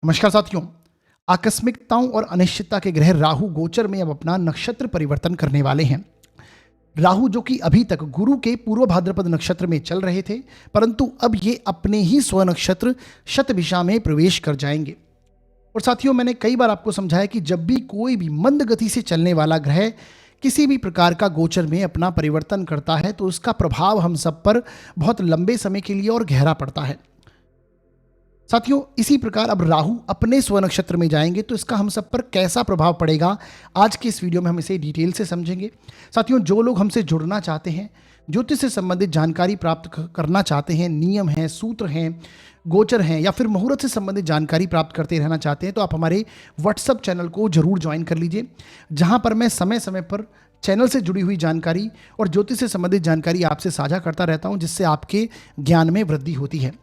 नमस्कार साथियों। आकस्मिकताओं और अनिश्चितता के ग्रह राहु गोचर में अब अपना नक्षत्र परिवर्तन करने वाले हैं। राहु जो कि अभी तक गुरु के पूर्व भाद्रपद नक्षत्र में चल रहे थे, परंतु अब ये अपने ही स्व नक्षत्र शतभिषा में प्रवेश कर जाएंगे। और साथियों, मैंने कई बार आपको समझाया कि जब भी कोई भी मंद गति से चलने वाला ग्रह किसी भी प्रकार का गोचर में अपना परिवर्तन करता है तो उसका प्रभाव हम सब पर बहुत लंबे समय के लिए और गहरा पड़ता है। साथियों, इसी प्रकार अब राहु अपने स्व नक्षत्र में जाएंगे तो इसका हम सब पर कैसा प्रभाव पड़ेगा, आज की इस वीडियो में हम इसे डिटेल से समझेंगे। साथियों, जो लोग हमसे जुड़ना चाहते हैं, ज्योतिष से संबंधित जानकारी प्राप्त करना चाहते हैं, नियम हैं, सूत्र हैं, गोचर हैं, या फिर मुहूर्त से संबंधित जानकारी प्राप्त करते रहना चाहते हैं, तो आप हमारे व्हाट्सएप चैनल को जरूर ज्वाइन कर लीजिए, जहां पर मैं समय समय पर चैनल से जुड़ी हुई जानकारी और ज्योतिष से संबंधित जानकारी आपसे साझा करता रहता हूं, जिससे आपके ज्ञान में वृद्धि होती है।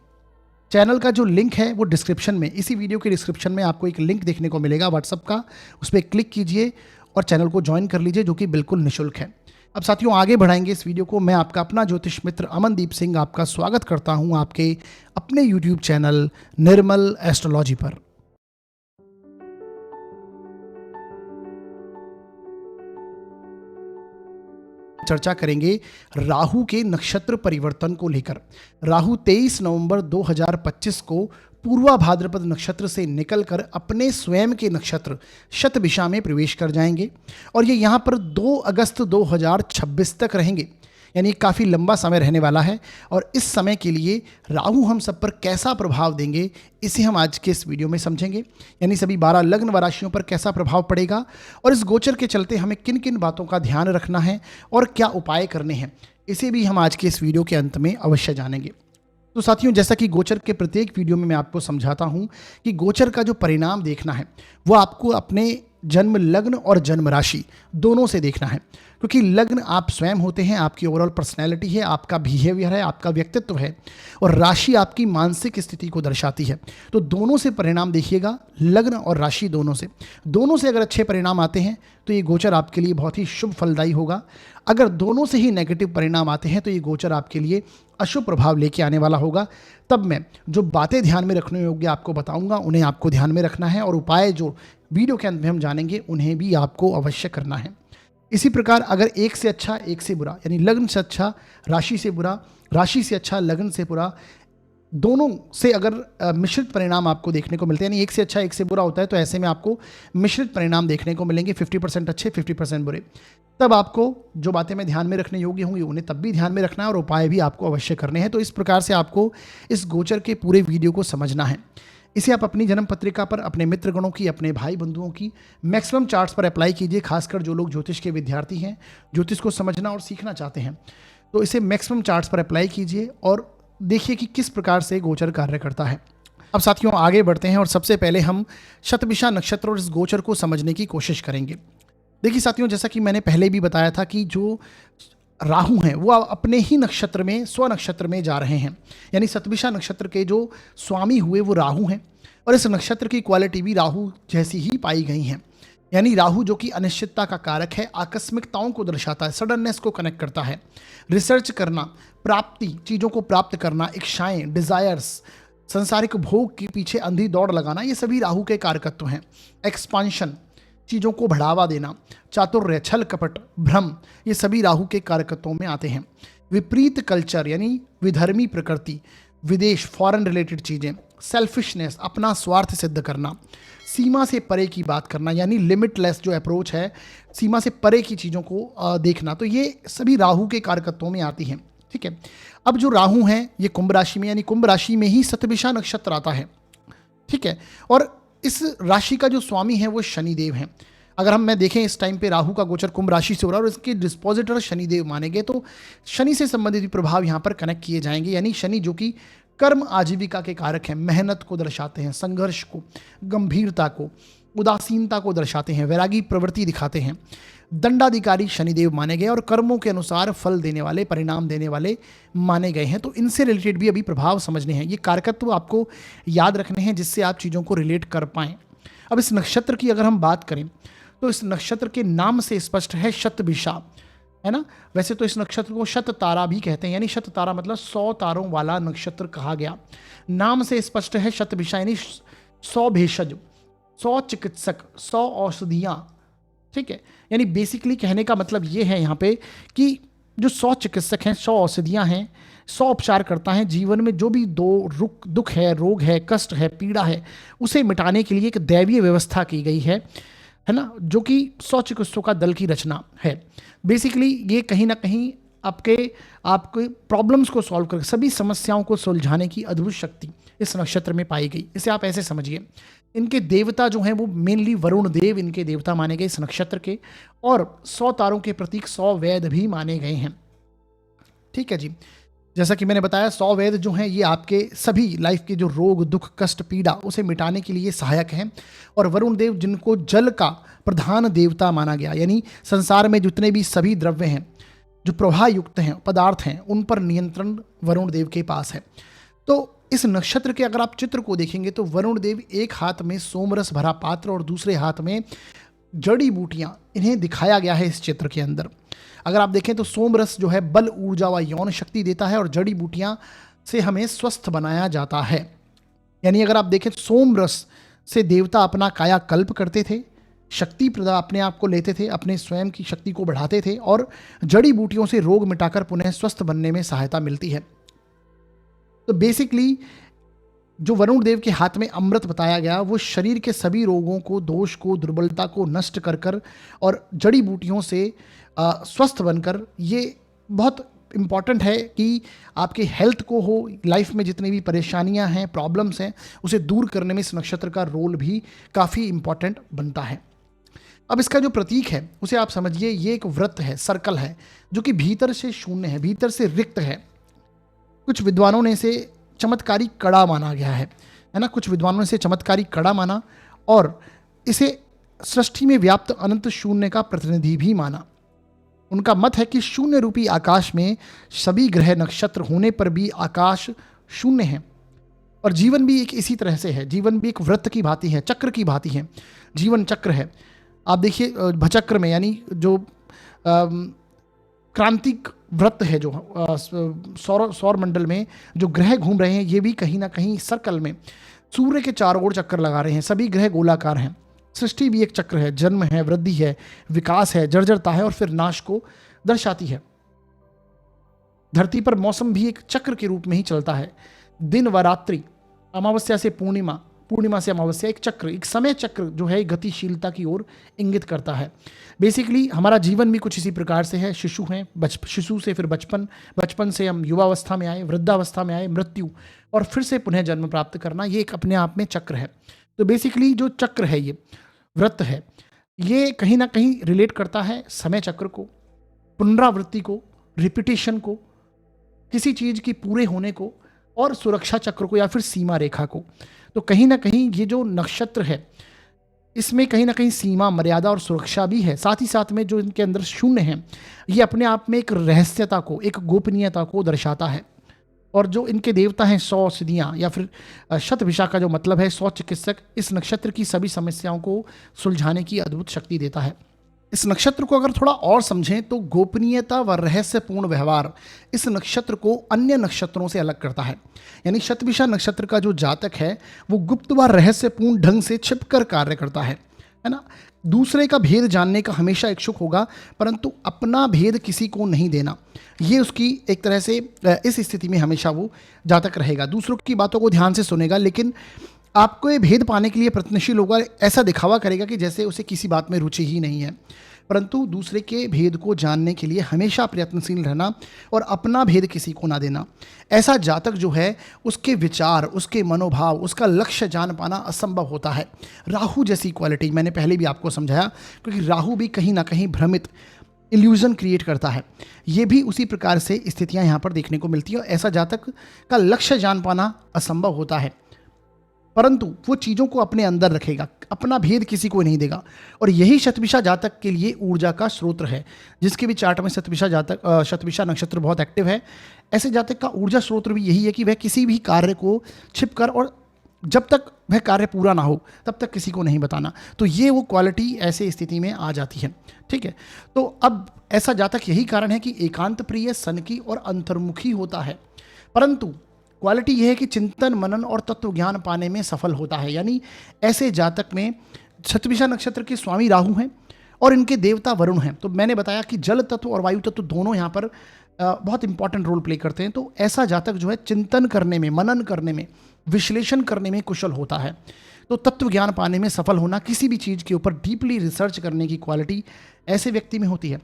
चैनल का जो लिंक है वो डिस्क्रिप्शन में, इसी वीडियो के डिस्क्रिप्शन में आपको एक लिंक देखने को मिलेगा व्हाट्सएप का, उस पर क्लिक कीजिए और चैनल को ज्वाइन कर लीजिए, जो कि बिल्कुल निःशुल्क है। अब साथियों, आगे बढ़ाएंगे इस वीडियो को। मैं आपका अपना ज्योतिष मित्र अमनदीप सिंह आपका स्वागत करता हूं आपके अपने यूट्यूब चैनल निर्मल एस्ट्रोलॉजी पर। चर्चा करेंगे राहु के नक्षत्र परिवर्तन को लेकर। राहु 23 नवंबर 2025 को पूर्वा भाद्रपद नक्षत्र से निकलकर अपने स्वयं के नक्षत्र शतभिषा में प्रवेश कर जाएंगे और ये यहाँ पर 2 अगस्त 2026 तक रहेंगे, यानी काफ़ी लंबा समय रहने वाला है। और इस समय के लिए राहु हम सब पर कैसा प्रभाव देंगे, इसे हम आज के इस वीडियो में समझेंगे। यानी सभी 12 लग्न व राशियों पर कैसा प्रभाव पड़ेगा और इस गोचर के चलते हमें किन किन बातों का ध्यान रखना है और क्या उपाय करने हैं, इसे भी हम आज के इस वीडियो के अंत में अवश्य जानेंगे। तो साथियों, जैसा कि गोचर के प्रत्येक वीडियो में मैं आपको समझाता हूं कि गोचर का जो परिणाम देखना है वो आपको अपने जन्म लग्न और जन्म राशि दोनों से देखना है, क्योंकि लग्न आप स्वयं होते हैं, आपकी ओवरऑल पर्सनैलिटी है, आपका बिहेवियर है, आपका व्यक्तित्व है, और राशि आपकी मानसिक स्थिति को दर्शाती है। तो दोनों से परिणाम देखिएगा, लग्न और राशि दोनों से अगर अच्छे परिणाम आते हैं तो ये गोचर आपके लिए बहुत ही शुभ फलदायी होगा। अगर दोनों से ही नेगेटिव परिणाम आते हैं तो ये गोचर आपके लिए अशुभ प्रभाव लेके आने वाला होगा। तब मैं जो बातें ध्यान में रखने योग्य आपको बताऊंगा, उन्हें आपको ध्यान में रखना है, और उपाय जो वीडियो के अंत में हम जानेंगे उन्हें भी आपको अवश्य करना है। इसी प्रकार अगर एक से अच्छा एक से बुरा, यानी लग्न से अच्छा राशि से बुरा, राशि से अच्छा लग्न से बुरा, दोनों से अगर मिश्रित परिणाम आपको देखने को मिलते हैं, यानी एक से अच्छा एक से बुरा होता है, तो ऐसे में आपको मिश्रित परिणाम देखने को मिलेंगे, 50% अच्छे 50% बुरे। तब आपको जो बातें मैं ध्यान में रखने योग्य होंगी उन्हें तब भी ध्यान में रखना है और उपाय भी आपको अवश्य करने हैं। तो इस प्रकार से आपको इस गोचर के पूरे वीडियो को समझना है। इसे आप अपनी जन्म पत्रिका पर, अपने मित्रगणों की, अपने भाई बंधुओं की मैक्सिमम चार्ट्स पर अप्लाई कीजिए, खासकर जो लोग ज्योतिष के विद्यार्थी हैं, ज्योतिष को समझना और सीखना चाहते हैं, तो इसे मैक्सिमम चार्ट्स पर अप्लाई कीजिए और देखिए कि किस प्रकार से गोचर कार्य करता है। अब साथियों, आगे बढ़ते हैं और सबसे पहले हम शतभिषा नक्षत्र और इस गोचर को समझने की कोशिश करेंगे। देखिए साथियों, जैसा कि मैंने पहले भी बताया था कि जो राहु हैं वो अपने ही नक्षत्र में, स्व नक्षत्र में जा रहे हैं, यानी शतभिषा नक्षत्र के जो स्वामी हुए वो राहु हैं, और इस नक्षत्र की क्वालिटी भी राहु जैसी ही पाई गई हैं। यानी राहु जो कि अनिश्चितता का कारक है, आकस्मिकताओं को दर्शाता है, सडननेस को कनेक्ट करता है, रिसर्च करना, प्राप्ति, चीज़ों को प्राप्त करना, इच्छाएं, डिजायर्स, सांसारिक भोग के पीछे अंधी दौड़ लगाना, ये सभी राहु के कारकत्व हैं। एक्सपांशन, चीज़ों को बढ़ावा देना, चातुर्य, छल कपट, भ्रम, ये सभी राहु के कारकत्वों में आते हैं। विपरीत कल्चर यानी विधर्मी प्रकृति, विदेश, फॉरेन रिलेटेड चीज़ें, सेल्फिशनेस, अपना स्वार्थ सिद्ध करना, सीमा से परे की बात करना, यानी लिमिटलेस जो अप्रोच है, सीमा से परे की चीज़ों को देखना, तो ये सभी राहु के कारकत्वों में आती हैं। ठीक है। अब जो राहु हैं ये कुंभ राशि में, यानी कुंभ राशि में ही शतभिषा नक्षत्र आता है। ठीक है। और इस राशि का जो स्वामी है वो शनिदेव हैं। अगर मैं देखें इस टाइम पे राहु का गोचर कुंभ राशि से हो रहा है और इसके डिस्पोजिटर शनिदेव माने गए, तो शनि से संबंधित प्रभाव यहाँ पर कनेक्ट किए जाएंगे। यानी शनि जो कि कर्म आजीविका के कारक हैं, मेहनत को दर्शाते हैं, संघर्ष को, गंभीरता को, उदासीनता को दर्शाते हैं, वैरागी प्रवृत्ति दिखाते हैं, दंडाधिकारी शनिदेव माने गए और कर्मों के अनुसार फल देने वाले, परिणाम देने वाले माने गए हैं। तो इनसे रिलेटेड भी अभी प्रभाव समझने हैं, ये कारकत्व आपको याद रखने हैं जिससे आप चीज़ों को रिलेट कर पाएं। अब इस नक्षत्र की अगर हम बात करें तो इस नक्षत्र के नाम से स्पष्ट है शतभिषा, है ना। वैसे तो इस नक्षत्र को शत तारा भी कहते हैं, यानी शत तारा मतलब 100 तारों वाला नक्षत्र कहा गया। नाम से स्पष्ट है शतभिषा, यानी 100 भेषज, 100 चिकित्सक, 100 औषधियाँ, ठीक है। यानी बेसिकली कहने का मतलब ये है यहाँ पे कि जो 100 चिकित्सक हैं, 100 औषधियाँ हैं, 100 उपचार करता है, जीवन में जो भी दुख है, रोग है, कष्ट है, पीड़ा है, उसे मिटाने के लिए एक दैवीय व्यवस्था की गई है ना, जो कि 100 चिकित्सकों का दल की रचना है। बेसिकली ये कहीं ना कहीं आपके प्रॉब्लम्स को सॉल्व कर, सभी समस्याओं को सुलझाने की अद्भुत शक्ति इस नक्षत्र में पाई गई। इसे आप ऐसे समझिए, इनके देवता जो हैं वो मेनली वरुण देव इनके देवता माने गए इस नक्षत्र के, और 100 तारों के प्रतीक 100 वेद भी माने गए हैं। ठीक है जी, जैसा कि मैंने बताया 100 वेद जो हैं ये आपके सभी लाइफ के जो रोग, दुख, कष्ट, पीड़ा उसे मिटाने के लिए सहायक हैं। और वरुण देव जिनको जल का प्रधान देवता माना गया, यानी संसार में जितने भी सभी द्रव्य हैं जो प्रवाह युक्त हैं, पदार्थ हैं, उन पर नियंत्रण वरुण देव के पास है। तो इस नक्षत्र के अगर आप चित्र को देखेंगे तो वरुण देव एक हाथ में सोमरस भरा पात्र और दूसरे हाथ में जड़ी बूटियां, इन्हें दिखाया गया है इस चित्र के अंदर। अगर आप देखें तो सोमरस जो है बल, ऊर्जा व यौन शक्ति देता है और जड़ी बूटियां से हमें स्वस्थ बनाया जाता है। यानी अगर आप देखें तो सोमरस से देवता अपना कायाकल्प करते थे, शक्ति प्रदा अपने आप को लेते थे, अपने स्वयं की शक्ति को बढ़ाते थे, और जड़ी बूटियों से रोग मिटाकर पुनः स्वस्थ बनने में सहायता मिलती है। तो बेसिकली जो वरुण देव के हाथ में अमृत बताया गया वो शरीर के सभी रोगों को, दोष को, दुर्बलता को नष्ट कर कर और जड़ी बूटियों से स्वस्थ बनकर, ये बहुत इम्पॉर्टेंट है कि आपके हेल्थ को हो, लाइफ में जितनी भी परेशानियां हैं, प्रॉब्लम्स हैं, उसे दूर करने में इस नक्षत्र का रोल भी काफ़ी इम्पॉर्टेंट बनता है। अब इसका जो प्रतीक है उसे आप समझिए, ये एक वृत्त है, सर्कल है, जो कि भीतर से शून्य है, भीतर से रिक्त है। कुछ विद्वानों ने इसे चमत्कारी कड़ा माना गया है ना, कुछ विद्वानों ने इसे चमत्कारी कड़ा माना और इसे सृष्टि में व्याप्त अनंत शून्य का प्रतिनिधि भी माना। उनका मत है कि शून्य रूपी आकाश में सभी ग्रह नक्षत्र होने पर भी आकाश शून्य है, और जीवन भी एक इसी तरह से है। जीवन भी एक वृत्त की भांति है, चक्र की भांति है, जीवन चक्र है। आप देखिए भचक्र में, यानी जो क्रांतिक वृत्त है, जो सौर मंडल में जो ग्रह घूम रहे हैं, ये भी कहीं ना कहीं सर्कल में सूर्य के चारों ओर चक्कर लगा रहे हैं। सभी ग्रह गोलाकार हैं। सृष्टि भी एक चक्र है, जन्म है, वृद्धि है, विकास है, जर्जरता है और फिर नाश को दर्शाती है। धरती पर मौसम भी एक चक्र के रूप में ही चलता है। दिन व रात्रि, अमावस्या से पूर्णिमा, पूर्णिमा से अमावस्या, एक चक्र, एक समय चक्र जो है गतिशीलता की ओर इंगित करता है। बेसिकली हमारा जीवन भी कुछ इसी प्रकार से है। शिशु हैं, शिशु से फिर बचपन, बचपन से हम युवावस्था में आए, वृद्धावस्था में आए, मृत्यु, और फिर से पुनः जन्म प्राप्त करना, ये एक अपने आप में चक्र है। तो बेसिकली जो चक्र है, ये वृत्त है, ये कहीं ना कहीं रिलेट करता है समय चक्र को, पुनरावृत्ति को, रिपीटेशन को, किसी चीज की पूरे होने को, और सुरक्षा चक्र को या फिर सीमा रेखा को। तो कहीं ना कहीं ये जो नक्षत्र है इसमें कहीं ना कहीं सीमा, मर्यादा और सुरक्षा भी है। साथ ही साथ में जो इनके अंदर शून्य है, ये अपने आप में एक रहस्यता को, एक गोपनीयता को दर्शाता है। और जो इनके देवता हैं 100 सिद्धियाँ या फिर शतभिषा का जो मतलब है 100 चिकित्सक, इस नक्षत्र की सभी समस्याओं को सुलझाने की अद्भुत शक्ति देता है। इस नक्षत्र को अगर थोड़ा और समझें तो गोपनीयता व रहस्यपूर्ण व्यवहार इस नक्षत्र को अन्य नक्षत्रों से अलग करता है। यानी शतभिषा नक्षत्र का जो जातक है वो गुप्त व रहस्यपूर्ण ढंग से छिपकर कार्य करता है ना। दूसरे का भेद जानने का हमेशा इच्छुक होगा, परंतु अपना भेद किसी को नहीं देना, ये उसकी एक तरह से इस स्थिति में हमेशा वो जातक रहेगा। दूसरों की बातों को ध्यान से सुनेगा, लेकिन आपको ये भेद पाने के लिए प्रयत्नशील होगा। ऐसा दिखावा करेगा कि जैसे उसे किसी बात में रुचि ही नहीं है, परंतु दूसरे के भेद को जानने के लिए हमेशा प्रयत्नशील रहना और अपना भेद किसी को ना देना। ऐसा जातक जो है उसके विचार, उसके मनोभाव, उसका लक्ष्य जान पाना असंभव होता है। राहु जैसी क्वालिटी मैंने पहले भी आपको समझाया, क्योंकि राहु भी कहीं ना कहीं भ्रमित, इल्यूजन क्रिएट करता है। ये भी उसी प्रकार से स्थितियां यहाँ पर देखने को मिलती है। ऐसा जातक का लक्ष्य जान पाना असंभव होता है, परंतु वो चीज़ों को अपने अंदर रखेगा, अपना भेद किसी को नहीं देगा। और यही शतभिषा जातक के लिए ऊर्जा का स्रोत है। जिसके भी चार्ट में शतभिषा नक्षत्र बहुत एक्टिव है, ऐसे जातक का ऊर्जा स्रोत भी यही है कि वह किसी भी कार्य को छिपकर और जब तक वह कार्य पूरा ना हो तब तक किसी को नहीं बताना। तो ये वो क्वालिटी ऐसे स्थिति में आ जाती है। ठीक है, तो अब ऐसा जातक यही कारण है कि एकांत प्रिय, सनकी और अंतर्मुखी होता है, परंतु क्वालिटी यह है कि चिंतन मनन और तत्व ज्ञान पाने में सफल होता है। यानी ऐसे जातक में शतभिषा नक्षत्र के स्वामी राहु हैं और इनके देवता वरुण हैं। तो मैंने बताया कि जल तत्व और वायु तत्व दोनों यहाँ पर बहुत इंपॉर्टेंट रोल प्ले करते हैं। तो ऐसा जातक जो है चिंतन करने में, मनन करने में, विश्लेषण करने में कुशल होता है। तो तत्व ज्ञान पाने में सफल होना, किसी भी चीज़ के ऊपर डीपली रिसर्च करने की क्वालिटी ऐसे व्यक्ति में होती है।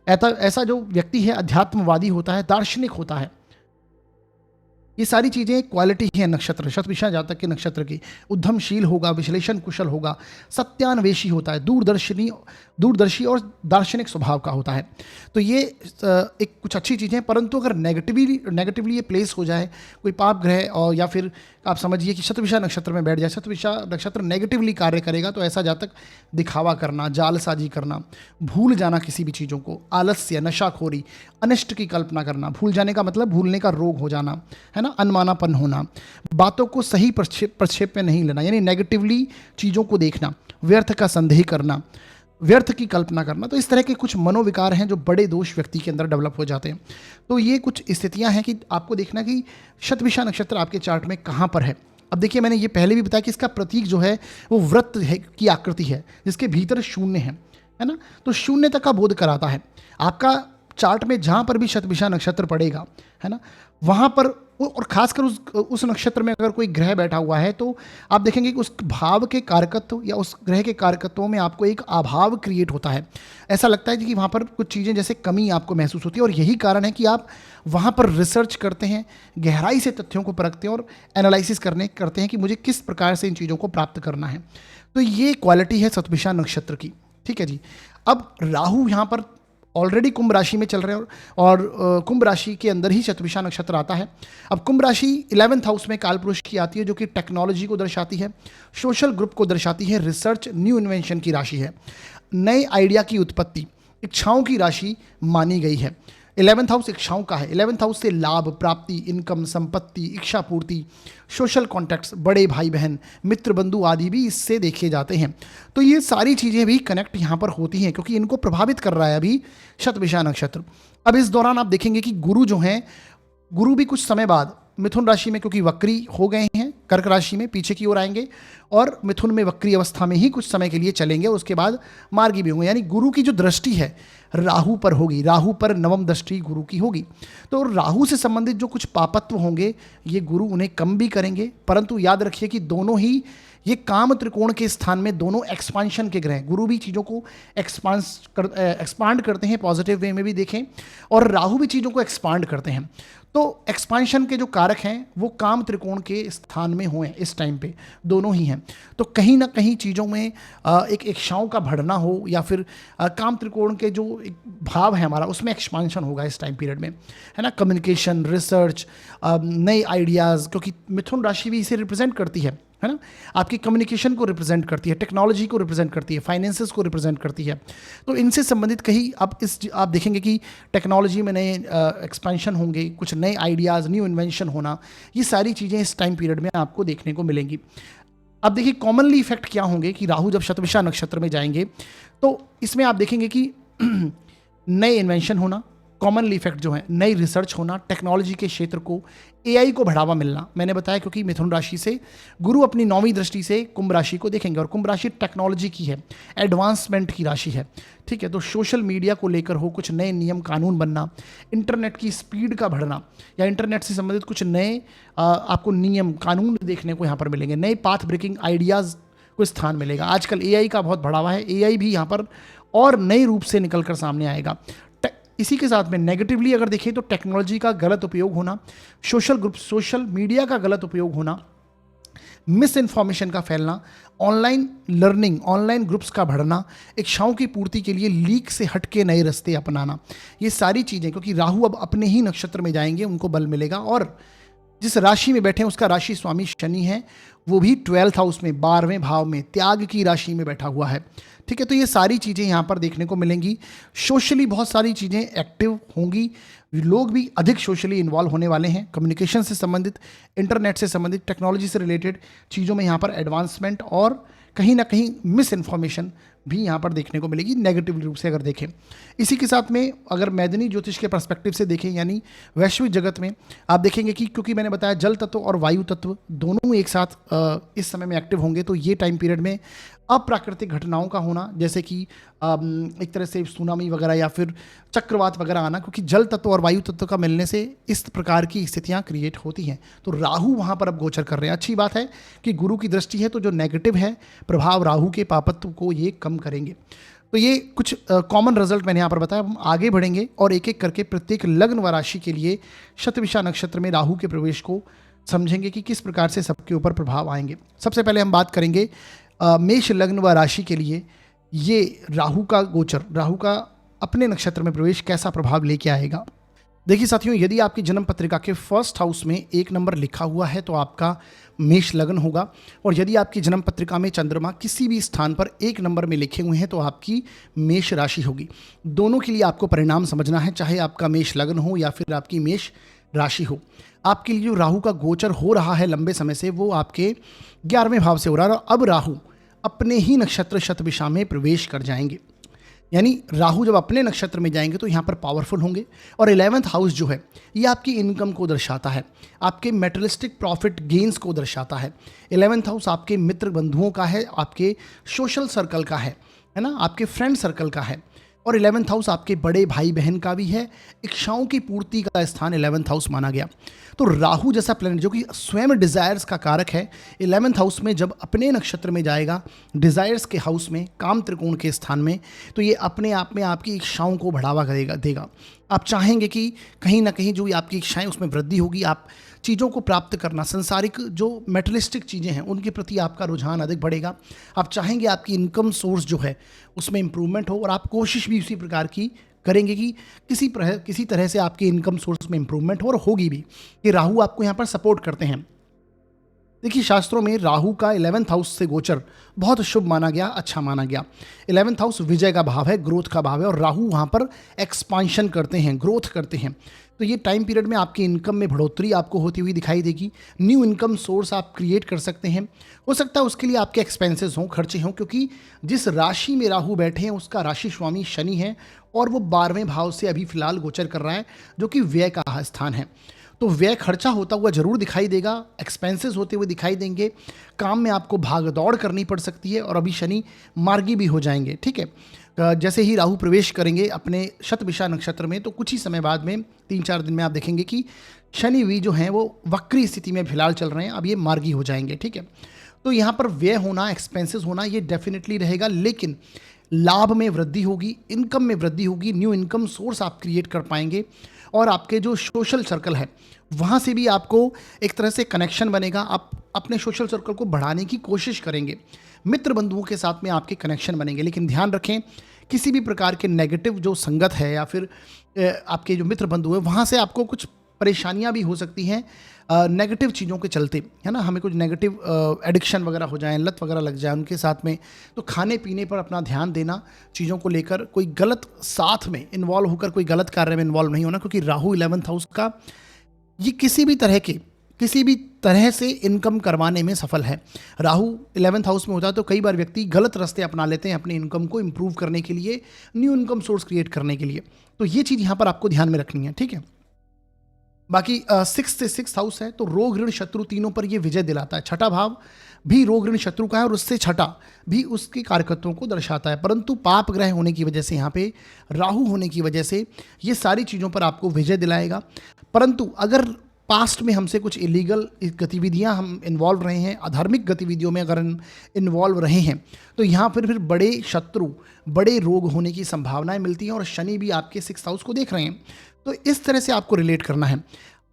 ऐसा जो व्यक्ति है अध्यात्मवादी होता है, दार्शनिक होता है। ये सारी चीज़ें क्वालिटी है नक्षत्र, शतभिषा जातक के नक्षत्र की। उद्यमशील होगा, विश्लेषण कुशल होगा, सत्यान्वेषी होता है, दूरदर्शी और दार्शनिक स्वभाव का होता है। तो ये एक कुछ अच्छी चीज़ें हैं। परंतु अगर नेगेटिवली ये प्लेस हो जाए, कोई पाप ग्रह और या फिर आप समझिए कि शतभिषा नक्षत्र में बैठ जाए, शतभिषा नक्षत्र नेगेटिवली कार्य करेगा, तो ऐसा जातक दिखावा करना, जालसाजी करना, भूल जाना किसी भी चीज़ों को, आलस्य, नशाखोरी, अनिष्ट की कल्पना करना। भूल जाने का मतलब भूलने का रोग हो जाना है ना, अनमानापन होना, बातों को सही प्रक्षेप में नहीं लेना, यानी नेगेटिवली चीज़ों को देखना, व्यर्थ का संदेह करना, व्यर्थ की कल्पना करना। तो इस तरह के कुछ मनोविकार हैं जो बड़े दोष व्यक्ति के अंदर डेवलप हो जाते हैं। तो ये कुछ स्थितियां हैं कि आपको देखना कि शतभिषा नक्षत्र आपके चार्ट में कहाँ पर है। अब देखिए, मैंने ये पहले भी बताया कि इसका प्रतीक जो है वो वृत्त है की आकृति है, जिसके भीतर शून्य है ना। तो शून्यता का बोध कराता है। आपका चार्ट में जहाँ पर भी शतभिषा नक्षत्र पड़ेगा, है ना, वहाँ पर, और खासकर उस नक्षत्र में अगर कोई ग्रह बैठा हुआ है, तो आप देखेंगे कि उस भाव के कारकत्व या उस ग्रह के कारकत्वों में आपको एक अभाव क्रिएट होता है। ऐसा लगता है कि वहाँ पर कुछ चीज़ें जैसे कमी आपको महसूस होती है, और यही कारण है कि आप वहाँ पर रिसर्च करते हैं, गहराई से तथ्यों को परखते हैं और एनालिसिस करते हैं कि मुझे किस प्रकार से इन चीज़ों को प्राप्त करना है। तो ये क्वालिटी है शतभिषा नक्षत्र की। ठीक है जी। अब राहु यहाँ पर ऑलरेडी कुंभ राशि में चल रहे हैं और कुंभ राशि के अंदर ही शतभिषा नक्षत्र आता है। अब कुंभ राशि 11th हाउस में कालपुरुष की आती है, जो कि टेक्नोलॉजी को दर्शाती है, सोशल ग्रुप को दर्शाती है, रिसर्च, न्यू इन्वेंशन की राशि है, नए आइडिया की उत्पत्ति, इच्छाओं की राशि मानी गई है। 11th हाउस इच्छाओं का है। 11th हाउस से लाभ, प्राप्ति, इनकम, संपत्ति, इच्छा पूर्ति, सोशल कॉन्टैक्ट्स, बड़े भाई बहन, मित्र बंधु आदि भी इससे देखे जाते हैं। तो ये सारी चीज़ें भी कनेक्ट यहाँ पर होती हैं, क्योंकि इनको प्रभावित कर रहा है अभी शतभिषा नक्षत्र। अब इस दौरान आप देखेंगे कि गुरु जो हैं, गुरु भी कुछ समय बाद मिथुन राशि में, क्योंकि वक्री हो गए हैं, कर्क राशि में पीछे की ओर आएंगे और मिथुन में वक्री अवस्था में ही कुछ समय के लिए चलेंगे, उसके बाद मार्गी भी होंगे। यानी गुरु की जो दृष्टि है राहु पर होगी, राहु पर नवम दृष्टि गुरु की होगी। तो राहु से संबंधित जो कुछ पापत्व होंगे, ये गुरु उन्हें कम भी करेंगे। परंतु याद रखिए कि दोनों ही ये काम त्रिकोण के स्थान में दोनों एक्सपांशन के ग्रह हैं। गुरु भी चीज़ों को एक्सपांड करते हैं, पॉजिटिव वे में भी देखें, और राहु भी चीज़ों को एक्सपांड करते हैं। तो एक्सपांशन के जो कारक हैं वो काम त्रिकोण के स्थान में हुए इस टाइम पे, दोनों ही हैं। तो कहीं ना कहीं चीज़ों में एक इच्छाओं का बढ़ना हो, या फिर काम त्रिकोण के जो एक भाव है हमारा, उसमें एक्सपांशन होगा इस टाइम पीरियड में, है ना। कम्युनिकेशन, रिसर्च, नए आइडियाज़, क्योंकि मिथुन राशि भी इसे रिप्रेजेंट करती है ना, आपकी कम्युनिकेशन को रिप्रेजेंट करती है, टेक्नोलॉजी को रिप्रेजेंट करती है, फाइनेंसेस को रिप्रेजेंट करती है। तो इनसे संबंधित कहीं आप देखेंगे कि टेक्नोलॉजी में नए एक्सपेंशन होंगे, कुछ नए आइडियाज़, न्यू इन्वेंशन होना, ये सारी चीज़ें इस टाइम पीरियड में आपको देखने को मिलेंगी। अब देखिए कॉमनली इफेक्ट क्या होंगे कि राहु जब शतभिषा नक्षत्र में जाएंगे, तो इसमें आप देखेंगे कि नए इन्वेंशन होना, कॉमनली इफेक्ट जो है नई रिसर्च होना, टेक्नोलॉजी के क्षेत्र को, एआई को बढ़ावा मिलना। मैंने बताया क्योंकि मिथुन राशि से गुरु अपनी 9वीं दृष्टि से कुंभ राशि को देखेंगे, और कुंभ राशि टेक्नोलॉजी की है, एडवांसमेंट की राशि है। ठीक है, तो सोशल मीडिया को लेकर हो कुछ नए नियम कानून बनना, इंटरनेट की स्पीड का बढ़ना, या इंटरनेट से संबंधित कुछ नए आपको नियम कानून देखने को यहाँ पर मिलेंगे, नए पाथ ब्रेकिंग आइडियाज़ को स्थान मिलेगा। आजकल एआई का बहुत बढ़ावा है, एआई भी यहाँ पर और नए रूप से निकल कर सामने आएगा। इसी के साथ में नेगेटिवली अगर देखें तो टेक्नोलॉजी का गलत उपयोग होना, सोशल ग्रुप, सोशल मीडिया का गलत उपयोग होना, मिस इन्फॉर्मेशन का फैलना, ऑनलाइन लर्निंग, ऑनलाइन ग्रुप्स का बढ़ना, इच्छाओं की पूर्ति के लिए लीक से हटके नए रास्ते अपनाना, ये सारी चीज़ें, क्योंकि राहु अब अपने ही नक्षत्र में जाएंगे, उनको बल मिलेगा। और जिस राशि में बैठे हैं उसका राशि स्वामी शनि है, वो भी 12th हाउस में, 12वें भाव में, त्याग की राशि में बैठा हुआ है। ठीक है, तो ये सारी चीज़ें यहाँ पर देखने को मिलेंगी। सोशली बहुत सारी चीज़ें एक्टिव होंगी, लोग भी अधिक सोशली इन्वॉल्व होने वाले हैं। कम्युनिकेशन से संबंधित, इंटरनेट से संबंधित, टेक्नोलॉजी से रिलेटेड चीज़ों में यहाँ पर एडवांसमेंट और कहीं ना कहीं मिस इन्फॉर्मेशन भी यहाँ पर देखने को मिलेगी, नेगेटिव रूप से अगर देखें। इसी के साथ में अगर मैदानी ज्योतिष के पर्सपेक्टिव से देखें, यानी वैश्विक जगत में, आप देखेंगे कि क्योंकि मैंने बताया जल तत्व और वायु तत्व दोनों एक साथ इस समय में एक्टिव होंगे, तो ये टाइम पीरियड में अप्राकृतिक घटनाओं का होना, जैसे कि एक तरह से सुनामी वगैरह या फिर चक्रवात वगैरह आना, क्योंकि जल तत्व और वायु तत्व का मिलने से इस प्रकार की स्थितियां क्रिएट होती हैं। तो राहु वहां पर अब गोचर कर रहे हैं। अच्छी बात है कि गुरु की दृष्टि है, तो जो नेगेटिव है प्रभाव राहु के पापत्व को ये कम करेंगे। तो ये कुछ कॉमन रिजल्ट मैंने यहाँ पर बताया। हम आगे बढ़ेंगे और एक एक करके प्रत्येक लग्न व राशि के लिए शतभिषा नक्षत्र में राहु के प्रवेश को समझेंगे कि किस प्रकार से सबके ऊपर प्रभाव आएंगे। सबसे पहले हम बात करेंगे मेष लग्न व राशि के लिए ये राहु का गोचर, राहु का अपने नक्षत्र में प्रवेश कैसा प्रभाव लेके आएगा। देखिए साथियों, यदि आपकी जन्म पत्रिका के फर्स्ट हाउस में 1 नंबर लिखा हुआ है तो आपका मेष लग्न होगा, और यदि आपकी जन्म पत्रिका में चंद्रमा किसी भी स्थान पर 1 नंबर में लिखे हुए हैं तो आपकी मेष राशि होगी। दोनों के लिए आपको परिणाम समझना है, चाहे आपका मेष लग्न हो या फिर आपकी मेष राशि हो। आपके लिए जो राहु का गोचर हो रहा है लंबे समय से, वो आपके 11वें भाव से हो रहा है, और अब राहु अपने ही नक्षत्र शतभिषा में प्रवेश कर जाएंगे। यानी राहु जब अपने नक्षत्र में जाएंगे तो यहाँ पर पावरफुल होंगे। और 11th हाउस जो है ये आपकी इनकम को दर्शाता है, आपके मेटलिस्टिक प्रॉफिट गेन्स को दर्शाता है। 11th हाउस आपके मित्र बंधुओं का है, आपके सोशल सर्कल का है ना, आपके फ्रेंड सर्कल का है। और 11th हाउस आपके बड़े भाई बहन का भी है। इच्छाओं की पूर्ति का स्थान 11th हाउस माना गया। तो राहु जैसा प्लैनेट जो कि स्वयं डिजायर्स का कारक है, 11th हाउस में जब अपने नक्षत्र में जाएगा, डिजायर्स के हाउस में, काम त्रिकोण के स्थान में, तो ये अपने आप में आपकी इच्छाओं को बढ़ावा देगा। आप चाहेंगे कि कहीं ना कहीं जो आपकी इच्छाएं उसमें वृद्धि होगी, आप चीज़ों को प्राप्त करना, संसारिक जो मेटलिस्टिक चीज़ें हैं उनके प्रति आपका रुझान अधिक बढ़ेगा। आप चाहेंगे आपकी इनकम सोर्स जो है उसमें इंप्रूवमेंट हो, और आप कोशिश भी उसी प्रकार की करेंगे कि किसी तरह से आपकी इनकम सोर्स में इंप्रूवमेंट हो, और होगी भी। कि राहु आपको यहाँ पर सपोर्ट करते हैं। देखिए शास्त्रों में राहु का 11th हाउस से गोचर बहुत शुभ माना गया, अच्छा माना गया। 11th हाउस विजय का भाव है, ग्रोथ का भाव है, और राहु वहाँ पर एक्सपांशन करते हैं, ग्रोथ करते हैं। तो ये टाइम पीरियड में आपकी इनकम में बढ़ोतरी आपको होती हुई दिखाई देगी। न्यू इनकम सोर्स आप क्रिएट कर सकते हैं। हो सकता है उसके लिए आपके एक्सपेंसेस हों, खर्चे हों, क्योंकि जिस राशि में राहु बैठे हैं उसका राशि स्वामी शनि है, और वो 12वें भाव से अभी फिलहाल गोचर कर रहा है, जो कि व्यय का स्थान है। तो व्यय खर्चा होता हुआ जरूर दिखाई देगा, एक्सपेंसेस होते हुए दिखाई देंगे, काम में आपको भाग दौड़ करनी पड़ सकती है, और अभी शनि मार्गी भी हो जाएंगे। ठीक है, जैसे ही राहु प्रवेश करेंगे अपने शतभिषा नक्षत्र में, तो कुछ ही समय बाद में 3-4 दिन में आप देखेंगे कि शनि भी जो हैं वो वक्री स्थिति में फिलहाल चल रहे हैं, अब ये मार्गी हो जाएंगे। ठीक है, तो यहाँ पर व्यय होना, एक्सपेंसेस होना ये डेफिनेटली रहेगा, लेकिन लाभ में वृद्धि होगी, इनकम में वृद्धि होगी, न्यू इनकम सोर्स आप क्रिएट कर पाएंगे, और आपके जो सोशल सर्कल है वहाँ से भी आपको एक तरह से कनेक्शन बनेगा। आप अपने सोशल सर्कल को बढ़ाने की कोशिश करेंगे, मित्र बंधुओं के साथ में आपके कनेक्शन बनेंगे। लेकिन ध्यान रखें, किसी भी प्रकार के नेगेटिव जो संगत है या फिर आपके जो मित्र बंधु हैं वहाँ से आपको कुछ परेशानियाँ भी हो सकती हैं नेगेटिव चीज़ों के चलते, है ना। हमें कुछ नेगेटिव एडिक्शन वगैरह हो जाए, लत वगैरह लग जाए उनके साथ में, तो खाने पीने पर अपना ध्यान देना, चीज़ों को लेकर कोई गलत साथ में इन्वॉल्व होकर कोई गलत कार्य में इन्वॉल्व नहीं होना, क्योंकि राहु 11th हाउस का ये किसी भी तरह से इनकम करवाने में सफल है। राहु 11th हाउस में होता है तो कई बार व्यक्ति गलत रास्ते अपना लेते हैं अपनी इनकम को इम्प्रूव करने के लिए, न्यू इनकम सोर्स क्रिएट करने के लिए। तो ये चीज़ यहाँ पर आपको ध्यान में रखनी है। ठीक है, बाकी 6th हाउस है तो रोग ऋण शत्रु तीनों पर ये विजय दिलाता है। छठा भाव भी रोग ऋण शत्रु का है, और उससे छठा भी उसके कारकत्वों को दर्शाता है। परंतु पाप ग्रह होने की वजह से, यहाँ पे राहु होने की वजह से ये सारी चीज़ों पर आपको विजय दिलाएगा। परंतु अगर पास्ट में हमसे कुछ इलीगल गतिविधियां हम इन्वॉल्व रहे हैं, अधार्मिक गतिविधियों में अगर इन्वॉल्व रहे हैं, तो यहाँ फिर बड़े शत्रु, बड़े रोग होने की संभावनाएं मिलती हैं। और शनि भी आपके 6th हाउस को देख रहे हैं, तो इस तरह से आपको रिलेट करना है।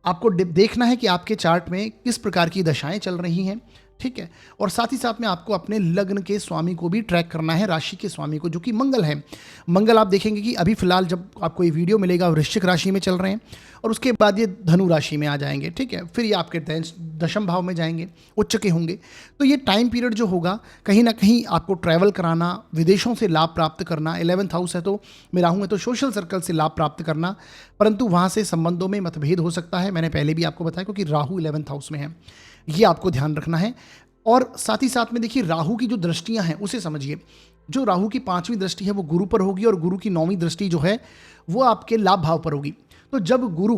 आपको देखना है कि आपके चार्ट में किस प्रकार की दशाएं चल रही हैं। ठीक है। और साथ ही साथ में आपको अपने लग्न के स्वामी को भी ट्रैक करना है, राशि के स्वामी को, जो कि मंगल है। मंगल आप देखेंगे कि अभी फिलहाल जब आपको ये वीडियो मिलेगा वृश्चिक राशि में चल रहे हैं और उसके बाद ये धनु राशि में आ जाएंगे, ठीक है। फिर ये आपके दशम भाव में जाएंगे, उच्च के होंगे। तो ये टाइम पीरियड जो होगा कहीं ना कहीं आपको ट्रैवल कराना, विदेशों से लाभ प्राप्त करना, 11th हाउस है तो मैं राहू है तो सोशल सर्कल से लाभ प्राप्त करना, परंतु वहाँ से संबंधों में मतभेद हो सकता है। मैंने पहले भी आपको बताया क्योंकि राहु 11th हाउस में है, ये आपको ध्यान रखना है। और साथ ही साथ में देखिए राहु की जो दृष्टियां हैं उसे समझिए। जो राहु की 5वीं दृष्टि है वो गुरु पर होगी और गुरु की 9वीं दृष्टि जो है वो आपके लाभ भाव पर होगी। तो जब गुरु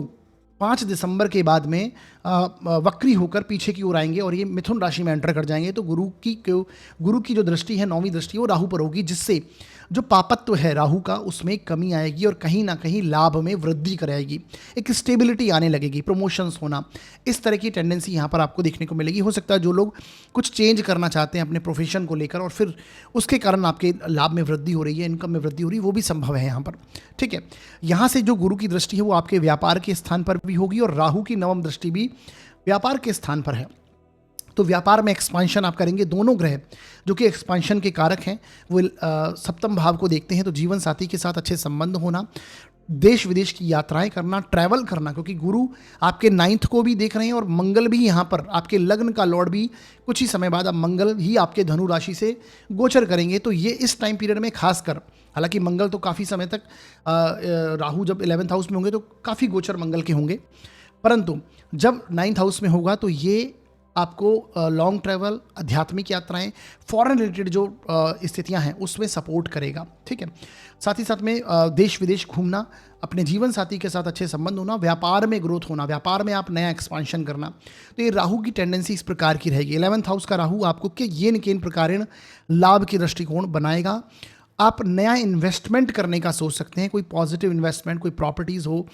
5 दिसंबर के बाद में वक्री होकर पीछे की ओर आएंगे और ये मिथुन राशि में एंटर कर जाएंगे, तो गुरु की जो दृष्टि है 9वीं दृष्टि वो राहु पर होगी, जिससे जो पापत्व है राहु का उसमें कमी आएगी और कहीं ना कहीं लाभ में वृद्धि कराएगी, एक स्टेबिलिटी आने लगेगी, प्रमोशंस होना, इस तरह की टेंडेंसी यहाँ पर आपको देखने को मिलेगी। हो सकता है जो लोग कुछ चेंज करना चाहते हैं अपने प्रोफेशन को लेकर और फिर उसके कारण आपके लाभ में वृद्धि हो रही है, इनकम में वृद्धि हो रही है, वो भी संभव है यहाँ पर, ठीक है। यहाँ से जो गुरु की दृष्टि है वो आपके व्यापार के स्थान पर भी होगी और राहु की 9वीं दृष्टि भी व्यापार के स्थान पर है। तो व्यापार में एक्सपांशन आप करेंगे। दोनों ग्रह जो कि एक्सपांशन के कारक हैं वो सप्तम भाव को देखते हैं, तो जीवन साथी के साथ अच्छे संबंध होना, देश विदेश की यात्राएं करना, ट्रैवल करना, क्योंकि गुरु आपके 9th को भी देख रहे हैं और मंगल भी यहाँ पर आपके लग्न का लॉर्ड भी कुछ ही समय बाद अब मंगल ही आपके धनु राशि से गोचर करेंगे। तो ये इस टाइम पीरियड में खासकर, हालांकि मंगल तो काफ़ी समय तक राहु जब 11th हाउस में होंगे तो काफ़ी गोचर मंगल के होंगे, परंतु जब 9th हाउस में होगा तो ये आपको लॉन्ग ट्रैवल, आध्यात्मिक यात्राएं, फॉरेन रिलेटेड जो स्थितियां हैं उसमें सपोर्ट करेगा, ठीक है। साथ ही साथ में देश विदेश घूमना, अपने जीवन साथी के साथ अच्छे संबंध होना, व्यापार में ग्रोथ होना, व्यापार में आप नया एक्सपांशन करना, तो ये राहु की टेंडेंसी इस प्रकार की रहेगी। 11th हाउस का राहु आपको के येन केन प्रकारेण लाभ की दृष्टिकोण बनाएगा। आप नया इन्वेस्टमेंट करने का सोच सकते हैं, कोई पॉजिटिव इन्वेस्टमेंट, कोई प्रॉपर्टीज़ हो,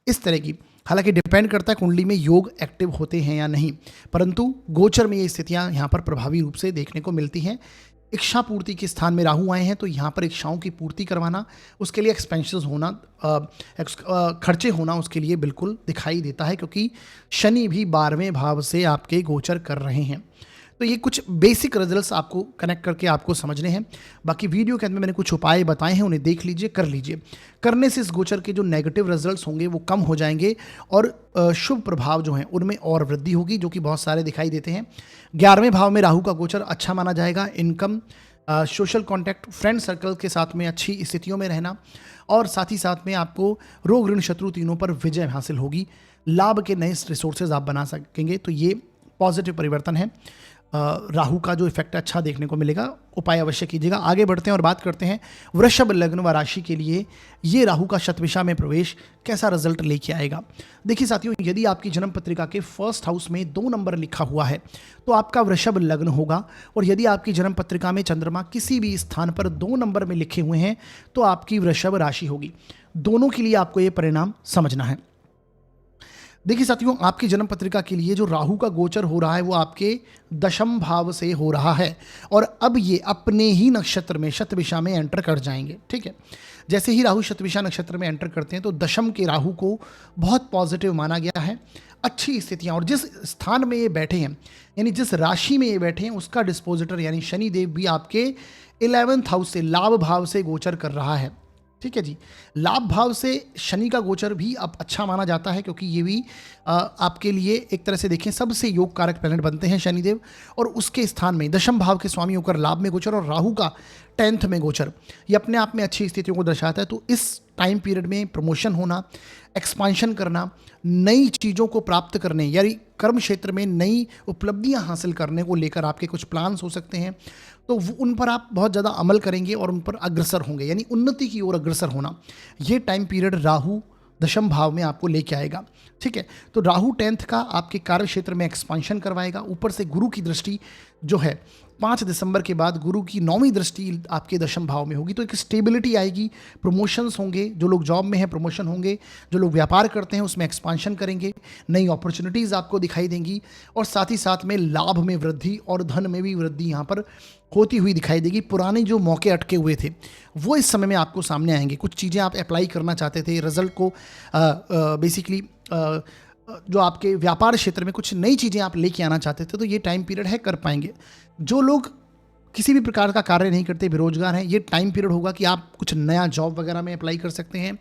इस तरह की। हालांकि डिपेंड करता है कुंडली में योग एक्टिव होते हैं या नहीं, परंतु गोचर में ये स्थितियां यहाँ पर प्रभावी रूप से देखने को मिलती हैं। इच्छा पूर्ति के स्थान में राहु आए हैं तो यहाँ पर इच्छाओं की पूर्ति करवाना, उसके लिए एक्सपेंसेस होना, खर्चे होना उसके लिए बिल्कुल दिखाई देता है, क्योंकि शनि भी 12वें भाव से आपके गोचर कर रहे हैं। तो ये कुछ बेसिक रिजल्ट्स आपको कनेक्ट करके आपको समझने हैं। बाकी वीडियो के अंदर मैंने कुछ उपाय बताए हैं, उन्हें देख लीजिए, कर लीजिए। करने से इस गोचर के जो नेगेटिव रिजल्ट्स होंगे वो कम हो जाएंगे और शुभ प्रभाव जो हैं उनमें और वृद्धि होगी, जो कि बहुत सारे दिखाई देते हैं। 11वें भाव में राहु का गोचर अच्छा माना जाएगा। Income, social contact, friend circle के साथ में अच्छी स्थितियों में रहना और साथ ही साथ में आपको रोग ऋण शत्रु तीनों पर विजय हासिल होगी। लाभ के नए रिसोर्सेज आप बना सकेंगे। तो ये पॉजिटिव परिवर्तन है। राहु का जो इफेक्ट अच्छा देखने को मिलेगा, उपाय अवश्य कीजिएगा। आगे बढ़ते हैं और बात करते हैं वृषभ लग्न व राशि के लिए ये राहु का शतभिषा में प्रवेश कैसा रिजल्ट लेके आएगा। देखिए साथियों, यदि आपकी जन्म पत्रिका के 1st हाउस में 2 नंबर लिखा हुआ है तो आपका वृषभ लग्न होगा, और यदि आपकी जन्म पत्रिका में चंद्रमा किसी भी स्थान पर 2 नंबर में लिखे हुए हैं तो आपकी वृषभ राशि होगी। दोनों के लिए आपको ये परिणाम समझना है। देखिए साथियों, आपकी जन्म पत्रिका के लिए जो राहु का गोचर हो रहा है वो आपके दशम भाव से हो रहा है और अब ये अपने ही नक्षत्र में शतभिषा में एंटर कर जाएंगे, ठीक है। जैसे ही राहु शतभिषा नक्षत्र में एंटर करते हैं तो दशम के राहु को बहुत पॉजिटिव माना गया है, अच्छी स्थितियां। और जिस स्थान में ये बैठे हैं, यानी जिस राशि में ये बैठे हैं, उसका डिस्पोजिटर यानी शनि देव भी आपके 11th हाउस से, लाभ भाव से गोचर कर रहा है, ठीक है जी। लाभ भाव से शनि का गोचर भी अब अच्छा माना जाता है, क्योंकि ये भी आपके लिए एक तरह से देखें सबसे योग कारक प्लैनेट बनते हैं शनिदेव, और उसके स्थान में दशम भाव के स्वामी होकर लाभ में गोचर और राहु का 10th में गोचर, ये अपने आप में अच्छी स्थितियों को दर्शाता है। तो इस टाइम पीरियड में प्रमोशन होना, एक्सपांशन करना, नई चीज़ों को प्राप्त करने यानी कर्म क्षेत्र में नई उपलब्धियां हासिल करने को लेकर आपके कुछ प्लान्स हो सकते हैं, तो उन पर आप बहुत ज़्यादा अमल करेंगे और उन पर अग्रसर होंगे, यानी उन्नति की ओर अग्रसर होना। ये टाइम पीरियड राहु दशम भाव में आपको लेके आएगा, ठीक है। तो राहु 10th का आपके कार्य क्षेत्र में एक्सपांशन करवाएगा। ऊपर से गुरु की दृष्टि जो है 5 दिसंबर के बाद गुरु की 9वीं दृष्टि आपके दशम भाव में होगी, तो एक स्टेबिलिटी आएगी, प्रमोशंस होंगे, जो लोग जॉब में हैं प्रमोशन होंगे, जो लोग व्यापार करते हैं उसमें एक्सपांशन करेंगे, नई अपॉर्चुनिटीज़ आपको दिखाई देंगी और साथ ही साथ में लाभ में वृद्धि और धन में भी वृद्धि यहाँ पर होती हुई दिखाई देगी। पुराने जो मौके अटके हुए थे वो इस समय में आपको सामने आएंगे। कुछ चीज़ें आप अप्लाई करना चाहते थे, रिजल्ट को बेसिकली जो आपके व्यापार क्षेत्र में कुछ नई चीज़ें आप लेके आना चाहते थे, तो ये टाइम पीरियड है, कर पाएंगे। जो लोग किसी भी प्रकार का कार्य नहीं करते, बेरोजगार हैं, ये टाइम पीरियड होगा कि आप कुछ नया जॉब वगैरह में अप्लाई कर सकते हैं,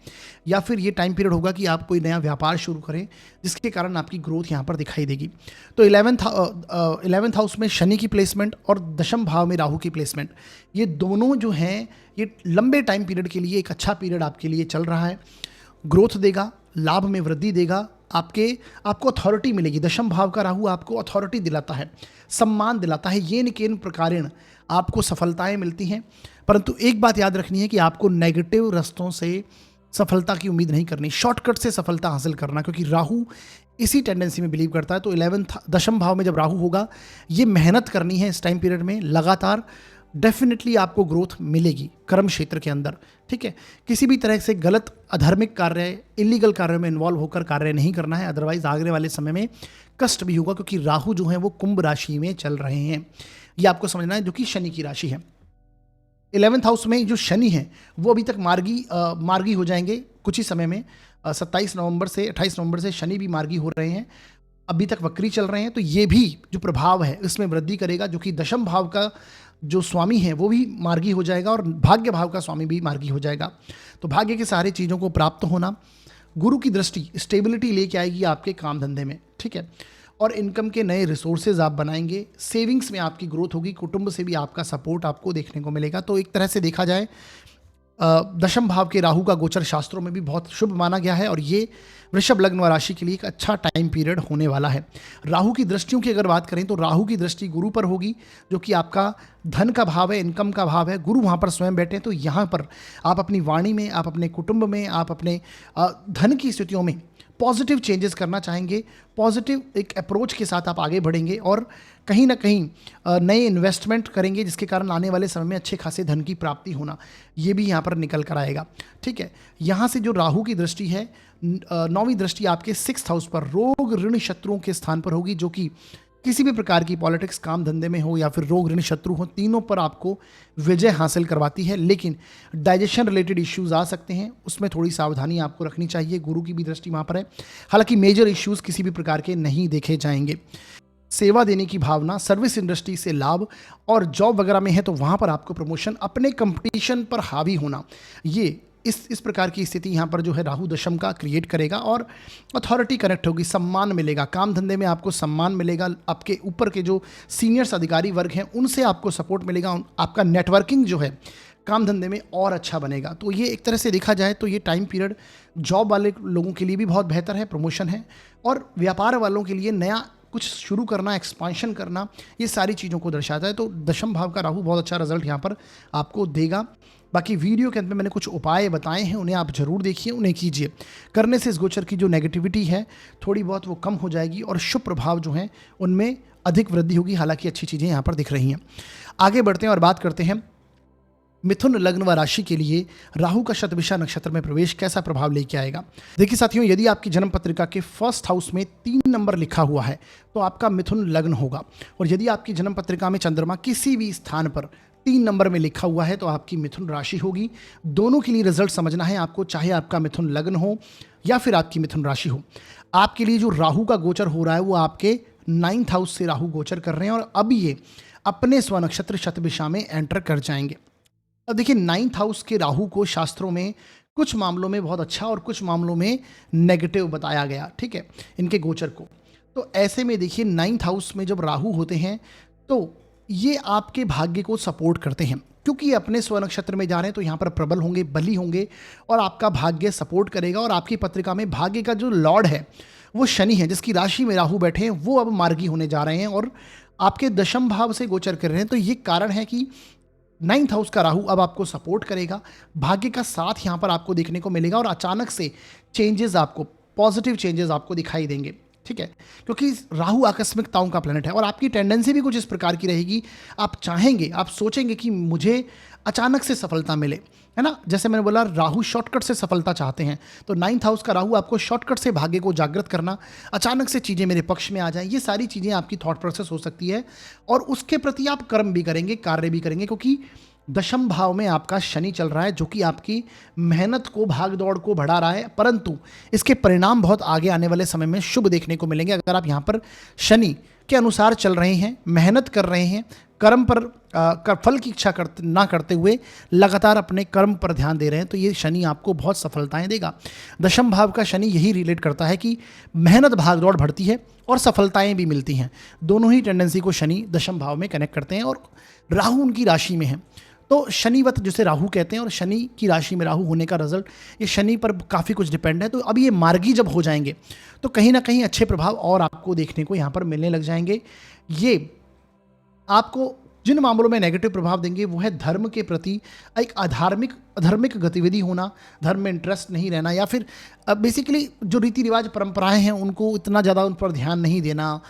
या फिर ये टाइम पीरियड होगा कि आप कोई नया व्यापार शुरू करें, जिसके कारण आपकी ग्रोथ यहाँ पर दिखाई देगी। तो 11th हाउस में शनि की प्लेसमेंट और दशम भाव में राहु की प्लेसमेंट, ये दोनों जो हैं ये लंबे टाइम पीरियड के लिए एक अच्छा पीरियड आपके लिए चल रहा है। ग्रोथ देगा, लाभ में वृद्धि देगा, आपको अथॉरिटी मिलेगी। दशम भाव का राहु आपको अथॉरिटी दिलाता है, सम्मान दिलाता है, ये निकेन प्रकारेण आपको सफलताएं मिलती हैं। परंतु एक बात याद रखनी है कि आपको नेगेटिव रास्तों से सफलता की उम्मीद नहीं करनी, शॉर्टकट से सफलता हासिल करना, क्योंकि राहु इसी टेंडेंसी में बिलीव करता है। तो 11th दशम भाव में जब राहु होगा, ये मेहनत करनी है इस टाइम पीरियड में लगातार, डेफिनेटली आपको ग्रोथ मिलेगी कर्म क्षेत्र के अंदर, ठीक है। किसी भी तरह से गलत अधार्मिक कार्य, इलीगल कार्य में इन्वॉल्व होकर कार्य नहीं करना है, अदरवाइज आगे वाले समय में कष्ट भी होगा, क्योंकि राहु जो है वो कुंभ राशि में चल रहे हैं, ये आपको समझना है, जो कि शनि की राशि है। 11th हाउस में जो शनि है वो अभी तक मार्गी हो जाएंगे कुछ ही समय में। 27 नवंबर से 28 नवंबर से शनि भी मार्गी हो रहे हैं, अभी तक वक्री चल रहे हैं। तो ये भी जो प्रभाव है इसमें वृद्धि करेगा, जो कि दशम भाव का जो स्वामी है वो भी मार्गी हो जाएगा और भाग्य भाव का स्वामी भी मार्गी हो जाएगा। तो भाग्य के सारी चीज़ों को प्राप्त होना, गुरु की दृष्टि स्टेबिलिटी लेके आएगी आपके काम धंधे में, ठीक है। और इनकम के नए रिसोर्सेज आप बनाएंगे, सेविंग्स में आपकी ग्रोथ होगी, कुटुंब से भी आपका सपोर्ट आपको देखने को मिलेगा। तो एक तरह से देखा जाए दशम भाव के राहु का गोचर शास्त्रों में भी बहुत शुभ माना गया है, और ये वृषभ लग्न व राशि के लिए एक अच्छा टाइम पीरियड होने वाला है। राहु की दृष्टियों की अगर बात करें तो राहु की दृष्टि गुरु पर होगी, जो कि आपका धन का भाव है, इनकम का भाव है। गुरु वहाँ पर स्वयं बैठे हैं, तो यहाँ पर आप अपनी वाणी में, आप अपने कुटुंब में, आप अपने धन की स्थितियों में पॉजिटिव चेंजेस करना चाहेंगे, पॉजिटिव एक अप्रोच के साथ आप आगे बढ़ेंगे और कहीं ना कहीं नए इन्वेस्टमेंट करेंगे, जिसके कारण आने वाले समय में अच्छे खासे धन की प्राप्ति होना, ये भी यहाँ पर निकल कर आएगा, ठीक है। यहाँ से जो राहु की दृष्टि है, 9वीं दृष्टि आपके 6th हाउस पर रोग ऋण शत्रुओं के स्थान पर होगी, जो कि किसी भी प्रकार की पॉलिटिक्स, काम धंधे में हो या फिर रोग ऋण शत्रु हो, तीनों पर आपको विजय हासिल करवाती है। लेकिन डाइजेशन रिलेटेड इश्यूज आ सकते हैं, उसमें थोड़ी सावधानी आपको रखनी चाहिए। गुरु की भी दृष्टि वहाँ पर है, हालांकि मेजर इश्यूज किसी भी प्रकार के नहीं देखे जाएंगे। सेवा देने की भावना, सर्विस इंडस्ट्री से लाभ और जॉब वगैरह में है तो वहाँ पर आपको प्रमोशन, अपने कंपटीशन पर हावी होना, ये इस प्रकार की स्थिति यहाँ पर जो है राहु दशम का क्रिएट करेगा। और अथॉरिटी कनेक्ट होगी, सम्मान मिलेगा, काम धंधे में आपको सम्मान मिलेगा, आपके ऊपर के जो सीनियर्स अधिकारी वर्ग हैं उनसे आपको सपोर्ट मिलेगा, आपका नेटवर्किंग जो है काम धंधे में और अच्छा बनेगा। तो ये एक तरह से देखा जाए तो ये टाइम पीरियड जॉब वाले लोगों के लिए भी बहुत बेहतर है, प्रमोशन है, और व्यापार वालों के लिए नया कुछ शुरू करना, एक्सपांशन करना, ये सारी चीज़ों को दर्शाता है। तो दशम भाव का राहु बहुत अच्छा रिजल्ट यहाँ पर आपको देगा। बाकी वीडियो के अंत में मैंने कुछ उपाय बताए हैं, उन्हें आप जरूर देखिए, उन्हें कीजिए। करने से इस गोचर की जो नेगेटिविटी है थोड़ी बहुत वो कम हो जाएगी और शुभ प्रभाव जो हैं उनमें अधिक वृद्धि होगी। हालांकि अच्छी चीज़ें यहाँ पर दिख रही हैं। आगे बढ़ते हैं और बात करते हैं मिथुन लग्न व राशि के लिए राहु का शतभिषा नक्षत्र में प्रवेश कैसा प्रभाव लेके आएगा। देखिए साथियों, यदि आपकी जन्म पत्रिका के 1st हाउस में 3 नंबर लिखा हुआ है तो आपका मिथुन लग्न होगा, और यदि आपकी जन्म पत्रिका में चंद्रमा किसी भी स्थान पर 3 नंबर में लिखा हुआ है तो आपकी मिथुन राशि होगी। दोनों के लिए रिजल्ट समझना है आपको, चाहे आपका मिथुन लग्न हो या फिर आपकी मिथुन राशि हो। आपके लिए जो राहु का गोचर हो रहा है वो आपके 9th हाउस से राहु गोचर कर रहे हैं, और अब ये अपने स्वनक्षत्र शतभिषा में एंटर कर जाएंगे। अब देखिए 9th हाउस के राहु को शास्त्रों में कुछ मामलों में बहुत अच्छा और कुछ मामलों में नेगेटिव बताया गया, ठीक है, इनके गोचर को। तो ऐसे में देखिए 9th हाउस में जब राहु होते हैं तो ये आपके भाग्य को सपोर्ट करते हैं, क्योंकि ये अपने स्वनक्षत्र में जा रहे हैं तो यहाँ पर प्रबल होंगे, बली होंगे, और आपका भाग्य सपोर्ट करेगा। और आपकी पत्रिका में भाग्य का जो लॉर्ड है वो शनि है, जिसकी राशि में राहु बैठे हैं, वो अब मार्गी होने जा रहे हैं और आपके दशम भाव से गोचर कर रहे हैं। तो ये कारण है कि 9th हाउस का राहु अब आपको सपोर्ट करेगा, भाग्य का साथ यहाँ पर आपको देखने को मिलेगा, और अचानक से चेंजेस आपको, पॉजिटिव चेंजेस आपको दिखाई देंगे, ठीक है, क्योंकि राहु आकस्मिकताओं का प्लैनेट है। और आपकी टेंडेंसी भी कुछ इस प्रकार की रहेगी, आप चाहेंगे, आप सोचेंगे कि मुझे अचानक से सफलता मिले, है ना। जैसे मैंने बोला राहु शॉर्टकट से सफलता चाहते हैं, तो 9th हाउस का राहु आपको शॉर्टकट से भाग्य को जागृत करना, अचानक से चीज़ें मेरे पक्ष में आ जाएं, ये सारी चीज़ें आपकी थॉट प्रोसेस हो सकती है। और उसके प्रति आप कर्म भी करेंगे, कार्य भी करेंगे, क्योंकि दशम भाव में आपका शनि चल रहा है, जो कि आपकी मेहनत को, भाग दौड़ को बढ़ा रहा है, परंतु इसके परिणाम बहुत आगे आने वाले समय में शुभ देखने को मिलेंगे। अगर आप यहाँ पर शनि के अनुसार चल रहे हैं, मेहनत कर रहे हैं, कर्म पर फल की इच्छा ना करते हुए लगातार अपने कर्म पर ध्यान दे रहे हैं, तो ये शनि आपको बहुत सफलताएं देगा। दशम भाव का शनि यही रिलेट करता है कि मेहनत, भागदौड़ बढ़ती है और सफलताएं भी मिलती हैं। दोनों ही टेंडेंसी को शनि दशम भाव में कनेक्ट करते हैं और राहु उनकी राशि में है, तो शनिवत जिसे राहु कहते हैं, और शनि की राशि में राहु होने का रिजल्ट, ये शनि पर काफ़ी कुछ डिपेंड है। तो अब ये मार्गी जब हो जाएंगे तो कहीं ना कहीं अच्छे प्रभाव और आपको देखने को यहाँ पर मिलने लग जाएंगे। ये आपको जिन मामलों में नेगेटिव प्रभाव देंगे वो है धर्म के प्रति एक अधार्मिक गतिविधि होना, धर्म में इंटरेस्ट नहीं रहना, या फिर बेसिकली जो रीति रिवाज परंपराएं हैं उनको इतना ज़्यादा उन पर ध्यान नहीं देना,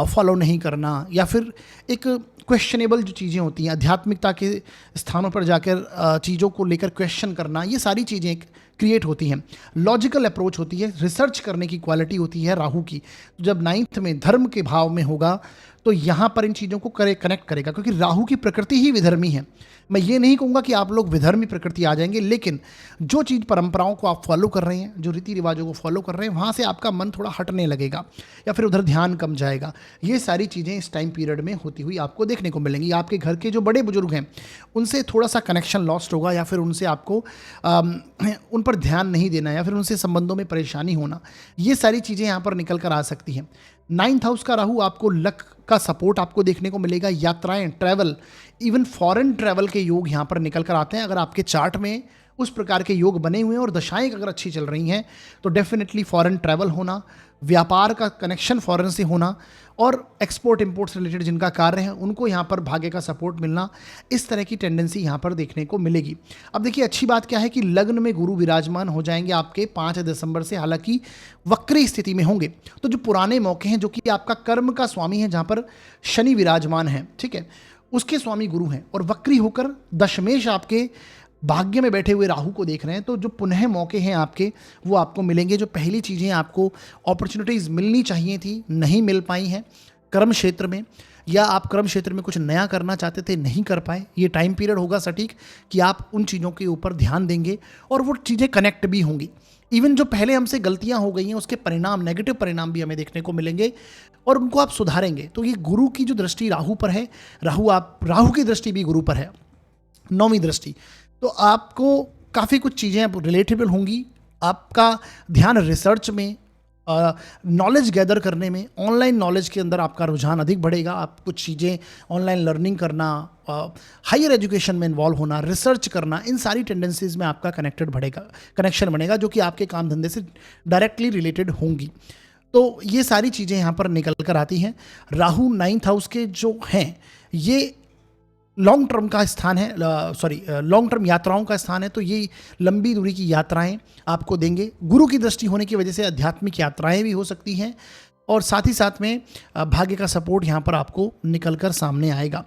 फॉलो नहीं करना, या फिर एक क्वेश्चनेबल जो चीज़ें होती हैं, आध्यात्मिकता के स्थानों पर जाकर चीज़ों को लेकर क्वेश्चन करना, ये सारी चीज़ें क्रिएट होती हैं। लॉजिकल अप्रोच होती है, रिसर्च करने की क्वालिटी होती है राहु की। तो जब 9th में धर्म के भाव में होगा तो यहाँ पर इन चीज़ों को कनेक्ट करेगा, क्योंकि राहु की प्रकृति ही विधर्मी है। मैं ये नहीं कहूँगा कि आप लोग विधर्मी प्रकृति आ जाएंगे, लेकिन जो चीज़ परंपराओं को आप फॉलो कर रहे हैं, जो रीति रिवाजों को फॉलो कर रहे हैं, वहाँ से आपका मन थोड़ा हटने लगेगा या फिर उधर ध्यान कम जाएगा। ये सारी चीज़ें इस टाइम पीरियड में होती हुई आपको देखने को मिलेंगी। आपके घर के जो बड़े बुजुर्ग हैं उनसे थोड़ा सा कनेक्शन लॉस्ट होगा, या फिर उनसे आपको उन पर ध्यान नहीं देना, या फिर उनसे संबंधों में परेशानी होना, ये सारी चीज़ें यहाँ पर निकल कर आ सकती हैं। 9th हाउस का राहु आपको लक का सपोर्ट आपको देखने को मिलेगा। यात्राएं, ट्रैवल, इवन फॉरेन ट्रैवल के योग यहाँ पर निकल कर आते हैं। अगर आपके चार्ट में उस प्रकार के योग बने हुए हैं और दशाएं अगर अच्छी चल रही हैं तो डेफिनेटली फॉरेन ट्रैवल होना, व्यापार का कनेक्शन फॉरेन से होना, और एक्सपोर्ट इंपोर्ट से रिलेटेड जिनका कार्य है उनको यहाँ पर भाग्य का सपोर्ट मिलना, इस तरह की टेंडेंसी यहाँ पर देखने को मिलेगी। अब देखिए अच्छी बात क्या है कि लग्न में गुरु विराजमान हो जाएंगे आपके 5 दिसंबर से, हालांकि वक्री स्थिति में होंगे। तो जो पुराने मौके हैं, जो कि आपका कर्म का स्वामी है, जहाँ पर शनि विराजमान है, ठीक है, उसके स्वामी गुरु हैं, और वक्री होकर दशमेश आपके भाग्य में बैठे हुए राहु को देख रहे हैं, तो जो पुनः मौके हैं आपके वो आपको मिलेंगे। जो पहली चीज़ें आपको अपॉर्चुनिटीज़ मिलनी चाहिए थी, नहीं मिल पाई हैं कर्म क्षेत्र में, या आप कर्म क्षेत्र में कुछ नया करना चाहते थे, नहीं कर पाए, ये टाइम पीरियड होगा सटीक कि आप उन चीज़ों के ऊपर ध्यान देंगे और वो चीज़ें कनेक्ट भी होंगी। इवन जो पहले हमसे गलतियां हो गई हैं उसके परिणाम, नेगेटिव परिणाम भी हमें देखने को मिलेंगे और उनको आप सुधारेंगे। तो ये गुरु की जो दृष्टि राहु पर है, राहु की दृष्टि भी गुरु पर है, 9वीं दृष्टि, तो आपको काफ़ी कुछ चीज़ें रिलेटेबल होंगी। आपका ध्यान रिसर्च में, नॉलेज गैदर करने में, ऑनलाइन नॉलेज के अंदर आपका रुझान अधिक बढ़ेगा। आप कुछ चीज़ें ऑनलाइन लर्निंग करना, हायर एजुकेशन में इन्वॉल्व होना, रिसर्च करना, इन सारी टेंडेंसीज में आपका कनेक्शन बनेगा, जो कि आपके काम धंधे से डायरेक्टली रिलेटेड होंगी। तो ये सारी चीज़ें यहाँ पर निकल कर आती हैं। राहु 9th हाउस के जो हैं ये लॉन्ग टर्म का स्थान है, लॉन्ग टर्म यात्राओं का स्थान है, तो ये लंबी दूरी की यात्राएं आपको देंगे। गुरु की दृष्टि होने की वजह से आध्यात्मिक यात्राएं भी हो सकती हैं, और साथ ही साथ में भाग्य का सपोर्ट यहाँ पर आपको निकल कर सामने आएगा।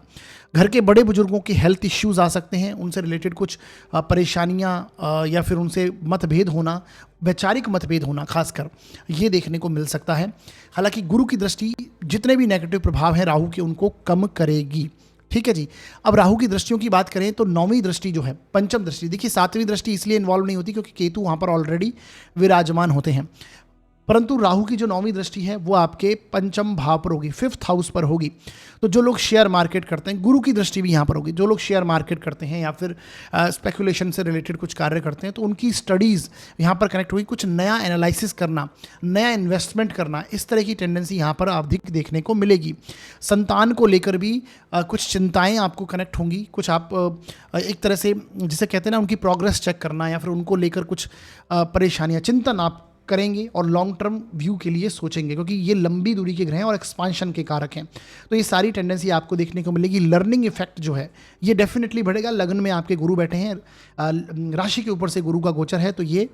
घर के बड़े बुजुर्गों के हेल्थ इश्यूज आ सकते हैं, उनसे रिलेटेड कुछ परेशानियाँ या फिर उनसे मतभेद होना, वैचारिक मतभेद होना खासकर, ये देखने को मिल सकता है। हालांकि गुरु की दृष्टि जितने भी नेगेटिव प्रभाव हैं राहु के, उनको कम करेगी। ठीक है जी। अब राहु की दृष्टियों की बात करें तो 9वीं दृष्टि जो है, पंचम दृष्टि, देखिए 7वीं दृष्टि इसलिए इन्वॉल्व नहीं होती क्योंकि केतु वहाँ पर ऑलरेडी विराजमान होते हैं, परंतु राहु की जो 9वीं दृष्टि है वो आपके पंचम भाव पर होगी, 5th हाउस पर होगी। तो जो लोग शेयर मार्केट करते हैं, गुरु की दृष्टि भी यहाँ पर होगी। जो लोग शेयर मार्केट करते हैं या फिर स्पेकुलेशन से रिलेटेड कुछ कार्य करते हैं, तो उनकी स्टडीज़ यहाँ पर कनेक्ट होगी। कुछ नया एनालिसिस करना, नया इन्वेस्टमेंट करना, इस तरह की टेंडेंसी यहाँ पर अधिक देखने को मिलेगी। संतान को लेकर भी कुछ चिंताएँ आपको कनेक्ट होंगी। कुछ आप एक तरह से जिसे कहते हैं ना, उनकी प्रोग्रेस चेक करना या फिर उनको लेकर कुछ परेशानियाँ, चिंतन आप करेंगे और लॉन्ग टर्म व्यू के लिए सोचेंगे, क्योंकि ये लंबी दूरी के ग्रह हैं और एक्सपांशन के कारक हैं। तो ये सारी टेंडेंसी आपको देखने को मिलेगी। लर्निंग इफेक्ट जो है ये डेफिनेटली बढ़ेगा। लग्न में आपके गुरु बैठे हैं, राशि के ऊपर से गुरु का गोचर है, तो ये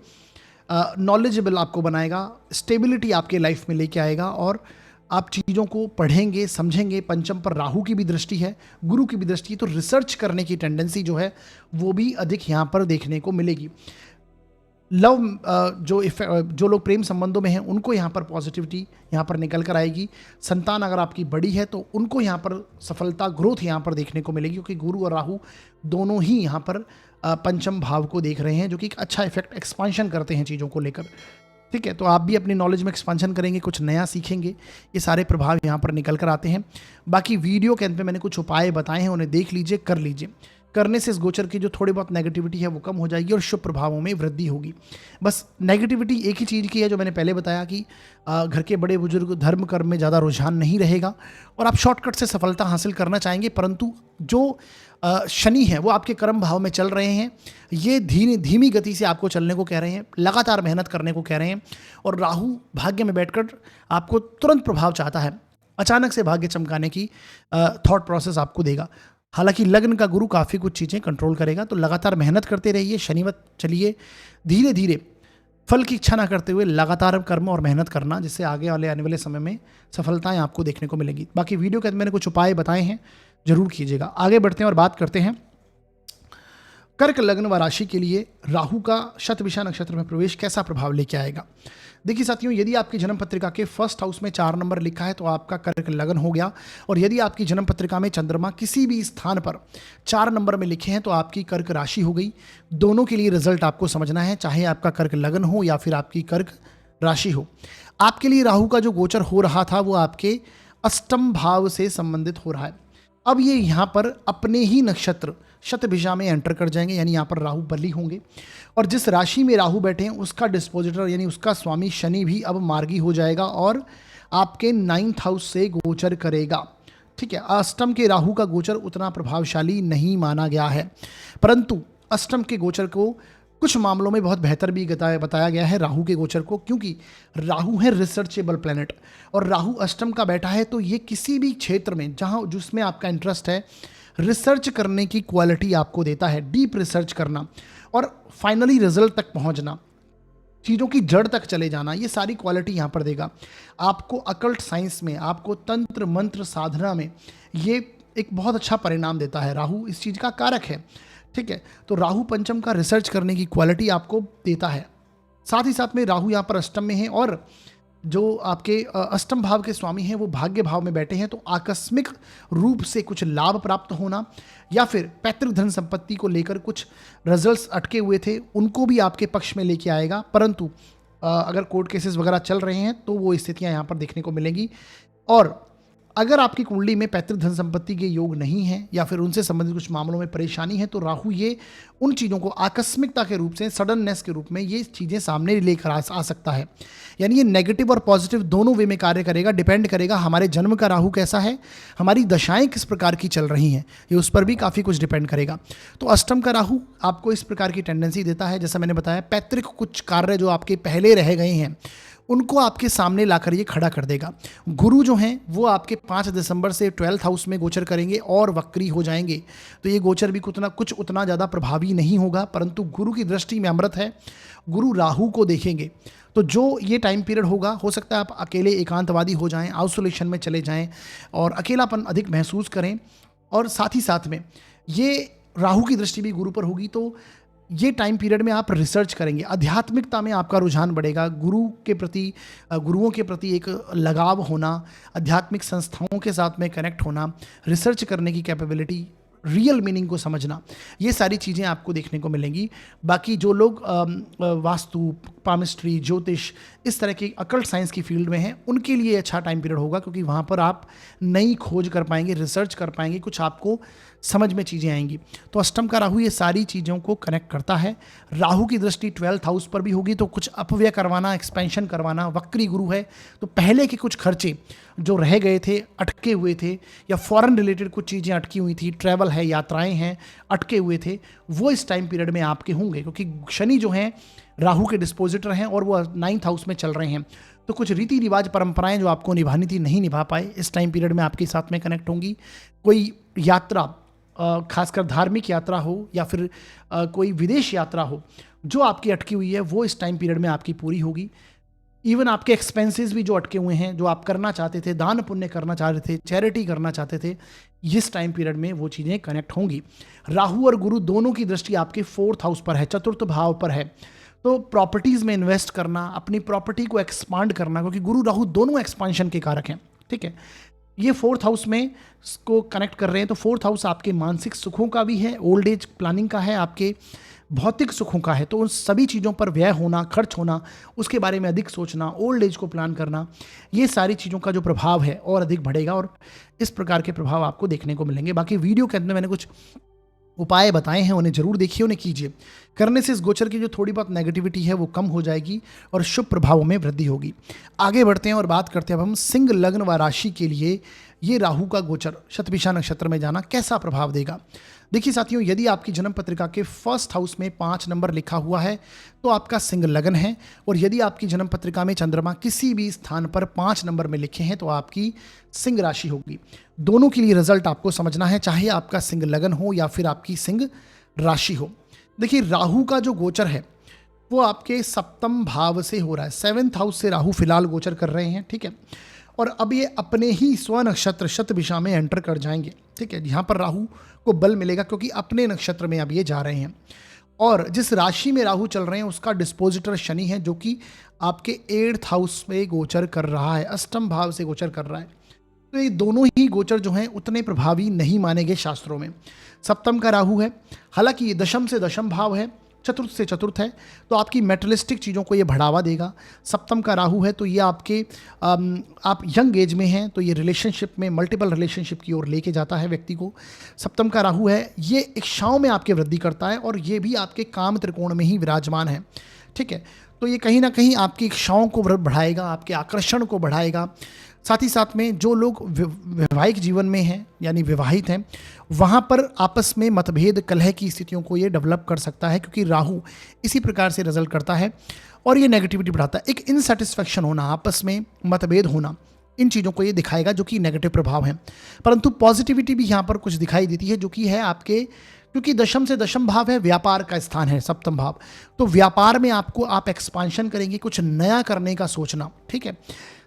नॉलेजेबल आपको बनाएगा, स्टेबिलिटी आपके लाइफ में लेके आएगा और आप चीज़ों को पढ़ेंगे, समझेंगे। पंचम पर राहु की भी दृष्टि है, गुरु की भी दृष्टि है, तो रिसर्च करने की टेंडेंसी जो है वो भी अधिक यहाँ पर देखने को मिलेगी। लव जो लोग प्रेम संबंधों में हैं उनको यहाँ पर पॉजिटिविटी यहाँ पर निकल कर आएगी। संतान अगर आपकी बड़ी है तो उनको यहाँ पर सफलता, ग्रोथ यहाँ पर देखने को मिलेगी, क्योंकि गुरु और राहु दोनों ही यहाँ पर पंचम भाव को देख रहे हैं, जो कि एक अच्छा इफेक्ट, एक्सपांशन करते हैं चीज़ों को लेकर। ठीक है, तो आप भी अपनी नॉलेज में एक्सपांशन करेंगे, कुछ नया सीखेंगे, ये सारे प्रभाव यहाँ पर निकल कर आते हैं। बाकी वीडियो के अंत में मैंने कुछ उपाय बताए हैं, उन्हें देख लीजिए, कर लीजिए। करने से इस गोचर की जो थोड़ी बहुत नेगेटिविटी है वो कम हो जाएगी और शुभ प्रभावों में वृद्धि होगी। बस नेगेटिविटी एक ही चीज़ की है, जो मैंने पहले बताया कि घर के बड़े बुजुर्ग धर्म कर्म में ज़्यादा रुझान नहीं रहेगा और आप शॉर्टकट से सफलता हासिल करना चाहेंगे, परंतु जो शनि है वो आपके कर्म भाव में चल रहे हैं, ये धीमी गति से आपको चलने को कह रहे हैं, लगातार मेहनत करने को कह रहे हैं। और राहु भाग्य में बैठकर आपको तुरंत प्रभाव चाहता है, अचानक से भाग्य चमकाने की थॉट प्रोसेस आपको देगा। हालांकि लग्न का गुरु काफ़ी कुछ चीज़ें कंट्रोल करेगा, तो लगातार मेहनत करते रहिए, शनिवत चलिए, धीरे धीरे फल की इच्छा ना करते हुए लगातार कर्म और मेहनत करना, जिससे आगे आने वाले समय में सफलताएं आपको देखने को मिलेंगी। बाकी वीडियो के अंदर मैंने कुछ उपाय बताए हैं, जरूर कीजिएगा। आगे बढ़ते हैं और बात करते हैं कर्क लग्न व राशि के लिए राहु का शतभिषा नक्षत्र में प्रवेश कैसा प्रभाव लेके आएगा। देखिए साथियों, यदि आपकी जन्म पत्रिका के फर्स्ट हाउस में 4 नंबर लिखा है तो आपका कर्क लग्न हो गया, और यदि आपकी जन्म पत्रिका में चंद्रमा किसी भी स्थान पर 4 नंबर में लिखे हैं तो आपकी कर्क राशि हो गई। दोनों के लिए रिजल्ट आपको समझना है, चाहे आपका कर्क लग्न हो या फिर आपकी कर्क राशि हो। आपके लिए राहु का जो गोचर हो रहा था वो आपके अष्टम भाव से संबंधित हो रहा है। अब ये यहाँ पर अपने ही नक्षत्र शतभिषा में एंटर कर जाएंगे, यानी यहाँ पर राहु बली होंगे, और जिस राशि में राहु बैठे हैं उसका डिस्पोजिटर यानी उसका स्वामी शनि भी अब मार्गी हो जाएगा और आपके 9th हाउस से गोचर करेगा। ठीक है, अष्टम के राहु का गोचर उतना प्रभावशाली नहीं माना गया है, परंतु अष्टम के गोचर को कुछ मामलों में बहुत बेहतर भी बताया गया है राहु के गोचर को, क्योंकि राहु है रिसर्चेबल प्लैनेट, और राहु अष्टम का बैठा है तो ये किसी भी क्षेत्र में जहाँ जिसमें आपका इंटरेस्ट है, रिसर्च करने की क्वालिटी आपको देता है, डीप रिसर्च करना और फाइनली रिजल्ट तक पहुंचना, चीज़ों की जड़ तक चले जाना, ये सारी क्वालिटी यहाँ पर देगा आपको। अकल्ट साइंस में, आपको तंत्र मंत्र साधना में ये एक बहुत अच्छा परिणाम देता है। राहु इस चीज़ का कारक है। ठीक है, तो राहु पंचम का रिसर्च करने की क्वालिटी आपको देता है। साथ ही साथ में राहु यहाँ पर अष्टम में है, और जो आपके अष्टम भाव के स्वामी हैं वो भाग्य भाव में बैठे हैं, तो आकस्मिक रूप से कुछ लाभ प्राप्त होना या फिर पैतृक धन संपत्ति को लेकर कुछ रिजल्ट्स अटके हुए थे उनको भी आपके पक्ष में लेके आएगा। परंतु अगर कोर्ट केसेस वगैरह चल रहे हैं तो वो स्थितियां यहाँ पर देखने को मिलेंगी। और अगर आपकी कुंडली में पैतृक धन संपत्ति के योग नहीं है या फिर उनसे संबंधित कुछ मामलों में परेशानी है, तो राहु ये उन चीज़ों को आकस्मिकता के रूप से, सडननेस के रूप में ये चीज़ें सामने लेकर आ सकता है। यानी ये नेगेटिव और पॉजिटिव दोनों वे में कार्य करेगा, डिपेंड करेगा हमारे जन्म का राहु कैसा है, हमारी दशाएं किस प्रकार की चल रही हैं, ये उस पर भी काफ़ी कुछ डिपेंड करेगा। तो अष्टम का राहु आपको इस प्रकार की टेंडेंसी देता है, जैसा मैंने बताया, पैतृक कुछ कार्य जो आपके पहले रह गए हैं उनको आपके सामने लाकर ये खड़ा कर देगा। गुरु जो हैं वो आपके 5 दिसंबर से 12th हाउस में गोचर करेंगे और वक्री हो जाएंगे, तो ये गोचर भी कुछ उतना ज़्यादा प्रभावी नहीं होगा, परंतु गुरु की दृष्टि में अमृत है। गुरु राहु को देखेंगे तो जो ये टाइम पीरियड होगा, हो सकता है आप अकेले एकांतवादी हो जाएं, आइसोलेशन में चले जाएं और अकेलापन अधिक महसूस करें। और साथ ही साथ में ये राहु की दृष्टि भी गुरु पर होगी, तो ये टाइम पीरियड में आप रिसर्च करेंगे, आध्यात्मिकता में आपका रुझान बढ़ेगा, गुरुओं के प्रति एक लगाव होना, आध्यात्मिक संस्थाओं के साथ में कनेक्ट होना, रिसर्च करने की कैपेबिलिटी, रियल मीनिंग को समझना, ये सारी चीज़ें आपको देखने को मिलेंगी। बाकी जो लोग वास्तु, पामिस्ट्री, ज्योतिष, इस तरह की अकल्ट साइंस की फील्ड में हैं उनके लिए अच्छा टाइम पीरियड होगा, क्योंकि वहाँ पर आप नई खोज कर पाएंगे, रिसर्च कर पाएंगे, कुछ आपको समझ में चीज़ें आएंगी। तो अष्टम का राहु ये सारी चीज़ों को कनेक्ट करता है। राहु की दृष्टि 12th हाउस पर भी होगी, तो कुछ अपव्यय करवाना, एक्सपेंशन करवाना, वक्री गुरु है तो पहले के कुछ खर्चे जो रह गए थे, अटके हुए थे, या फॉरेन रिलेटेड कुछ चीज़ें अटकी हुई थी, ट्रैवल है, यात्राएं हैं, अटके हुए थे, वो इस टाइम पीरियड में आपके होंगे, क्योंकि शनि जो हैं राहु के डिस्पोजिटर हैं और वो 9th हाउस में चल रहे हैं। तो कुछ रीति रिवाज, परंपराएं जो आपको निभानी थी नहीं निभा पाए, इस टाइम पीरियड में आपके साथ में कनेक्ट होंगी। कोई यात्रा, खासकर धार्मिक यात्रा हो या फिर कोई विदेश यात्रा हो जो आपकी अटकी हुई है, वो इस टाइम पीरियड में आपकी पूरी होगी। इवन आपके एक्सपेंसेस भी जो अटके हुए हैं, जो आप करना चाहते थे, दान पुण्य करना चाह रहे थे, चैरिटी करना चाहते थे, इस टाइम पीरियड में वो चीज़ें कनेक्ट होंगी। राहु और गुरु दोनों की दृष्टि आपके 4th हाउस पर है, चतुर्थ भाव पर है, तो प्रॉपर्टीज़ में इन्वेस्ट करना, अपनी प्रॉपर्टी को एक्सपांड करना, क्योंकि गुरु राहु दोनों एक्सपांशन के कारक हैं, ठीक है। ये फोर्थ हाउस में इसको कनेक्ट कर रहे हैं, तो फोर्थ हाउस आपके मानसिक सुखों का भी है, ओल्ड एज प्लानिंग का है, आपके भौतिक सुखों का है। तो उन सभी चीज़ों पर व्यय होना, खर्च होना, उसके बारे में अधिक सोचना, ओल्ड एज को प्लान करना, ये सारी चीज़ों का जो प्रभाव है और अधिक बढ़ेगा और इस प्रकार के प्रभाव आपको देखने को मिलेंगे। बाकी वीडियो के अंदर मैंने कुछ उपाय बताए हैं, उन्हें जरूर देखिए, उन्हें कीजिए। करने से इस गोचर की जो थोड़ी बहुत नेगेटिविटी है वो कम हो जाएगी और शुभ प्रभावों में वृद्धि होगी। आगे बढ़ते हैं और बात करते हैं अब हम सिंह लग्न व राशि के लिए ये राहु का गोचर शतभिषा नक्षत्र में जाना कैसा प्रभाव देगा। देखिए साथियों, यदि आपकी जन्म पत्रिका के फर्स्ट हाउस में 5 नंबर लिखा हुआ है तो आपका सिंह लगन है, और यदि आपकी जन्म पत्रिका में चंद्रमा किसी भी स्थान पर 5 नंबर में लिखे हैं तो आपकी सिंह राशि होगी। दोनों के लिए रिजल्ट आपको समझना है, चाहे आपका सिंह लगन हो या फिर आपकी सिंह राशि हो। देखिए, राहु का जो गोचर है वो आपके सप्तम भाव से हो रहा है, 7th हाउस से राहु फिलहाल गोचर कर रहे हैं, ठीक है। और अब ये अपने ही स्व नक्षत्र शतभिषा में एंटर कर जाएंगे, ठीक है। यहाँ पर राहु को बल मिलेगा क्योंकि अपने नक्षत्र में अब ये जा रहे हैं, और जिस राशि में राहु चल रहे हैं उसका डिस्पोजिटर शनि है, जो कि आपके 8th हाउस में गोचर कर रहा है, अष्टम भाव से गोचर कर रहा है। तो ये दोनों ही गोचर जो हैं उतने प्रभावी नहीं माने गए शास्त्रों में। सप्तम का राहु है, हालांकि ये दशम से दशम भाव है, चतुर्थ से चतुर्थ है, तो आपकी मेटलिस्टिक चीज़ों को ये बढ़ावा देगा। सप्तम का राहु है तो ये आपके आप यंग एज में हैं तो ये रिलेशनशिप में, मल्टीपल रिलेशनशिप की ओर लेके जाता है व्यक्ति को। सप्तम का राहु है, ये इच्छाओं में आपके वृद्धि करता है और ये भी आपके काम त्रिकोण में ही विराजमान है, ठीक है। तो ये कहीं ना कहीं आपकी इच्छाओं को बढ़ाएगा, आपके आकर्षण को बढ़ाएगा। साथ ही साथ में जो लोग वैवाहिक जीवन में हैं यानी विवाहित हैं, वहाँ पर आपस में मतभेद, कलह की स्थितियों को ये डेवलप कर सकता है, क्योंकि राहु इसी प्रकार से रिजल्ट करता है और ये नेगेटिविटी बढ़ाता है। एक इनसेटिस्फैक्शन होना, आपस में मतभेद होना, इन चीज़ों को ये दिखाएगा जो कि नेगेटिव प्रभाव हैं। परंतु पॉजिटिविटी भी यहाँ पर कुछ दिखाई देती है, जो कि है आपके, क्योंकि दशम से दशम भाव है, व्यापार का स्थान है सप्तम भाव, तो व्यापार में आप एक्सपांशन करेंगे, कुछ नया करने का सोचना, ठीक है।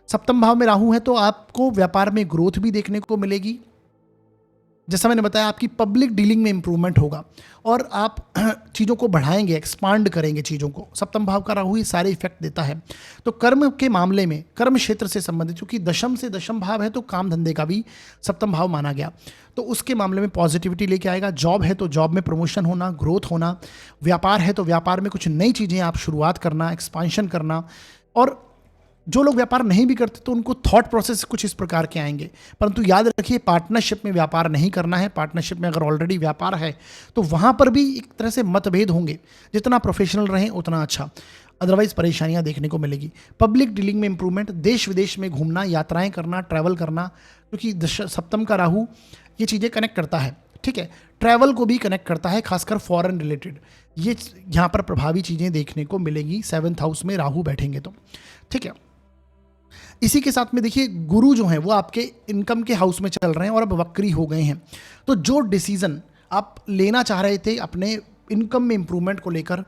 सप्तम भाव में राहु है तो आपको व्यापार में ग्रोथ भी देखने को मिलेगी। जैसा मैंने बताया, आपकी पब्लिक डीलिंग में इंप्रूवमेंट होगा और आप चीज़ों को बढ़ाएंगे, एक्सपांड करेंगे चीज़ों को। सप्तम भाव का राहु ही सारे इफेक्ट देता है। तो कर्म के मामले में, कर्म क्षेत्र से संबंधित, क्योंकि दशम से दशम भाव है तो काम धंधे का भी सप्तम भाव माना गया, तो उसके मामले में पॉजिटिविटी लेके आएगा। जॉब है तो जॉब में प्रमोशन होना, ग्रोथ होना। व्यापार है तो व्यापार में कुछ नई चीज़ें आप शुरुआत करना, एक्सपांशन करना। और जो लोग व्यापार नहीं भी करते तो उनको थॉट प्रोसेस कुछ इस प्रकार के आएंगे। परंतु याद रखिए, पार्टनरशिप में व्यापार नहीं करना है। पार्टनरशिप में अगर ऑलरेडी व्यापार है तो वहाँ पर भी एक तरह से मतभेद होंगे, जितना प्रोफेशनल रहें उतना अच्छा, अदरवाइज परेशानियाँ देखने को मिलेगी। पब्लिक डीलिंग में इंप्रूवमेंट, देश विदेश में घूमना, यात्राएं करना, ट्रैवल करना, क्योंकि सप्तम का राहु ये चीज़ें कनेक्ट करता है, ठीक है। ट्रैवल को भी कनेक्ट करता है, खासकर फॉरेन रिलेटेड, ये यहाँ पर प्रभावी चीज़ें देखने को मिलेगी 7th हाउस में राहु बैठेंगे तो, ठीक है। इसी के साथ में देखिए, गुरु जो हैं वो आपके इनकम के हाउस में चल रहे हैं और अब वक्री हो गए हैं। तो जो डिसीजन आप लेना चाह रहे थे अपने इनकम में इंप्रूवमेंट को लेकर,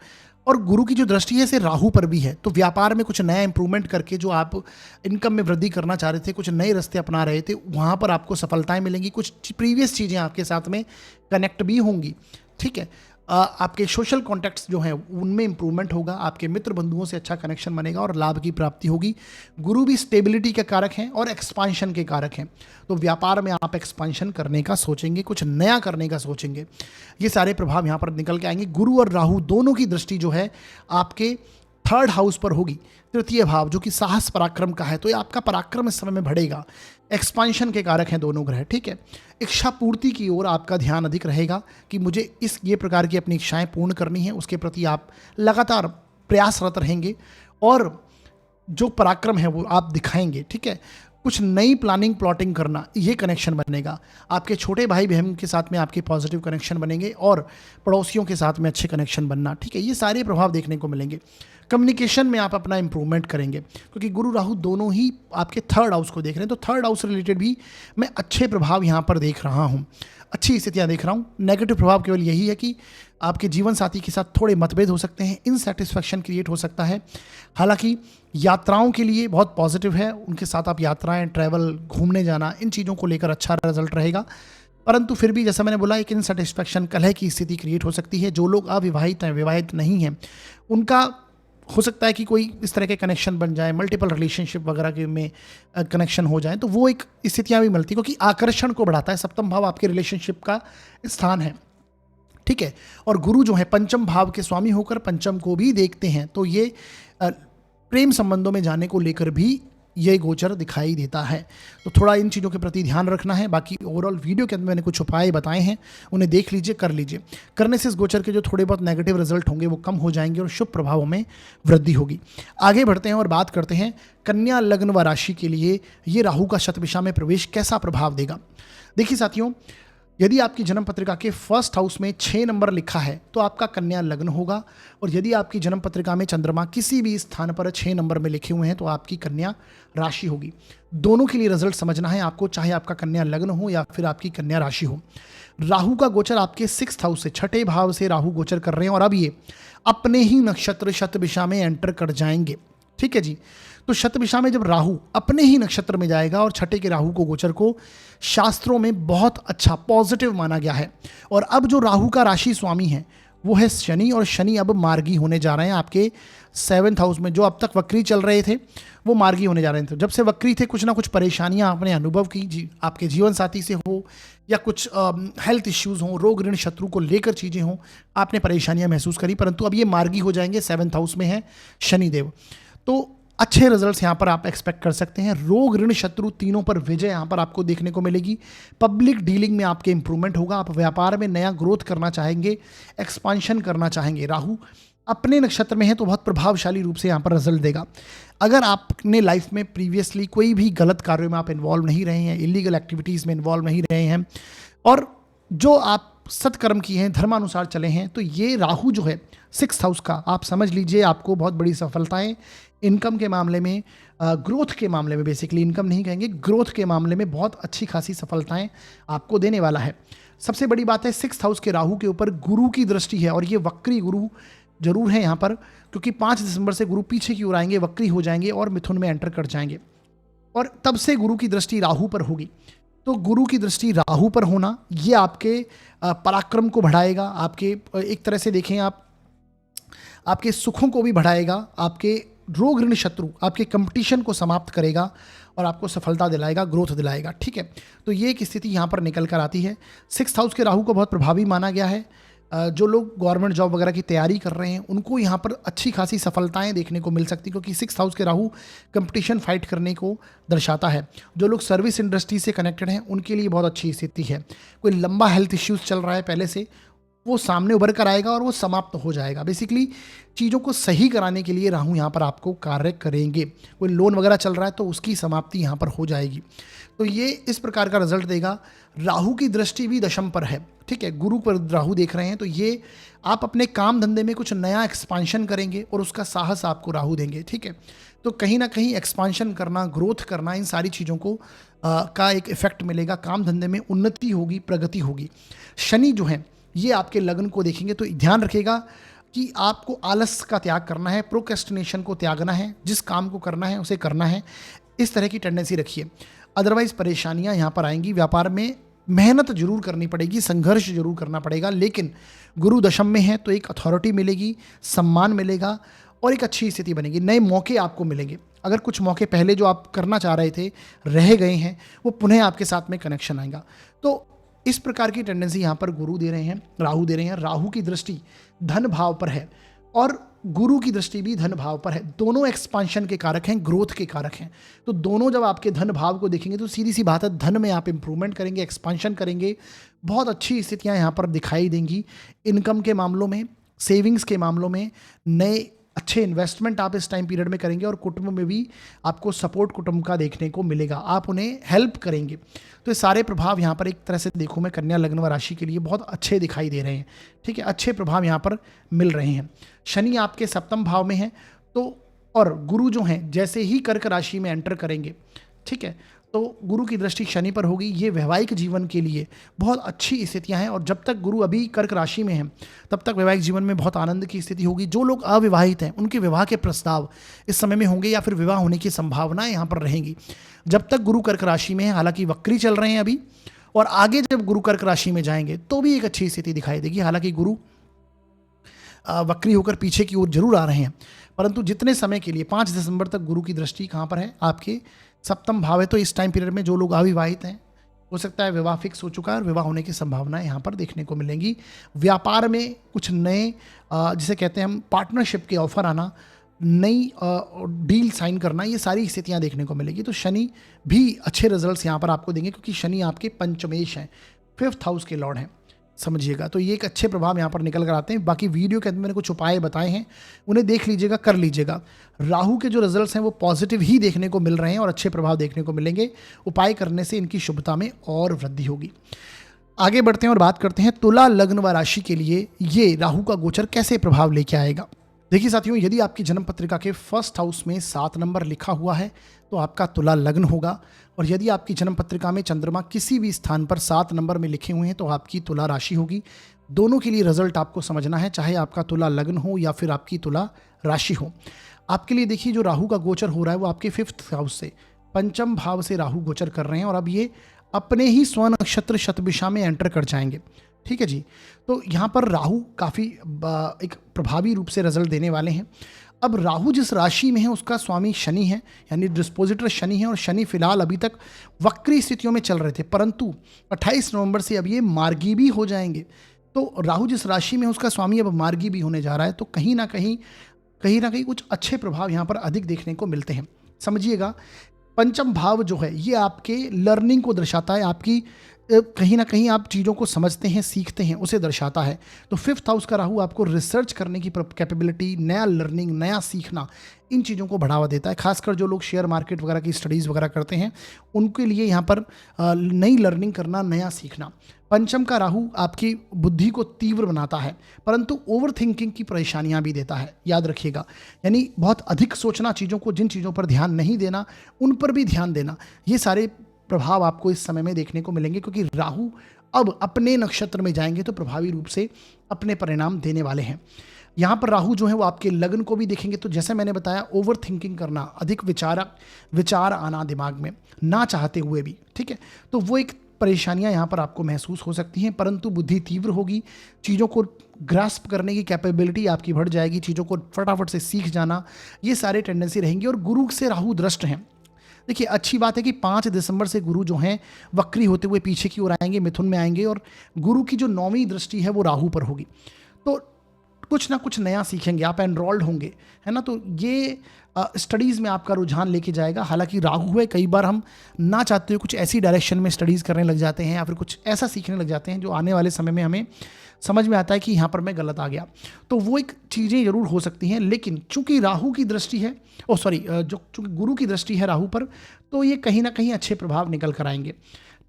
और गुरु की जो दृष्टि है से राहु पर भी है, तो व्यापार में कुछ नया इंप्रूवमेंट करके जो आप इनकम में वृद्धि करना चाह रहे थे, कुछ नए रास्ते अपना रहे थे, वहाँ पर आपको सफलताएं मिलेंगी। कुछ प्रीवियस चीज़ें आपके साथ में कनेक्ट भी होंगी, ठीक है। आपके सोशल कॉन्टैक्ट्स जो हैं उनमें इंप्रूवमेंट होगा, आपके मित्र बंधुओं से अच्छा कनेक्शन बनेगा और लाभ की प्राप्ति होगी। गुरु भी स्टेबिलिटी के कारक हैं और एक्सपांशन के कारक हैं, तो व्यापार में आप एक्सपांशन करने का सोचेंगे, कुछ नया करने का सोचेंगे। ये सारे प्रभाव यहाँ पर निकल के आएंगे। गुरु और राहु दोनों की दृष्टि जो है आपके 3rd हाउस पर होगी, तृतीय भाव, जो कि साहस पराक्रम का है, तो ये आपका पराक्रम इस समय में बढ़ेगा। एक्सपांशन के कारक हैं दोनों ग्रह, ठीक है। इच्छा पूर्ति की ओर आपका ध्यान अधिक रहेगा कि मुझे ये प्रकार की अपनी इच्छाएं पूर्ण करनी है, उसके प्रति आप लगातार प्रयासरत रहेंगे और जो पराक्रम है वो आप दिखाएंगे, ठीक है। कुछ नई प्लानिंग, प्लॉटिंग करना, ये कनेक्शन बनेगा। आपके छोटे भाई बहन के साथ में आपके पॉजिटिव कनेक्शन बनेंगे और पड़ोसियों के साथ में अच्छे कनेक्शन बनना, ठीक है। ये सारे प्रभाव देखने को मिलेंगे। कम्युनिकेशन में आप अपना इंप्रूवमेंट करेंगे, क्योंकि गुरु राहु दोनों ही आपके 3rd हाउस को देख रहे हैं, तो 3rd हाउस से रिलेटेड भी मैं अच्छे प्रभाव यहाँ पर देख रहा हूँ, अच्छी स्थितियाँ देख रहा हूँ। नेगेटिव प्रभाव केवल यही है कि आपके जीवन साथी के साथ थोड़े मतभेद हो सकते हैं, इनसेटिस्फैक्शन क्रिएट हो सकता है। हालांकि यात्राओं के लिए बहुत पॉजिटिव है, उनके साथ आप यात्राएं, ट्रैवल, घूमने जाना, इन चीज़ों को लेकर अच्छा रिजल्ट रहेगा। परंतु फिर भी जैसा मैंने बोला, एक इनसेटिस्फैक्शन, कलह की स्थिति क्रिएट हो सकती है। जो लोग अविवाहित हैं, विवाहित नहीं हैं, उनका हो सकता है कि कोई इस तरह के कनेक्शन बन जाए, मल्टीपल रिलेशनशिप वगैरह के में कनेक्शन हो जाए, तो वो एक स्थितियाँ भी मिलती, क्योंकि आकर्षण को बढ़ाता है। सप्तम भाव आपके रिलेशनशिप का स्थान है, ठीक है। और गुरु जो है पंचम भाव के स्वामी होकर पंचम को भी देखते हैं, तो ये प्रेम संबंधों में जाने को लेकर भी ये गोचर दिखाई देता है। तो थोड़ा इन चीज़ों के प्रति ध्यान रखना है। बाकी ओवरऑल वीडियो के अंदर मैंने कुछ उपाय बताए हैं, उन्हें देख लीजिए, कर लीजिए। करने से इस गोचर के जो थोड़े बहुत नेगेटिव रिजल्ट होंगे वो कम हो जाएंगे और शुभ प्रभावों में वृद्धि होगी। आगे बढ़ते हैं और बात करते हैं कन्या लग्न व राशि के लिए ये राहु का शतभिषा में प्रवेश कैसा प्रभाव देगा। देखिए साथियों, यदि आपकी जन्म पत्रिका के फर्स्ट हाउस में 6 नंबर लिखा है तो आपका कन्या लग्न होगा, और यदि आपकी जन्म पत्रिका में चंद्रमा किसी भी स्थान पर 6 नंबर में लिखे हुए हैं तो आपकी कन्या राशि होगी। दोनों के लिए रिजल्ट समझना है आपको, चाहे आपका कन्या लग्न हो या फिर आपकी कन्या राशि हो। राहु का गोचर आपके 6th हाउस से, छठे भाव से राहु गोचर कर रहे हैं, और अब ये अपने ही नक्षत्र शतभिषा में एंटर कर जाएंगे, ठीक है जी। तो शतभिषा में जब राहु अपने ही नक्षत्र में जाएगा, और छठे के राहु को गोचर को शास्त्रों में बहुत अच्छा पॉजिटिव माना गया है। और अब जो राहु का राशि स्वामी है वो है शनि, और शनि अब मार्गी होने जा रहे हैं आपके 7th हाउस में। जो अब तक वक्री चल रहे थे वो मार्गी होने जा रहे थे। जब से वक्री थे कुछ ना कुछ परेशानियां आपने अनुभव की, आपके जीवन साथी से हो या कुछ हेल्थ इश्यूज़ हों, रोग ऋण शत्रु को लेकर चीज़ें हों, आपने परेशानियां महसूस करी, परंतु अब ये मार्गी हो जाएंगे। 7th हाउस में है शनिदेव, तो अच्छे रिजल्ट्स यहाँ पर आप एक्सपेक्ट कर सकते हैं। रोग ऋण शत्रु तीनों पर विजय यहाँ पर आपको देखने को मिलेगी। पब्लिक डीलिंग में आपके इंप्रूवमेंट होगा। आप व्यापार में नया ग्रोथ करना चाहेंगे, एक्सपांशन करना चाहेंगे। राहु अपने नक्षत्र में है तो बहुत प्रभावशाली रूप से यहाँ पर रिजल्ट देगा। अगर आपने लाइफ में प्रीवियसली कोई भी गलत कार्यों में आप इन्वॉल्व नहीं रहे हैं, इलीगल एक्टिविटीज़ में इन्वॉल्व नहीं रहे हैं, और जो आप सत्कर्म किए हैं, धर्मानुसार चले हैं, तो ये राहु जो है 6th हाउस का, आप समझ लीजिए आपको बहुत बड़ी सफलताएं इनकम के मामले में, ग्रोथ के मामले में, बेसिकली इनकम नहीं कहेंगे, ग्रोथ के मामले में बहुत अच्छी खासी सफलताएं आपको देने वाला है। सबसे बड़ी बात है 6th हाउस के राहु के ऊपर गुरु की दृष्टि है, और ये वक्री गुरु जरूर है यहाँ पर, क्योंकि 5 दिसंबर से गुरु पीछे की ओर आएंगे, वक्री हो जाएंगे और मिथुन में एंटर कर जाएंगे, और तब से गुरु की दृष्टि राहु पर होगी। तो गुरु की दृष्टि राहु पर होना ये आपके पराक्रम को बढ़ाएगा, आपके एक तरह से देखें आप, आपके सुखों को भी बढ़ाएगा, आपके रोग ऋण शत्रु, आपके कंपटीशन को समाप्त करेगा और आपको सफलता दिलाएगा, ग्रोथ दिलाएगा, ठीक है। तो ये एक स्थिति यहाँ पर निकल कर आती है। 6th हाउस के राहु को बहुत प्रभावी माना गया है। जो लोग गवर्नमेंट जॉब वगैरह की तैयारी कर रहे हैं उनको यहाँ पर अच्छी खासी सफलताएं देखने को मिल सकती, क्योंकि 6th हाउस के राहु कंपटीशन फाइट करने को दर्शाता है। जो लोग सर्विस इंडस्ट्री से कनेक्टेड हैं उनके लिए बहुत अच्छी स्थिति है। कोई लंबा हेल्थ इश्यूज चल रहा है पहले से, वो सामने उभर कर आएगा और वो समाप्त हो जाएगा। बेसिकली चीज़ों को सही कराने के लिए राहु यहाँ पर आपको कार्य करेंगे। कोई लोन वगैरह चल रहा है तो उसकी समाप्ति यहाँ पर हो जाएगी। तो ये इस प्रकार का रिजल्ट देगा। राहु की दृष्टि भी दशम पर है, ठीक है, गुरु पर राहु देख रहे हैं, तो ये आप अपने काम धंधे में कुछ नया एक्सपांशन करेंगे और उसका साहस आपको राहु देंगे, ठीक है। तो कहीं ना कहीं एक्सपांशन करना, ग्रोथ करना, इन सारी चीज़ों को का एक इफेक्ट मिलेगा। काम धंधे में उन्नति होगी, प्रगति होगी। शनि जो है ये आपके लग्न को देखेंगे, तो ध्यान रखिएगा कि आपको आलस का त्याग करना है, प्रोक्रेस्टिनेशन को त्यागना है, जिस काम को करना है उसे करना है, इस तरह की टेंडेंसी रखिए। अदरवाइज परेशानियां यहाँ पर आएंगी। व्यापार में मेहनत जरूर करनी पड़ेगी, संघर्ष जरूर करना पड़ेगा, लेकिन गुरु दशम में है तो एक अथॉरिटी मिलेगी, सम्मान मिलेगा और एक अच्छी स्थिति बनेगी। नए मौके आपको मिलेंगे। अगर कुछ मौके पहले जो आप करना चाह रहे थे रह गए हैं, वो पुनः आपके साथ में कनेक्शन आएगा। तो इस प्रकार की टेंडेंसी यहाँ पर गुरु दे रहे हैं, राहु दे रहे हैं। राहु की दृष्टि धन भाव पर है और गुरु की दृष्टि भी धन भाव पर है। दोनों एक्सपांशन के कारक हैं, ग्रोथ के कारक हैं। तो दोनों जब आपके धन भाव को देखेंगे तो सीधी सी बात है, धन में आप इंप्रूवमेंट करेंगे, एक्सपांशन करेंगे। बहुत अच्छी स्थितियां यहाँ पर दिखाई देंगी। इनकम के मामलों में, सेविंग्स के मामलों में, नए अच्छे इन्वेस्टमेंट आप इस टाइम पीरियड में करेंगे और कुटुंब में भी आपको सपोर्ट कुटुंब का देखने को मिलेगा। आप उन्हें हेल्प करेंगे। तो ये सारे प्रभाव यहाँ पर एक तरह से देखूँ मैं कन्या लग्न व राशि के लिए बहुत अच्छे दिखाई दे रहे हैं, ठीक है। अच्छे प्रभाव यहाँ पर मिल रहे हैं। शनि आपके सप्तम भाव में है, तो और गुरु जो हैं जैसे ही कर्क राशि में एंटर करेंगे, ठीक है, तो गुरु की दृष्टि शनि पर होगी। ये वैवाहिक जीवन के लिए बहुत अच्छी स्थितियां हैं और जब तक गुरु अभी कर्क राशि में हैं तब तक वैवाहिक जीवन में बहुत आनंद की स्थिति होगी। जो लोग अविवाहित हैं उनके विवाह के प्रस्ताव इस समय में होंगे या फिर विवाह होने की संभावनाएं यहाँ पर रहेंगी जब तक गुरु कर्क राशि में है। हालांकि वक्री चल रहे हैं अभी, और आगे जब गुरु कर्क राशि में जाएंगे तो भी एक अच्छी स्थिति दिखाई देगी। हालांकि गुरु वक्री होकर पीछे की ओर जरूर आ रहे हैं, परंतु जितने समय के लिए 5 दिसंबर तक गुरु की दृष्टि कहाँ पर है, आपके सप्तम भाव है। तो इस टाइम पीरियड में जो लोग अविवाहित हैं, हो सकता है विवाह फिक्स हो चुका है और विवाह होने की संभावनाएं यहाँ पर देखने को मिलेंगी। व्यापार में कुछ नए जिसे कहते हैं हम पार्टनरशिप के ऑफर आना, नई डील साइन करना, ये सारी स्थितियाँ देखने को मिलेगी। तो शनि भी अच्छे रिजल्ट्स यहाँ पर आपको देंगे, क्योंकि शनि आपके पंचमेश हैं, 5th हाउस के लॉर्ड हैं, समझिएगा। तो ये एक अच्छे प्रभाव यहाँ पर निकल कर आते हैं। बाकी वीडियो के अंदर मैंने कुछ उपाय बताए हैं, उन्हें देख लीजिएगा, कर लीजिएगा। राहु के जो रिजल्ट्स हैं वो पॉजिटिव ही देखने को मिल रहे हैं और अच्छे प्रभाव देखने को मिलेंगे। उपाय करने से इनकी शुभता में और वृद्धि होगी। आगे बढ़ते हैं और बात करते हैं तुला लग्न व राशि के लिए ये राहु का गोचर कैसे प्रभाव लेके आएगा। देखिए साथियों, यदि आपकी जन्म पत्रिका के 1st हाउस में 7 नंबर लिखा हुआ है तो आपका तुला लग्न होगा, और यदि आपकी जन्म पत्रिका में चंद्रमा किसी भी स्थान पर 7 नंबर में लिखे हुए हैं तो आपकी तुला राशि होगी। दोनों के लिए रिजल्ट आपको समझना है, चाहे आपका तुला लग्न हो या फिर आपकी तुला राशि हो। आपके लिए देखिए, जो राहु का गोचर हो रहा है वो आपके 5th हाउस से, पंचम भाव से राहु गोचर कर रहे हैं, और अब ये अपने ही स्व नक्षत्र शतभिषा में एंटर कर जाएंगे। ठीक है जी। तो यहाँ पर राहु काफ़ी एक प्रभावी रूप से रिजल्ट देने वाले हैं। अब राहु जिस राशि में है उसका स्वामी शनि है, यानी डिस्पोजिटर शनि है, और शनि फिलहाल अभी तक वक्री स्थितियों में चल रहे थे, परंतु 28 नवंबर से अब ये मार्गी भी हो जाएंगे। तो राहु जिस राशि में है उसका स्वामी अब मार्गी भी होने जा रहा है, तो कहीं ना कहीं कुछ अच्छे प्रभाव यहाँ पर अधिक देखने को मिलते हैं। समझिएगा, पंचम भाव जो है ये आपके लर्निंग को दर्शाता है, आपकी कहीं ना कहीं आप चीज़ों को समझते हैं, सीखते हैं, उसे दर्शाता है। तो 5th हाउस का राहु आपको रिसर्च करने की कैपेबिलिटी, नया लर्निंग, नया सीखना, इन चीज़ों को बढ़ावा देता है। खासकर जो लोग शेयर मार्केट वगैरह की स्टडीज़ वगैरह करते हैं उनके लिए यहाँ पर नई लर्निंग करना, नया सीखना। पंचम का राहु आपकी बुद्धि को तीव्र बनाता है, परंतु ओवर थिंकिंग की परेशानियां भी देता है, याद रखिएगा। यानी बहुत अधिक सोचना, चीज़ों को, जिन चीज़ों पर ध्यान नहीं देना उन पर भी ध्यान देना, ये सारे प्रभाव आपको इस समय में देखने को मिलेंगे, क्योंकि राहु अब अपने नक्षत्र में जाएंगे तो प्रभावी रूप से अपने परिणाम देने वाले हैं। यहाँ पर राहु जो है वो आपके लग्न को भी देखेंगे, तो जैसे मैंने बताया, ओवर थिंकिंग करना, अधिक विचार आना दिमाग में ना चाहते हुए भी, ठीक है, तो वो एक परेशानियां यहाँ पर आपको महसूस हो सकती हैं, परंतु बुद्धि तीव्र होगी, चीज़ों को ग्रास्प करने की कैपेबिलिटी आपकी बढ़ जाएगी, चीज़ों को फटाफट से सीख जाना, ये सारे टेंडेंसी रहेंगी। और गुरु से राहु दृष्ट हैं। देखिए, अच्छी बात है कि 5 दिसंबर से गुरु जो हैं वक्री होते हुए पीछे की ओर आएंगे, मिथुन में आएंगे, और गुरु की जो 9वीं दृष्टि है वो राहु पर होगी, तो कुछ ना कुछ नया सीखेंगे, आप एनरोल्ड होंगे, है ना। तो ये स्टडीज़ में आपका रुझान लेके जाएगा। हालांकि राहु है, कई बार हम ना चाहते हुए कुछ ऐसी डायरेक्शन में स्टडीज़ करने लग जाते हैं या फिर कुछ ऐसा सीखने लग जाते हैं जो आने वाले समय में हमें समझ में आता है कि यहाँ पर मैं गलत आ गया। तो वो एक चीज़ें ज़रूर हो सकती हैं, लेकिन चूंकि राहु की दृष्टि है, चूंकि गुरु की दृष्टि है राहु पर, तो ये कहीं ना कहीं अच्छे प्रभाव निकल कर आएंगे।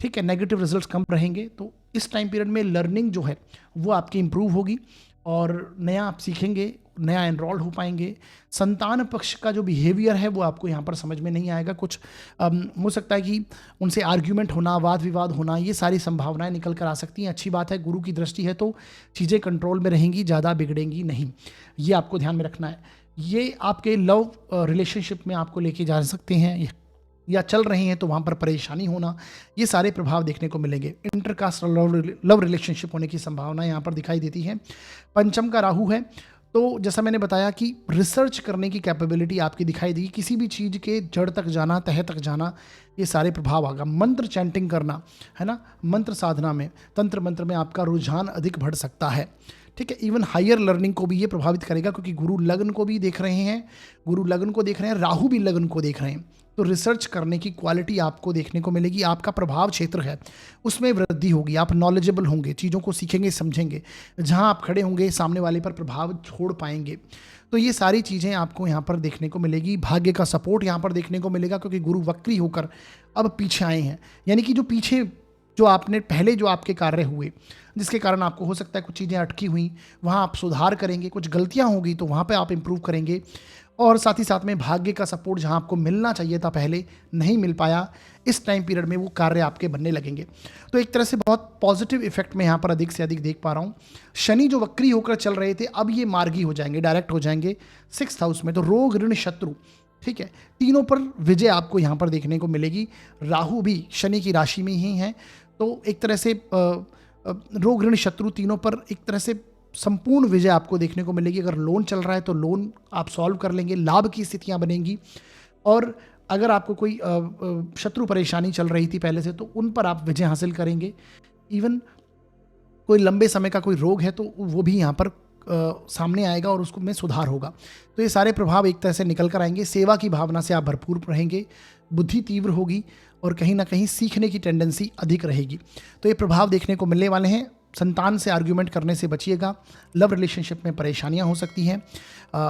ठीक है, नेगेटिव रिजल्ट्स कम रहेंगे। तो इस टाइम पीरियड में लर्निंग जो है वो आपकी इंप्रूव होगी और नया आप सीखेंगे, नया एनरोल्ड हो पाएंगे। संतान पक्ष का जो बिहेवियर है वो आपको यहाँ पर समझ में नहीं आएगा। कुछ हो सकता है कि उनसे आर्ग्यूमेंट होना, वाद विवाद होना, ये सारी संभावनाएं निकल कर आ सकती हैं। अच्छी बात है, गुरु की दृष्टि है तो चीज़ें कंट्रोल में रहेंगी, ज़्यादा बिगड़ेंगी नहीं, ये आपको ध्यान में रखना है। ये आपके लव रिलेशनशिप में आपको लेके जा सकते हैं, या चल रहे हैं तो वहाँ पर परेशानी होना, ये सारे प्रभाव देखने को मिलेंगे। इंटरकास्ट लव रिलेशनशिप होने की संभावना यहाँ पर दिखाई देती है। पंचम का राहु है, तो जैसा मैंने बताया कि रिसर्च करने की कैपेबिलिटी आपकी दिखाई देगी, किसी भी चीज़ के जड़ तक जाना, तह तक जाना, ये सारे प्रभाव आगा। मंत्र चैंटिंग करना, है ना, मंत्र साधना में, तंत्र मंत्र में आपका रुझान अधिक बढ़ सकता है। ठीक है, इवन हायर लर्निंग को भी ये प्रभावित करेगा, क्योंकि गुरु लग्न को भी देख रहे हैं, राहु भी लग्न को देख रहे हैं, तो रिसर्च करने की क्वालिटी आपको देखने को मिलेगी। आपका प्रभाव क्षेत्र है उसमें वृद्धि होगी, आप नॉलेजेबल होंगे, चीज़ों को सीखेंगे, समझेंगे, जहां आप खड़े होंगे सामने वाले पर प्रभाव छोड़ पाएंगे। तो ये सारी चीज़ें आपको यहाँ पर देखने को मिलेगी। भाग्य का सपोर्ट यहाँ पर देखने को मिलेगा, क्योंकि गुरु वक्री होकर अब पीछे आए हैं, यानी कि जो आपने पहले जो आपके कार्य हुए जिसके कारण आपको हो सकता है कुछ चीज़ें अटकी हुई, वहाँ आप सुधार करेंगे, कुछ गलतियाँ होगी तो वहाँ पे आप इम्प्रूव करेंगे। और साथ ही साथ में भाग्य का सपोर्ट जहाँ आपको मिलना चाहिए था पहले नहीं मिल पाया, इस टाइम पीरियड में वो कार्य आपके बनने लगेंगे। तो एक तरह से बहुत पॉजिटिव इफेक्ट मैं यहाँ पर अधिक से अधिक देख पा रहा हूँ। शनि जो वक्री होकर चल रहे थे अब ये मार्गी हो जाएंगे, डायरेक्ट हो जाएंगे 6th हाउस में। तो रोग, ऋण, शत्रु, ठीक है, तीनों पर विजय आपको यहाँ पर देखने को मिलेगी। राहु भी शनि की राशि में ही है, तो एक तरह से रोग, ऋण, शत्रु तीनों पर एक तरह से संपूर्ण विजय आपको देखने को मिलेगी। अगर लोन चल रहा है तो लोन आप सॉल्व कर लेंगे, लाभ की स्थितियां बनेंगी। और अगर आपको कोई शत्रु परेशानी चल रही थी पहले से तो उन पर आप विजय हासिल करेंगे। इवन कोई लंबे समय का कोई रोग है तो वो भी यहाँ पर सामने आएगा और उसको में सुधार होगा। तो ये सारे प्रभाव एक तरह से निकल कर आएंगे। सेवा की भावना से आप भरपूर रहेंगे, बुद्धि तीव्र होगी और कहीं ना कहीं सीखने की टेंडेंसी अधिक रहेगी। तो ये प्रभाव देखने को मिलने वाले हैं। संतान से आर्ग्यूमेंट करने से बचिएगा। लव रिलेशनशिप में परेशानियां हो सकती हैं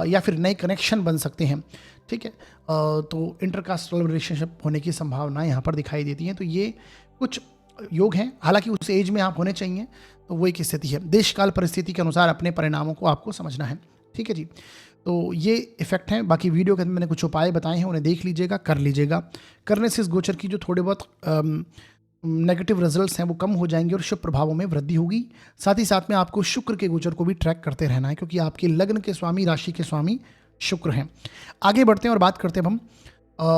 या फिर नए कनेक्शन बन सकते हैं। ठीक है, तो इंटरकास्ट लव रिलेशनशिप होने की संभावना यहाँ पर दिखाई देती हैं। तो ये कुछ योग हैं, हालांकि उस एज में आप होने चाहिए, तो वो एक स्थिति है। देश काल परिस्थिति के अनुसार अपने परिणामों को आपको समझना है। ठीक है जी, तो ये इफेक्ट हैं। बाकी वीडियो के अंदर मैंने कुछ उपाय बताए हैं, उन्हें देख लीजिएगा, कर लीजिएगा। करने से इस गोचर की जो थोड़े बहुत नेगेटिव रिजल्ट्स हैं वो कम हो जाएंगे और शुभ प्रभावों में वृद्धि होगी। साथ ही साथ में आपको शुक्र के गोचर को भी ट्रैक करते रहना है, क्योंकि आपके लग्न के स्वामी, राशि के स्वामी शुक्र हैं। आगे बढ़ते हैं और बात करते हैं हम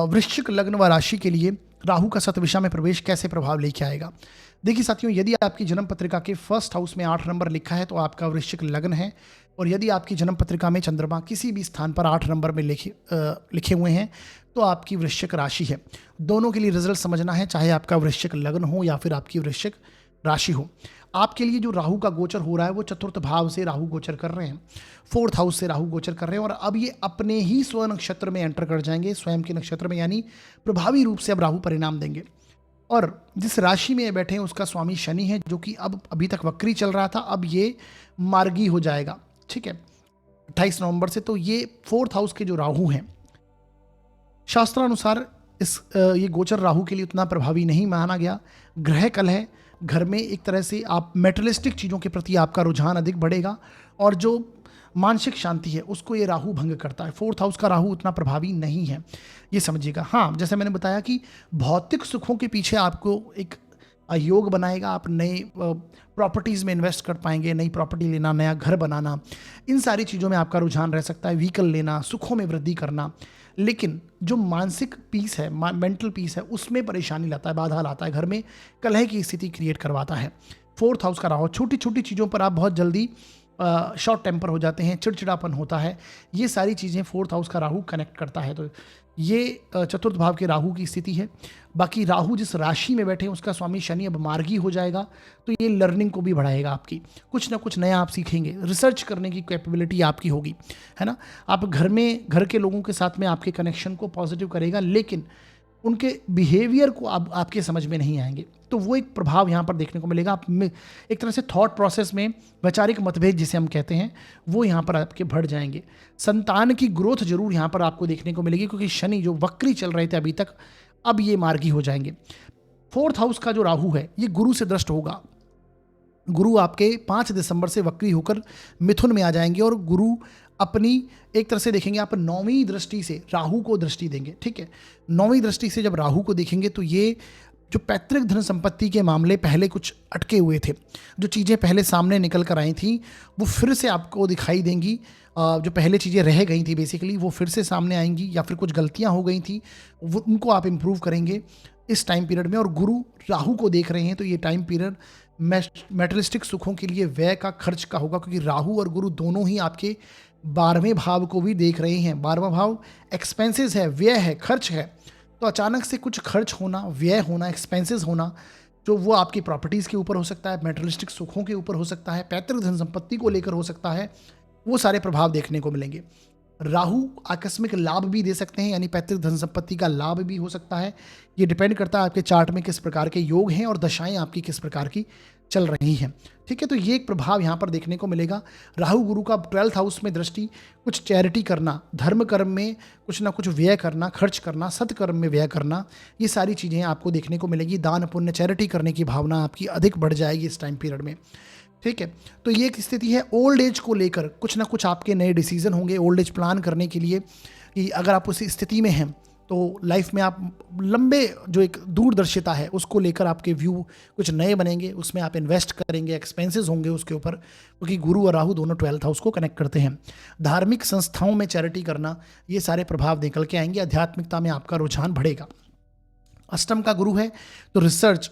वृश्चिक लग्न व राशि के लिए राहु का सतविषा में प्रवेश कैसे प्रभाव लेके आएगा। देखिए साथियों, यदि आपकी जन्म पत्रिका के फर्स्ट हाउस में 8 नंबर लिखा है तो आपका वृश्चिक लग्न है, और यदि आपकी जन्म पत्रिका में चंद्रमा किसी भी स्थान पर 8 नंबर में लिखे हुए हैं तो आपकी वृश्चिक राशि है। दोनों के लिए रिजल्ट समझना है, चाहे आपका वृश्चिक लग्न हो या फिर आपकी वृश्चिक राशि हो। आपके लिए जो राहु का गोचर हो रहा है वो चतुर्थ भाव से राहु गोचर कर रहे हैं, 4th हाउस से राहु गोचर कर रहे हैं, और अब ये अपने ही स्व नक्षत्र में एंटर कर जाएंगे, स्वयं के नक्षत्र में, यानी प्रभावी रूप से अब राहु परिणाम देंगे। और जिस राशि में ये बैठे हैं उसका स्वामी शनि है, जो कि अब अभी तक वक्री चल रहा था, अब ये मार्गी हो जाएगा। ठीक है, 28 नवंबर से। तो ये 4th हाउस के जो राहु हैं, शास्त्रानुसार ये गोचर राहु के लिए उतना प्रभावी नहीं माना गया। ग्रह कलह घर में एक तरह से आप मेटलिस्टिक चीज़ों के प्रति आपका रुझान अधिक बढ़ेगा, और जो मानसिक शांति है उसको ये राहु भंग करता है। 4th हाउस का राहु उतना प्रभावी नहीं है, ये समझिएगा। हाँ, जैसे मैंने बताया कि भौतिक सुखों के पीछे आपको एक योग बनाएगा। आप नए प्रॉपर्टीज़ में इन्वेस्ट कर पाएंगे, नई प्रॉपर्टी लेना, नया घर बनाना, इन सारी चीज़ों में आपका रुझान रह सकता है। व्हीकल लेना, सुखों में वृद्धि करना। लेकिन जो मानसिक पीस है, मेंटल पीस है, उसमें परेशानी लाता है, बाधा लाता है, घर में कलह की स्थिति क्रिएट करवाता है। 4th हाउस का राहु छोटी छोटी चीज़ों पर आप बहुत जल्दी शॉर्ट टेम्पर हो जाते हैं, चिड़चिड़ापन होता है। ये सारी चीज़ें 4th हाउस का राहु कनेक्ट करता है। तो ये चतुर्थ भाव के राहु की स्थिति है। बाकी राहु जिस राशि में बैठे हैं उसका स्वामी शनि अब मार्गी हो जाएगा, तो ये लर्निंग को भी बढ़ाएगा आपकी। कुछ ना कुछ नया आप सीखेंगे, रिसर्च करने की कैपेबिलिटी आपकी होगी, है ना। आप घर के लोगों के साथ में आपके कनेक्शन को पॉजिटिव करेगा, लेकिन उनके बिहेवियर को आपके समझ में नहीं आएंगे। तो वो एक प्रभाव यहाँ पर देखने को मिलेगा। आप एक तरह से थॉट प्रोसेस में वैचारिक मतभेद जिसे हम कहते हैं वो यहाँ पर आपके बढ़ जाएंगे। संतान की ग्रोथ जरूर यहाँ पर आपको देखने को मिलेगी, क्योंकि शनि जो वक्री चल रहे थे अभी तक, अब ये मार्गी हो जाएंगे। 4th हाउस का जो राहु है ये गुरु से दृष्ट होगा। गुरु आपके 5 दिसंबर से वक्री होकर मिथुन में आ जाएंगे, और गुरु अपनी एक तरह से देखेंगे आप 9वीं दृष्टि से राहु को दृष्टि देंगे। ठीक है, 9वीं दृष्टि से जब राहु को देखेंगे तो ये जो पैतृक धन संपत्ति के मामले पहले कुछ अटके हुए थे, जो चीज़ें पहले सामने निकल कर आई थी वो फिर से आपको दिखाई देंगी। जो पहले चीज़ें रह गई थी बेसिकली वो फिर से सामने आएंगी, या फिर कुछ गलतियां हो गई थी वो उनको आप इम्प्रूव करेंगे इस टाइम पीरियड में। और गुरु राहु को देख रहे हैं तो ये टाइम पीरियड मैटेरियलिस्टिक सुखों के लिए व्यय का, खर्च का होगा, क्योंकि राहु और गुरु दोनों ही आपके 12वें भाव को भी देख रहे हैं। 12वां भाव एक्सपेंसेस है, व्यय है, खर्च है। तो अचानक से कुछ खर्च होना, व्यय होना, एक्सपेंसेस होना, जो वो आपकी प्रॉपर्टीज़ के ऊपर हो सकता है, मैटेरियलिस्टिक सुखों के ऊपर हो सकता है, पैतृक धन संपत्ति को लेकर हो सकता है, वो सारे प्रभाव देखने को मिलेंगे। राहु आकस्मिक लाभ भी दे सकते हैं, यानी पैतृक धन संपत्ति का लाभ भी हो सकता है। ये डिपेंड करता है आपके चार्ट में किस प्रकार के योग हैं और दशाएं आपकी किस प्रकार की चल रही हैं। ठीक है, तो ये एक प्रभाव यहाँ पर देखने को मिलेगा। राहु गुरु का 12th हाउस में दृष्टि, कुछ चैरिटी करना, धर्म कर्म में कुछ ना कुछ व्यय करना, खर्च करना, सत्कर्म में व्यय करना, ये सारी चीज़ें आपको देखने को मिलेगी। दान पुण्य, चैरिटी करने की भावना आपकी अधिक बढ़ जाएगी इस टाइम पीरियड में। ठीक है, तो ये एक स्थिति है। ओल्ड एज को लेकर कुछ ना कुछ आपके नए डिसीजन होंगे ओल्ड एज प्लान करने के लिए, कि अगर आप उसी स्थिति में हैं तो लाइफ में आप लंबे जो एक दूरदर्शिता है उसको लेकर आपके व्यू कुछ नए बनेंगे, उसमें आप इन्वेस्ट करेंगे, एक्सपेंसेस होंगे उसके ऊपर, क्योंकि गुरु और राहु दोनों 12th हाउस को कनेक्ट करते हैं। धार्मिक संस्थाओं में चैरिटी करना, ये सारे प्रभाव निकल के आएंगे। आध्यात्मिकता में आपका रुझान बढ़ेगा। अष्टम का गुरु है तो रिसर्च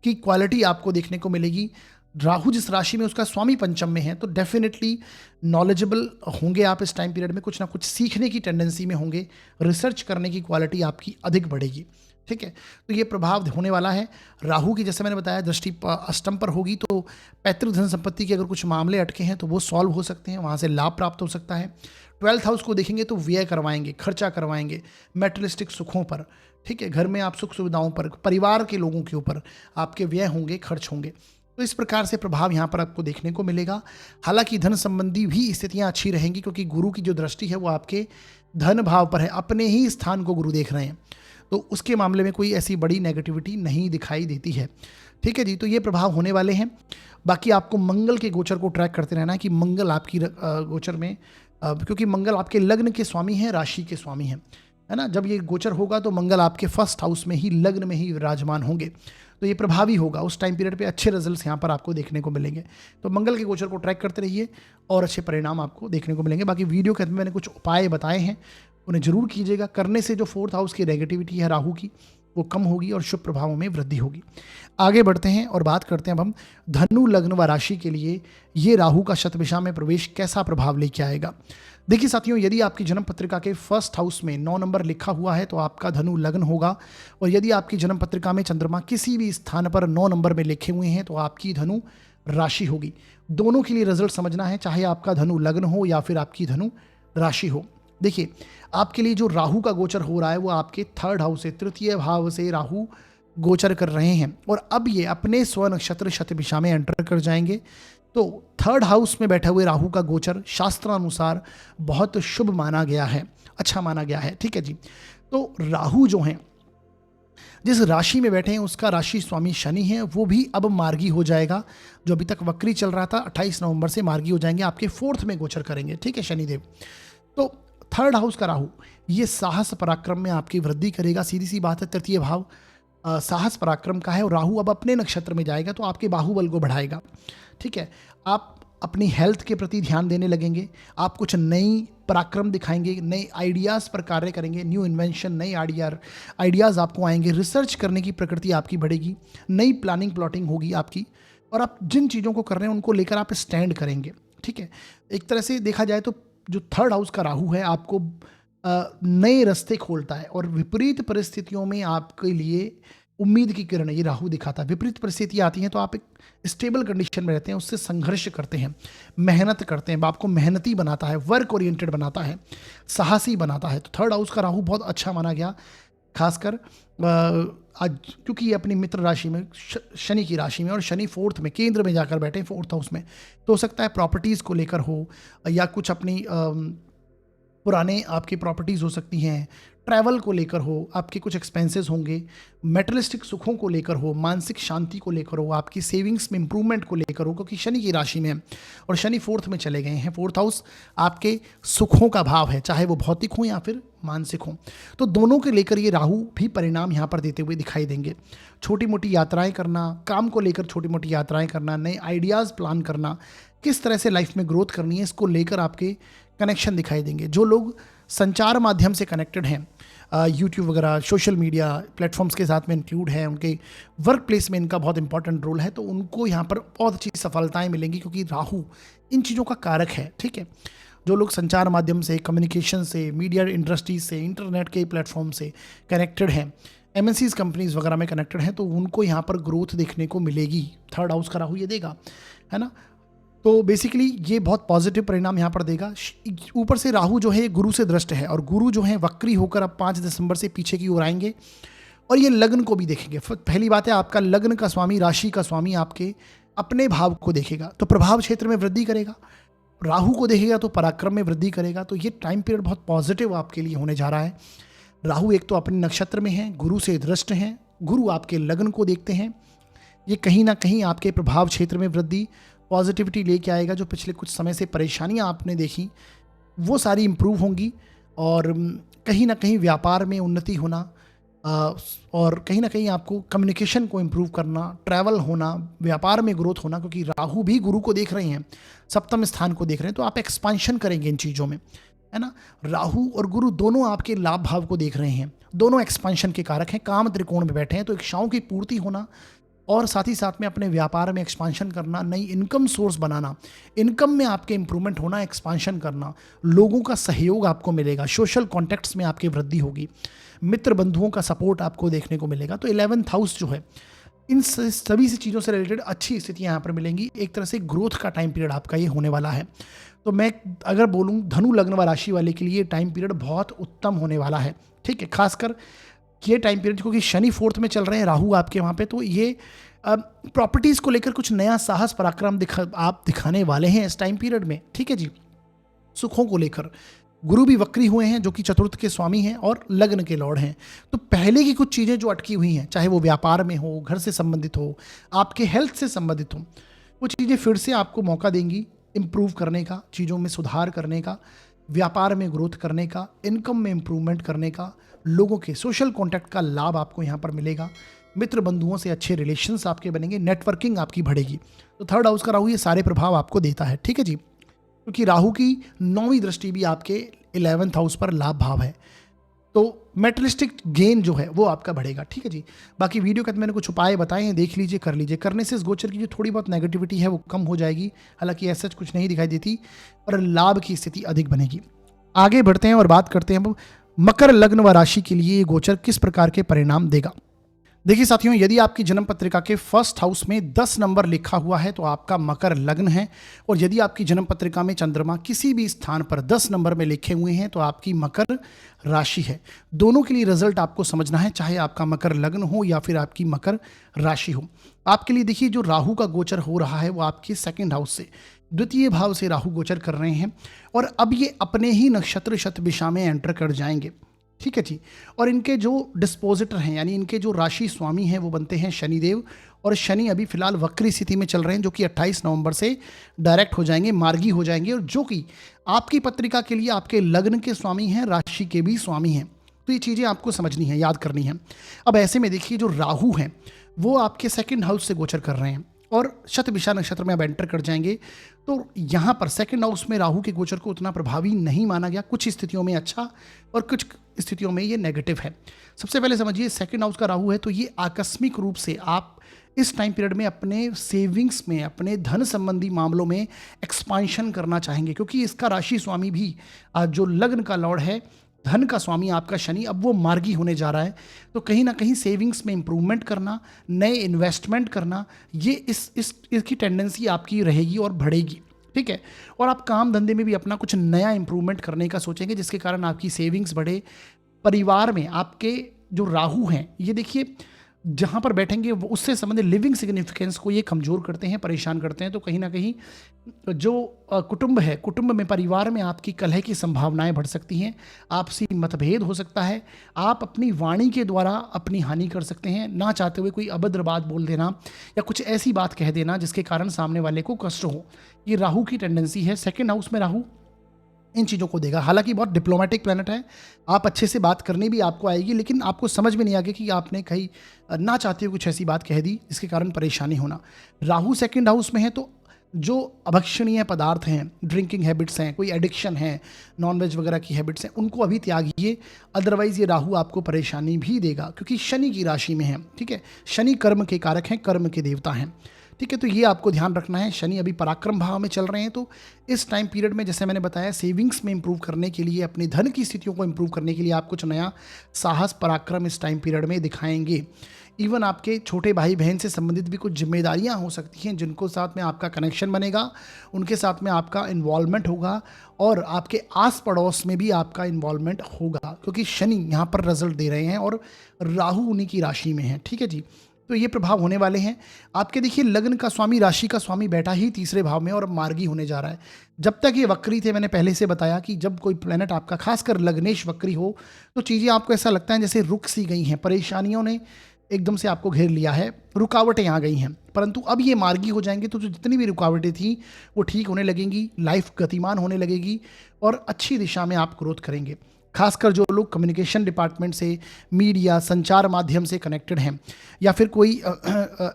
की क्वालिटी आपको देखने को मिलेगी। राहु जिस राशि में उसका स्वामी पंचम में है, तो डेफिनेटली नॉलेजेबल होंगे आप इस टाइम पीरियड में, कुछ ना कुछ सीखने की टेंडेंसी में होंगे, रिसर्च करने की क्वालिटी आपकी अधिक बढ़ेगी। ठीक है, तो ये प्रभाव होने वाला है। राहु की जैसे मैंने बताया दृष्टि अष्टम पर होगी, तो पैतृक धन संपत्ति के अगर कुछ मामले अटके हैं तो वो सॉल्व हो सकते हैं, वहाँ से लाभ प्राप्त हो सकता है। 12th हाउस को देखेंगे तो व्यय करवाएंगे, खर्चा करवाएंगे मेटेरियलिस्टिक सुखों पर। ठीक है, घर में आप सुख सुविधाओं पर, परिवार के लोगों के ऊपर आपके व्यय होंगे, खर्च होंगे। तो इस प्रकार से प्रभाव यहाँ पर आपको देखने को मिलेगा। हालांकि धन संबंधी भी स्थितियाँ अच्छी रहेंगी, क्योंकि गुरु की जो दृष्टि है वो आपके धन भाव पर है, अपने ही स्थान को गुरु देख रहे हैं, तो उसके मामले में कोई ऐसी बड़ी नेगेटिविटी नहीं दिखाई देती है। ठीक है जी, तो ये प्रभाव होने वाले हैं। बाकी आपको मंगल के गोचर को ट्रैक करते रहना है कि मंगल आपकी गोचर में, क्योंकि मंगल आपके लग्न के स्वामी हैं, राशि के स्वामी हैं, है ना। जब ये गोचर होगा तो मंगल आपके फर्स्ट हाउस में ही, लग्न में ही विराजमान होंगे, तो ये प्रभावी होगा। उस टाइम पीरियड पे अच्छे रिजल्ट्स यहाँ पर आपको देखने को मिलेंगे। तो मंगल के गोचर को ट्रैक करते रहिए और अच्छे परिणाम आपको देखने को मिलेंगे। बाकी वीडियो के अंत में मैंने कुछ उपाय बताए हैं, उन्हें जरूर कीजिएगा। करने से जो 4th हाउस की नेगेटिविटी है राहु की, वो कम होगी और शुभ प्रभावों में वृद्धि होगी। आगे बढ़ते हैं और बात करते हैं अब हम धनु लग्न व राशि के लिए ये राहु का शतभिषा में प्रवेश कैसा प्रभाव लेके आएगा। देखिए साथियों, यदि आपकी जन्म पत्रिका के फर्स्ट हाउस में 9 नंबर लिखा हुआ है तो आपका धनु लग्न होगा, और यदि आपकी जन्म पत्रिका में चंद्रमा किसी भी स्थान पर 9 नंबर में लिखे हुए हैं तो आपकी धनु राशि होगी। दोनों के लिए रिजल्ट समझना है, चाहे आपका धनु लग्न हो या फिर आपकी धनु राशि हो। देखिए, आपके लिए जो राहु का गोचर हो रहा है वो आपके 3rd हाउस से, तृतीय भाव से राहु गोचर कर रहे हैं, और अब ये अपने स्व नक्षत्र शतभिषा में एंटर कर जाएंगे। तो 3rd हाउस में बैठे हुए राहु का गोचर शास्त्रानुसार बहुत शुभ माना गया है, अच्छा माना गया है। ठीक है जी, तो राहु जो हैं, जिस राशि में बैठे हैं उसका राशि स्वामी शनि है, वो भी अब मार्गी हो जाएगा। जो अभी तक वक्री चल रहा था, 28 नवंबर से मार्गी हो जाएंगे, आपके 4th में गोचर करेंगे। ठीक है, शनिदेव। तो 3rd हाउस का राहु ये साहस पराक्रम में आपकी वृद्धि करेगा। सीधी सी बात है, तृतीय भाव साहस पराक्रम का है, और राहु अब अपने नक्षत्र में जाएगा तो आपके बाहुबल को बढ़ाएगा। ठीक है, आप अपनी हेल्थ के प्रति ध्यान देने लगेंगे, आप कुछ नई पराक्रम दिखाएंगे, नए आइडियाज़ पर कार्य करेंगे, न्यू इन्वेंशन, नए आइडियाज़ आपको आएंगे, रिसर्च करने की प्रकृति आपकी बढ़ेगी, नई प्लानिंग प्लॉटिंग होगी आपकी, और आप जिन चीज़ों को कर रहे हैं उनको लेकर आप स्टैंड करेंगे। ठीक है, एक तरह से देखा जाए तो जो 3rd हाउस का राहु है आपको नए रास्ते खोलता है, और विपरीत परिस्थितियों में आपके लिए उम्मीद की किरण ये राहु दिखाता है। विपरीत परिस्थितियाँ आती हैं तो आप एक स्टेबल कंडीशन में रहते हैं, उससे संघर्ष करते हैं, मेहनत करते हैं, आपको मेहनती बनाता है, वर्क ओरिएंटेड बनाता है, साहसी बनाता है। तो 3rd हाउस का राहु बहुत अच्छा माना गया, खासकर आज क्योंकि ये अपनी मित्र राशि में, शनि की राशि में, और शनि 4th में केंद्र में जाकर बैठे 4th हाउस में, तो हो सकता है प्रॉपर्टीज़ को लेकर हो, या कुछ अपनी पुराने आपकी प्रॉपर्टीज़ हो सकती हैं, ट्रैवल को लेकर हो, आपके कुछ एक्सपेंसेस होंगे, मेटलिस्टिक सुखों को लेकर हो, मानसिक शांति को लेकर हो, आपकी सेविंग्स में इंप्रूवमेंट को लेकर हो, क्योंकि शनि की राशि में है और शनि 4th में चले गए हैं। 4th हाउस आपके सुखों का भाव है, चाहे वो भौतिक हो या फिर मानसिक हो, तो दोनों के लेकर ये राहु भी परिणाम यहाँ पर देते हुए दिखाई देंगे। छोटी मोटी यात्राएं करना, काम को लेकर छोटी मोटी यात्राएं करना, नए आइडियाज़ प्लान करना, किस तरह से लाइफ में ग्रोथ करनी है, इसको लेकर आपके कनेक्शन दिखाई देंगे। जो लोग संचार माध्यम से कनेक्टेड हैं, यूट्यूब वगैरह सोशल मीडिया प्लेटफॉर्म्स के साथ में इंक्लूड हैं, उनके वर्क प्लेस में इनका बहुत इंपॉर्टेंट रोल है, तो उनको यहाँ पर बहुत अच्छी सफलताएं मिलेंगी, क्योंकि राहु इन चीज़ों का कारक है। ठीक है, जो लोग संचार माध्यम से, कम्युनिकेशन से, मीडिया इंडस्ट्रीज से, इंटरनेट के प्लेटफॉर्म से कनेक्टेड हैं, MNCs कंपनीज वगैरह में कनेक्टेड हैं, तो उनको यहाँ पर ग्रोथ देखने को मिलेगी। 3rd हाउस का राहु ये देगा, है ना। तो बेसिकली ये बहुत पॉजिटिव परिणाम यहाँ पर देगा। ऊपर से राहु जो है गुरु से दृष्ट है, और गुरु जो है वक्री होकर अब 5 दिसंबर से पीछे की ओर आएंगे, और ये लग्न को भी देखेंगे। पहली बात है, आपका लग्न का स्वामी, राशि का स्वामी आपके अपने भाव को देखेगा तो प्रभाव क्षेत्र में वृद्धि करेगा, राहु को देखेगा तो पराक्रम में वृद्धि करेगा। तो ये टाइम पीरियड बहुत पॉजिटिव आपके लिए होने जा रहा है। राहु एक तो अपने नक्षत्र में है, गुरु से दृष्ट हैं, गुरु आपके लग्न को देखते हैं, ये कहीं ना कहीं आपके प्रभाव क्षेत्र में वृद्धि, पॉजिटिविटी लेके आएगा। जो पिछले कुछ समय से परेशानियां आपने देखी वो सारी इम्प्रूव होंगी, और कहीं ना कहीं व्यापार में उन्नति होना, और कहीं ना कहीं आपको कम्युनिकेशन को इम्प्रूव करना, ट्रैवल होना, व्यापार में ग्रोथ होना, क्योंकि राहु भी गुरु को देख रहे हैं, 7वें स्थान को देख रहे हैं, तो आप एक्सपांशन करेंगे इन चीज़ों में, है ना। राहु और गुरु दोनों आपके लाभ भाव को देख रहे हैं, दोनों एक्सपांशन के कारक हैं, काम त्रिकोण में बैठे हैं, तो इच्छाओं की पूर्ति होना, और साथ ही साथ में अपने व्यापार में एक्सपांशन करना, नई इनकम सोर्स बनाना, इनकम में आपके इंप्रूवमेंट होना, एक्सपांशन करना, लोगों का सहयोग आपको मिलेगा, सोशल कॉन्टैक्ट्स में आपकी वृद्धि होगी, मित्र बंधुओं का सपोर्ट आपको देखने को मिलेगा। तो 11th हाउस जो है, इन सभी सी चीज़ों से रिलेटेड अच्छी स्थितियाँ यहाँ पर मिलेंगी। एक तरह से ग्रोथ का टाइम पीरियड आपका ये होने वाला है। तो मैं अगर बोलूँ धनु लग्न व राशि वाले के लिए टाइम पीरियड बहुत उत्तम होने वाला है, ठीक है। खासकर ये टाइम पीरियड क्योंकि शनि 4th में चल रहे हैं, राहु आपके वहाँ पे, तो ये प्रॉपर्टीज़ को लेकर कुछ नया साहस पराक्रम आप दिखाने वाले हैं इस टाइम पीरियड में, ठीक है जी। सुखों को लेकर गुरु भी वक्री हुए हैं जो कि चतुर्थ के स्वामी हैं और लग्न के लॉर्ड हैं। तो पहले की कुछ चीज़ें जो अटकी हुई हैं, चाहे वो व्यापार में हो, घर से संबंधित हो, आपके हेल्थ से संबंधित हो, वो चीज़ें फिर से आपको मौका देंगी इम्प्रूव करने का, चीज़ों में सुधार करने का, व्यापार में ग्रोथ करने का, इनकम में इम्प्रूवमेंट करने का, लोगों के सोशल कॉन्टैक्ट का लाभ आपको यहाँ पर मिलेगा, मित्र बंधुओं से अच्छे रिलेशंस आपके बनेंगे, नेटवर्किंग आपकी बढ़ेगी। तो 3rd हाउस का राहु ये सारे प्रभाव आपको देता है, ठीक है जी। क्योंकि राहु की 9वीं दृष्टि भी आपके 11th हाउस पर लाभ भाव है, तो मेटलिस्टिक गेन जो है वो आपका बढ़ेगा, ठीक है जी। बाकी वीडियो के अंदर मैंने कुछ उपाय बताए हैं, देख लीजिए, कर लीजिए। करने से इस गोचर की जो थोड़ी बहुत नेगेटिविटी है वो कम हो जाएगी, हालांकि ऐसा कुछ नहीं दिखाई देती, और लाभ की स्थिति अधिक बनेगी। आगे बढ़ते हैं और बात करते हैं अब मकर लग्न व राशि के लिए ये गोचर किस प्रकार के परिणाम देगा। देखिए साथियों, यदि आपकी जन्म पत्रिका के 1st हाउस में 10 नंबर लिखा हुआ है तो आपका मकर लग्न है, और यदि आपकी जन्म पत्रिका में चंद्रमा किसी भी स्थान पर 10 नंबर में लिखे हुए हैं तो आपकी मकर राशि है। दोनों के लिए रिजल्ट आपको समझना है, चाहे आपका मकर लग्न हो या फिर आपकी मकर राशि हो। आपके लिए देखिए, जो राहु का गोचर हो रहा है वो आपके 2nd हाउस से, द्वितीय भाव से राहु गोचर कर रहे हैं, और अब ये अपने ही नक्षत्र शतभिषा में एंटर कर जाएंगे, ठीक है जी। और इनके जो डिस्पोजिटर हैं, यानी इनके जो राशि स्वामी हैं, वो बनते हैं शनिदेव, और शनि अभी फिलहाल वक्री स्थिति में चल रहे हैं, जो कि 28 नवंबर से डायरेक्ट हो जाएंगे, मार्गी हो जाएंगे, और जो कि आपकी पत्रिका के लिए आपके लग्न के स्वामी हैं, राशि के भी स्वामी हैं। तो ये चीज़ें आपको समझनी है, याद करनी है। अब ऐसे में देखिए, जो राहु हैं वो आपके 2nd हाउस से गोचर कर रहे हैं और शतभिषा नक्षत्र में अब एंटर कर जाएंगे। तो यहाँ पर 2nd हाउस में राहु के गोचर को उतना प्रभावी नहीं माना गया, कुछ स्थितियों में अच्छा और कुछ स्थितियों में ये नेगेटिव है। सबसे पहले समझिए, 2nd हाउस का राहु है तो ये आकस्मिक रूप से आप इस टाइम पीरियड में अपने सेविंग्स में, अपने धन संबंधी मामलों में एक्सपांशन करना चाहेंगे, क्योंकि इसका राशि स्वामी भी जो लग्न का लॉर्ड है, धन का स्वामी आपका शनि, अब वो मार्गी होने जा रहा है। तो कहीं ना कहीं सेविंग्स में इंप्रूवमेंट करना, नए इन्वेस्टमेंट करना, ये इसकी टेंडेंसी आपकी रहेगी और बढ़ेगी, ठीक है। और आप काम धंधे में भी अपना कुछ नया इंप्रूवमेंट करने का सोचेंगे, जिसके कारण आपकी सेविंग्स बढ़े। परिवार में आपके जो राहु हैं, ये देखिए जहाँ पर बैठेंगे वो उससे संबंधित लिविंग सिग्निफिकेंस को ये कमज़ोर करते हैं, परेशान करते हैं। तो कहीं ना कहीं जो कुटुंब है, कुटुंब में, परिवार में आपकी कलह की संभावनाएं बढ़ सकती हैं, आपसी मतभेद हो सकता है, आप अपनी वाणी के द्वारा अपनी हानि कर सकते हैं, ना चाहते हुए कोई अभद्र बात बोल देना या कुछ ऐसी बात कह देना जिसके कारण सामने वाले को कष्ट हो। ये राहु की टेंडेंसी है। 2nd हाउस में राहु इन चीज़ों को देगा। हालांकि बहुत डिप्लोमेटिक प्लैनेट है, आप अच्छे से बात करनी भी आपको आएगी, लेकिन आपको समझ में नहीं आएगी कि आपने कहीं ना चाहते हुए कुछ ऐसी बात कह दी जिसके कारण परेशानी होना। राहु 2nd हाउस में है तो जो अभक्षणीय पदार्थ हैं, ड्रिंकिंग हैबिट्स हैं, कोई एडिक्शन है, नॉनवेज वगैरह की हैबिट्स हैं, उनको अभी त्यागिए। अदरवाइज ये राहु आपको परेशानी भी देगा, क्योंकि शनि की राशि में है, ठीक है। शनि कर्म के कारक हैं, कर्म के देवता हैं, ठीक है। तो ये आपको ध्यान रखना है। शनि अभी पराक्रम भाव में चल रहे हैं, तो इस टाइम पीरियड में जैसे मैंने बताया, सेविंग्स में इंप्रूव करने के लिए, अपने धन की स्थितियों को इंप्रूव करने के लिए आप कुछ नया साहस पराक्रम इस टाइम पीरियड में दिखाएंगे। इवन आपके छोटे भाई बहन से संबंधित भी कुछ जिम्मेदारियां हो सकती हैं, जिनको साथ में आपका कनेक्शन बनेगा, उनके साथ में आपका इन्वॉल्वमेंट होगा, और आपके आस पड़ोस में भी आपका इन्वॉल्वमेंट होगा, क्योंकि शनि यहाँ पर रिजल्ट दे रहे हैं और राहु उन्हीं की राशि में है, ठीक है जी। तो ये प्रभाव होने वाले हैं आपके। देखिए, लग्न का स्वामी, राशि का स्वामी बैठा ही 3रे भाव में और मार्गी होने जा रहा है। जब तक ये वक्री थे, मैंने पहले से बताया कि जब कोई प्लेनेट आपका खासकर लग्नेश वक्री हो तो चीज़ें आपको ऐसा लगता है जैसे रुक सी गई हैं, परेशानियों ने एकदम से आपको घेर लिया है, रुकावटें आ गई हैं। परंतु अब ये मार्गी हो जाएंगे तो जो जितनी भी रुकावटें थी वो ठीक होने लगेंगी, लाइफ गतिमान होने लगेगी और अच्छी दिशा में आप ग्रोथ करेंगे। खासकर जो लोग कम्युनिकेशन डिपार्टमेंट से, मीडिया, संचार माध्यम से कनेक्टेड हैं, या फिर कोई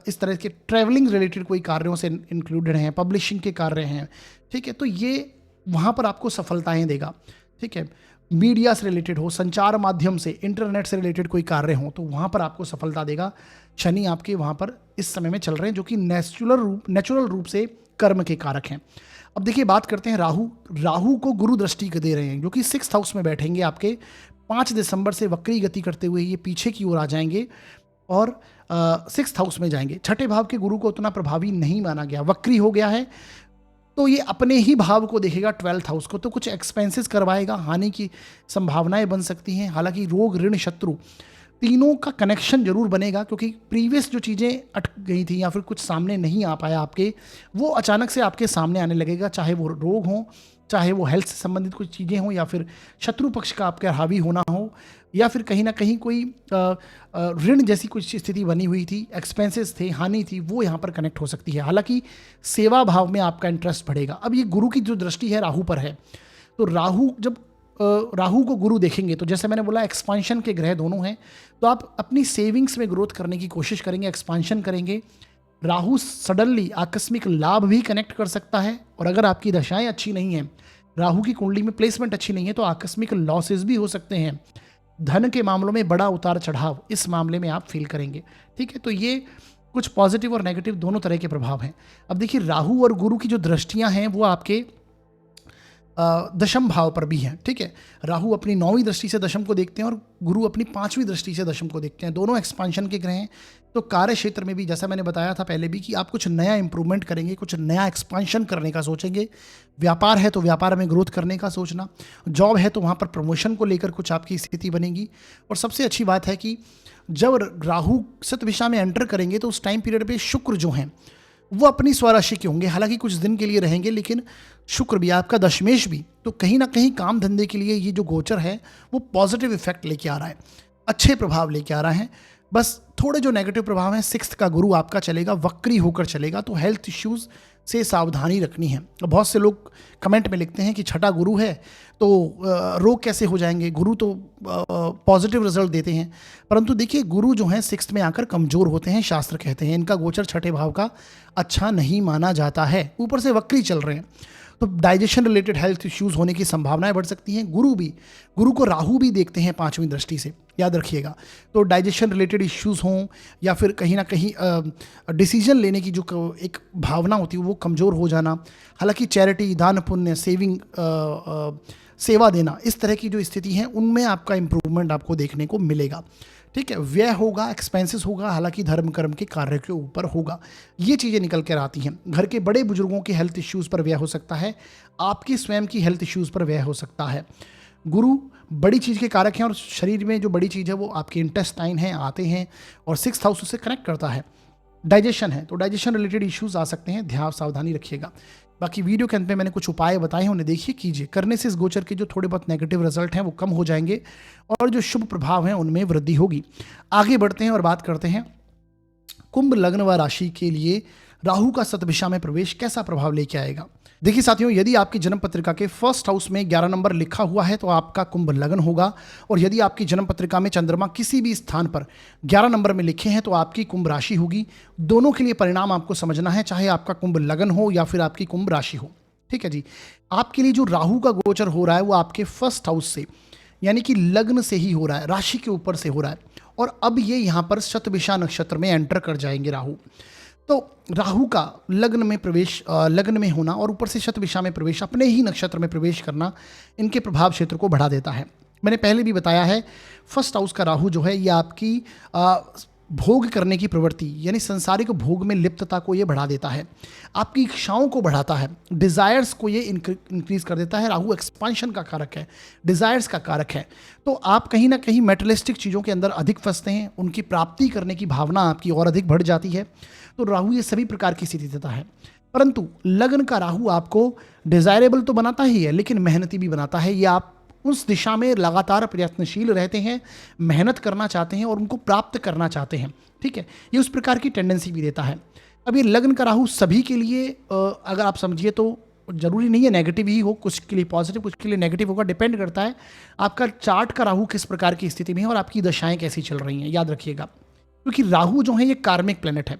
इस तरह के ट्रैवलिंग रिलेटेड कोई कार्यों से इंक्लूडेड हैं, पब्लिशिंग के कार्य हैं, ठीक है, तो ये वहाँ पर आपको सफलताएं देगा, ठीक है। मीडिया से रिलेटेड हो, संचार माध्यम से, इंटरनेट से रिलेटेड कोई कार्य हो, तो वहाँ पर आपको सफलता देगा। शनि आपके वहाँ पर इस समय में चल रहे हैं, जो कि नेचुरल रूप से कर्म के कारक हैं। अब देखिए बात करते हैं राहु को गुरु दृष्टि दे रहे हैं, जो कि 6th हाउस में बैठेंगे आपके 5 दिसंबर से वक्री गति करते हुए ये पीछे की ओर आ जाएंगे और 6th हाउस में जाएंगे। छठे भाव के गुरु को उतना प्रभावी नहीं माना गया, वक्री हो गया है, तो ये अपने ही भाव को देखेगा 12th हाउस को, तो कुछ एक्सपेंसेस करवाएगा, हानि की संभावनाएं बन सकती हैं। हालांकि रोग, ऋण, शत्रु तीनों का कनेक्शन जरूर बनेगा, क्योंकि प्रीवियस जो चीज़ें अटक गई थी या फिर कुछ सामने नहीं आ पाया आपके, वो अचानक से आपके सामने आने लगेगा, चाहे वो रोग हो, चाहे वो हेल्थ से संबंधित कुछ चीज़ें हों, या फिर शत्रु पक्ष का आपके हावी होना हो, या फिर कहीं ना कहीं कोई ऋण जैसी कुछ स्थिति बनी हुई थी, एक्सपेंसेस थे, हानि थी, वो यहाँ पर कनेक्ट हो सकती है। हालांकि सेवा भाव में आपका इंटरेस्ट बढ़ेगा। अब ये गुरु की जो दृष्टि है राहु पर है, तो राहु को गुरु देखेंगे तो जैसे मैंने बोला एक्सपांशन के ग्रह दोनों हैं, तो आप अपनी सेविंग्स में ग्रोथ करने की कोशिश करेंगे, एक्सपांशन करेंगे। राहु सडनली आकस्मिक लाभ भी कनेक्ट कर सकता है, और अगर आपकी दशाएं अच्छी नहीं हैं, राहु की कुंडली में प्लेसमेंट अच्छी नहीं है, तो आकस्मिक लॉसेस भी हो सकते हैं। धन के मामलों में बड़ा उतार चढ़ाव इस मामले में आप फील करेंगे। ठीक है, तो ये कुछ पॉजिटिव और नेगेटिव दोनों तरह के प्रभाव हैं। अब देखिए राहु और गुरु की जो दृष्टियां हैं वो आपके दशम भाव पर भी हैं। ठीक है, राहु अपनी 9वीं दृष्टि से दशम को देखते हैं और गुरु अपनी 5वीं दृष्टि से दशम को देखते हैं। दोनों एक्सपांशन के ग्रह हैं, तो कार्य क्षेत्र में भी जैसा मैंने बताया था पहले भी कि आप कुछ नया इंप्रूवमेंट करेंगे, कुछ नया एक्सपांशन करने का सोचेंगे। व्यापार है तो व्यापार में ग्रोथ करने का सोचना, जॉब है तो वहाँ पर प्रमोशन को लेकर कुछ आपकी स्थिति बनेगी। और सबसे अच्छी बात है कि जब राहु शतभिषा में एंटर करेंगे तो उस टाइम पीरियड पे शुक्र जो हैं वो अपनी स्वराशि के होंगे। हालांकि कुछ दिन के लिए रहेंगे, लेकिन शुक्र भी आपका दशमेश भी, तो कहीं ना कहीं काम धंधे के लिए ये जो गोचर है वो पॉजिटिव इफेक्ट लेके आ रहा है, अच्छे प्रभाव लेके आ रहा है। बस थोड़े जो नेगेटिव प्रभाव हैं, 6th का गुरु आपका चलेगा, वक्री होकर चलेगा, तो हेल्थ इश्यूज से सावधानी रखनी है। बहुत से लोग कमेंट में लिखते हैं कि छठा गुरु है तो रोग कैसे हो जाएंगे, गुरु तो पॉजिटिव रिजल्ट देते हैं, परंतु देखिए गुरु जो हैं 6th में आकर कमजोर होते हैं। शास्त्र कहते हैं इनका गोचर छठे भाव का अच्छा नहीं माना जाता है, ऊपर से वक्री चल रहे हैं, तो डाइजेशन रिलेटेड हेल्थ इश्यूज होने की संभावनाएं बढ़ सकती हैं। गुरु को राहु भी देखते हैं 5वीं दृष्टि से, याद रखिएगा। तो डाइजेशन रिलेटेड इश्यूज हों या फिर कहीं ना कहीं डिसीजन लेने की जो एक भावना होती है वो कमज़ोर हो जाना। हालांकि चैरिटी, दान पुण्य, सेविंग, सेवा देना, इस तरह की जो स्थिति है उनमें आपका इंप्रूवमेंट आपको देखने को मिलेगा। ठीक है, व्यय होगा, एक्सपेंसेस होगा, हालांकि धर्म कर्म के कार्य के ऊपर होगा, ये चीज़ें निकल कर आती हैं। घर के बड़े बुजुर्गों के हेल्थ इश्यूज़ पर व्यय हो सकता है, आपकी स्वयं की हेल्थ इश्यूज़ पर व्यय हो सकता है। गुरु बड़ी चीज़ के कारक हैं और शरीर में जो बड़ी चीज़ है वो आपके इंटेस्टाइन हैं, आते हैं, और 6th हाउस उससे कनेक्ट करता है। डाइजेशन है तो डाइजेशन रिलेटेड इश्यूज़ आ सकते हैं, ध्यान सावधानी रखिएगा। बाकी वीडियो के अंत में मैंने कुछ उपाय बताए हैं, उन्हें देखिए, कीजिए। करने से इस गोचर के जो थोड़े बहुत नेगेटिव रिजल्ट हैं वो कम हो जाएंगे और जो शुभ प्रभाव हैं उनमें वृद्धि होगी। आगे बढ़ते हैं और बात करते हैं कुंभ लग्न व राशि के लिए राहु का शतभिषा में प्रवेश कैसा प्रभाव लेके आएगा। देखिए साथियों, यदि आपकी जन्म पत्रिका के 1st हाउस में 11 नंबर लिखा हुआ है तो आपका कुंभ लग्न होगा, और यदि आपकी जन्म पत्रिका में चंद्रमा किसी भी स्थान पर 11 नंबर में लिखे हैं तो आपकी कुंभ राशि होगी। दोनों के लिए परिणाम आपको समझना है, चाहे आपका कुंभ लग्न हो या फिर आपकी कुंभ राशि हो। ठीक है जी, आपके लिए जो राहु का गोचर हो रहा है वो आपके 1st हाउस से, यानी कि लग्न से ही हो रहा है, राशि के ऊपर से हो रहा है, और अब ये यहाँ पर शतभिषा नक्षत्र में एंटर कर जाएंगे राहु। तो राहु का लग्न में प्रवेश, लग्न में होना और ऊपर से शतभिषा में प्रवेश, अपने ही नक्षत्र में प्रवेश करना, इनके प्रभाव क्षेत्र को बढ़ा देता है। मैंने पहले भी बताया है 1st हाउस का राहु जो है ये आपकी भोग करने की प्रवृत्ति, यानी संसारिक भोग में लिप्तता को ये बढ़ा देता है, आपकी इच्छाओं को बढ़ाता है, डिज़ायर्स को ये इंक्रीज कर देता है। राहु एक्सपांशन का कारक है, डिज़ायर्स का कारक है, तो आप कहीं ना कहीं मेटलिस्टिक चीज़ों के अंदर अधिक फंसते हैं, उनकी प्राप्ति करने की भावना आपकी और अधिक बढ़ जाती है। तो राहु ये सभी प्रकार की स्थिति देता है, परंतु लग्न का राहु आपको डिज़ायरेबल तो बनाता ही है लेकिन मेहनती भी बनाता है। ये आप उस दिशा में लगातार प्रयत्नशील रहते हैं, मेहनत करना चाहते हैं और उनको प्राप्त करना चाहते हैं। ठीक है, ये उस प्रकार की टेंडेंसी भी देता है। अब ये लग्न का राहु सभी के लिए अगर आप समझिए तो जरूरी नहीं है नेगेटिव ही हो, कुछ के लिए पॉजिटिव, कुछ के लिए नेगेटिव होगा, डिपेंड करता है आपका चार्ट का राहु किस प्रकार की स्थिति में है और आपकी दशाएं कैसी चल रही हैं, याद रखिएगा। क्योंकि राहु जो है ये कार्मिक प्लेनेट है,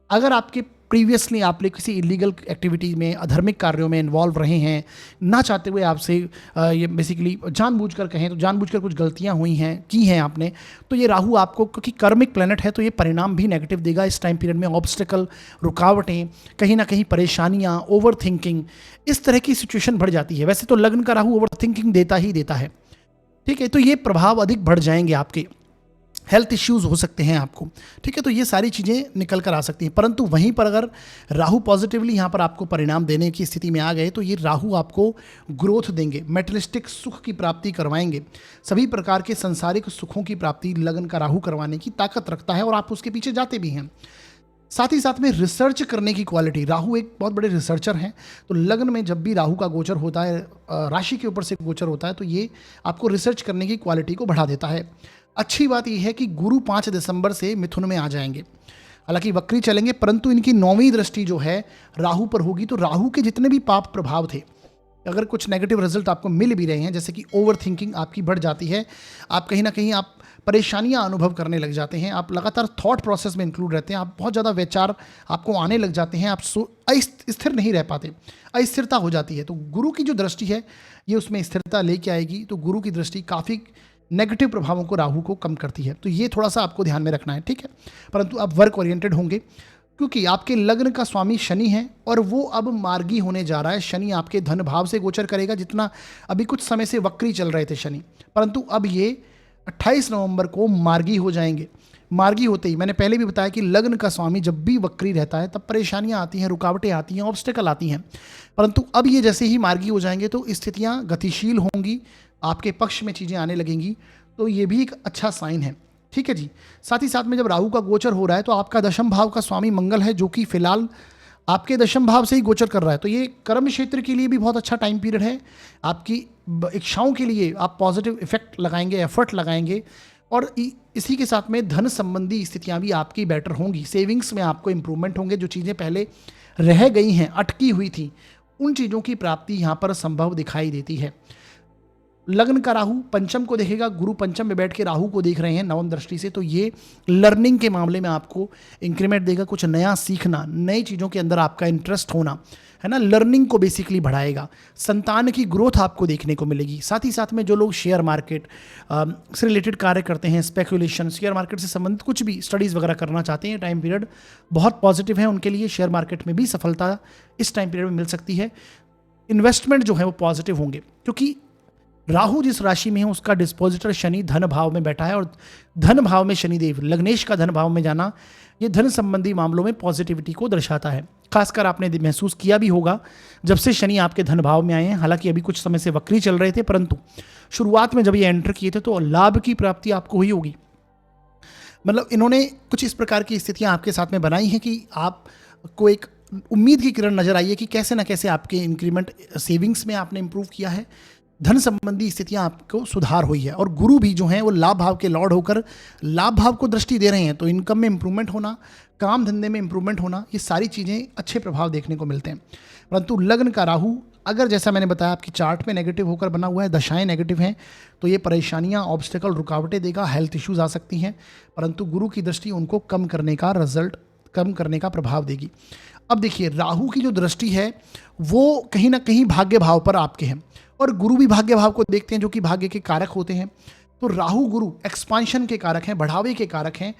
अगर आपके प्रीवियसली आप लोग किसी इलीगल एक्टिविटी में, अधार्मिक कार्यों में इन्वॉल्व रहे हैं, ना चाहते हुए आपसे ये बेसिकली जानबूझकर कहें तो जानबूझकर कुछ गलतियां हुई हैं, की हैं आपने, तो ये राहु आपको, क्योंकि कर्मिक प्लैनेट है तो ये परिणाम भी नेगेटिव देगा इस टाइम पीरियड में। ऑब्स्टिकल, रुकावटें, कहीं ना कहीं परेशानियां, ओवर थिंकिंग, इस तरह की सिचुएशन बढ़ जाती है। वैसे तो लग्न का राहु ओवर थिंकिंग देता ही देता है, ठीक है, तो ये प्रभाव अधिक बढ़ जाएंगे, आपके हेल्थ इश्यूज हो सकते हैं आपको, ठीक है, तो ये सारी चीज़ें निकल कर आ सकती हैं। परंतु वहीं पर अगर राहु पॉजिटिवली यहाँ पर आपको परिणाम देने की स्थिति में आ गए तो ये राहु आपको ग्रोथ देंगे, मेटेरियलिस्टिक सुख की प्राप्ति करवाएंगे, सभी प्रकार के संसारिक सुखों की प्राप्ति लग्न का राहु करवाने की ताकत रखता है और आप उसके पीछे जाते भी हैं। साथ ही साथ में रिसर्च करने की क्वालिटी, राहु एक बहुत बड़े रिसर्चर हैं, तो लग्न में जब भी राहु का गोचर होता है, राशि के ऊपर से गोचर होता है, तो ये आपको रिसर्च करने की क्वालिटी को बढ़ा देता है। अच्छी बात यह है कि गुरु 5 दिसंबर से मिथुन में आ जाएंगे, हालांकि वक्री चलेंगे, परंतु इनकी 9वीं दृष्टि जो है राहु पर होगी, तो राहु के जितने भी पाप प्रभाव थे, अगर कुछ नेगेटिव रिजल्ट आपको मिल भी रहे हैं, जैसे कि ओवर थिंकिंग आपकी बढ़ जाती है, आप कहीं ना कहीं आप परेशानियां अनुभव करने लग जाते हैं, आप लगातार थॉट प्रोसेस में इंक्लूड रहते हैं, आप बहुत ज़्यादा विचार आपको आने लग जाते हैं, आप स्थिर नहीं रह पाते, अस्थिरता हो जाती है, तो गुरु की जो दृष्टि है ये उसमें स्थिरता लेके आएगी। तो गुरु की दृष्टि काफ़ी नेगेटिव प्रभावों को, राहु को कम करती है, तो ये थोड़ा सा आपको ध्यान में रखना है, ठीक है। परंतु आप वर्क ओरिएंटेड होंगे, क्योंकि आपके लग्न का स्वामी शनि है और वो अब मार्गी होने जा रहा है। शनि आपके धन भाव से गोचर करेगा, जितना अभी कुछ समय से वक्री चल रहे थे शनि, परंतु अब ये 28 नवंबर को मार्गी हो जाएंगे। मार्गी होते ही, मैंने पहले भी बताया कि लग्न का स्वामी जब भी वक्री रहता है तब परेशानियां आती हैं, रुकावटें आती हैं, ऑब्स्टिकल आती हैं, परंतु अब ये जैसे ही मार्गी हो जाएंगे तो स्थितियां गतिशील होंगी, आपके पक्ष में चीज़ें आने लगेंगी, तो ये भी एक अच्छा साइन है, ठीक है जी। साथ ही साथ में जब राहु का गोचर हो रहा है तो आपका दशम भाव का स्वामी मंगल है, जो कि फिलहाल आपके दशम भाव से ही गोचर कर रहा है, तो ये कर्म क्षेत्र के लिए भी बहुत अच्छा टाइम पीरियड है, आपकी इच्छाओं के लिए आप पॉजिटिव इफेक्ट लगाएंगे, एफर्ट लगाएंगे, और इसी के साथ में धन संबंधी स्थितियां भी आपकी बेटर होंगी, सेविंग्स में आपको इंप्रूवमेंट होंगे, जो चीज़ें पहले रह गई हैं, अटकी हुई थी, उन चीज़ों की प्राप्ति यहाँ पर संभव दिखाई देती है। लग्न का राहु पंचम को देखेगा, गुरु पंचम में बैठ के राहु को देख रहे हैं 9वीं दृष्टि से, तो ये लर्निंग के मामले में आपको इंक्रीमेंट देगा, कुछ नया सीखना, नई चीज़ों के अंदर आपका इंटरेस्ट होना है ना, लर्निंग को बेसिकली बढ़ाएगा, संतान की ग्रोथ आपको देखने को मिलेगी। साथ ही साथ में जो लोग शेयर मार्केट से रिलेटेड कार्य करते हैं, स्पेकुलेशन, शेयर मार्केट से संबंधित कुछ भी स्टडीज़ वगैरह करना चाहते हैं, टाइम पीरियड बहुत पॉजिटिव है उनके लिए, शेयर मार्केट में भी सफलता इस टाइम पीरियड में मिल सकती है। इन्वेस्टमेंट जो है वो पॉजिटिव होंगे, क्योंकि राहु जिस राशि में है उसका डिस्पोजिटर शनि धन भाव में बैठा है, और धन भाव में शनिदेव, लग्नेश का धन भाव में जाना, ये धन संबंधी मामलों में पॉजिटिविटी को दर्शाता है। खासकर आपने महसूस किया भी होगा जब से शनि आपके धन भाव में आए हैं, हालांकि अभी कुछ समय से वक्री चल रहे थे, परंतु शुरुआत में जब ये एंटर किए थे तो लाभ की प्राप्ति आपको हुई होगी। मतलब इन्होंने कुछ इस प्रकार की स्थितियां आपके साथ में बनाई हैं कि आपको एक उम्मीद की किरण नजर आई है कि कैसे ना कैसे आपके इंक्रीमेंट, सेविंग्स में आपने इंप्रूव किया है, धन संबंधी स्थितियां आपको सुधार हुई है, और गुरु भी जो हैं वो लाभ भाव के लॉर्ड होकर लाभ भाव को दृष्टि दे रहे हैं, तो इनकम में इंप्रूवमेंट होना, काम धंधे में इंप्रूवमेंट होना, ये सारी चीज़ें अच्छे प्रभाव देखने को मिलते हैं। परंतु लग्न का राहु अगर, जैसा मैंने बताया, आपकी चार्ट में नेगेटिव होकर बना हुआ है, दशाएं नेगेटिव हैं, तो ये परेशानियां, ऑब्स्टिकल, रुकावटें देगा, हेल्थ इश्यूज आ सकती हैं, परंतु गुरु की दृष्टि उनको कम करने का रिजल्ट, कम करने का प्रभाव देगी। अब देखिए, राहु की जो दृष्टि है वो कहीं ना कहीं भाग्य भाव पर आपके हैं, और गुरु भी भाग्य भाव को देखते हैं, जो कि भाग्य के कारक होते हैं, तो राहु गुरु एक्सपांशन के कारक हैं, बढ़ावे के कारक हैं,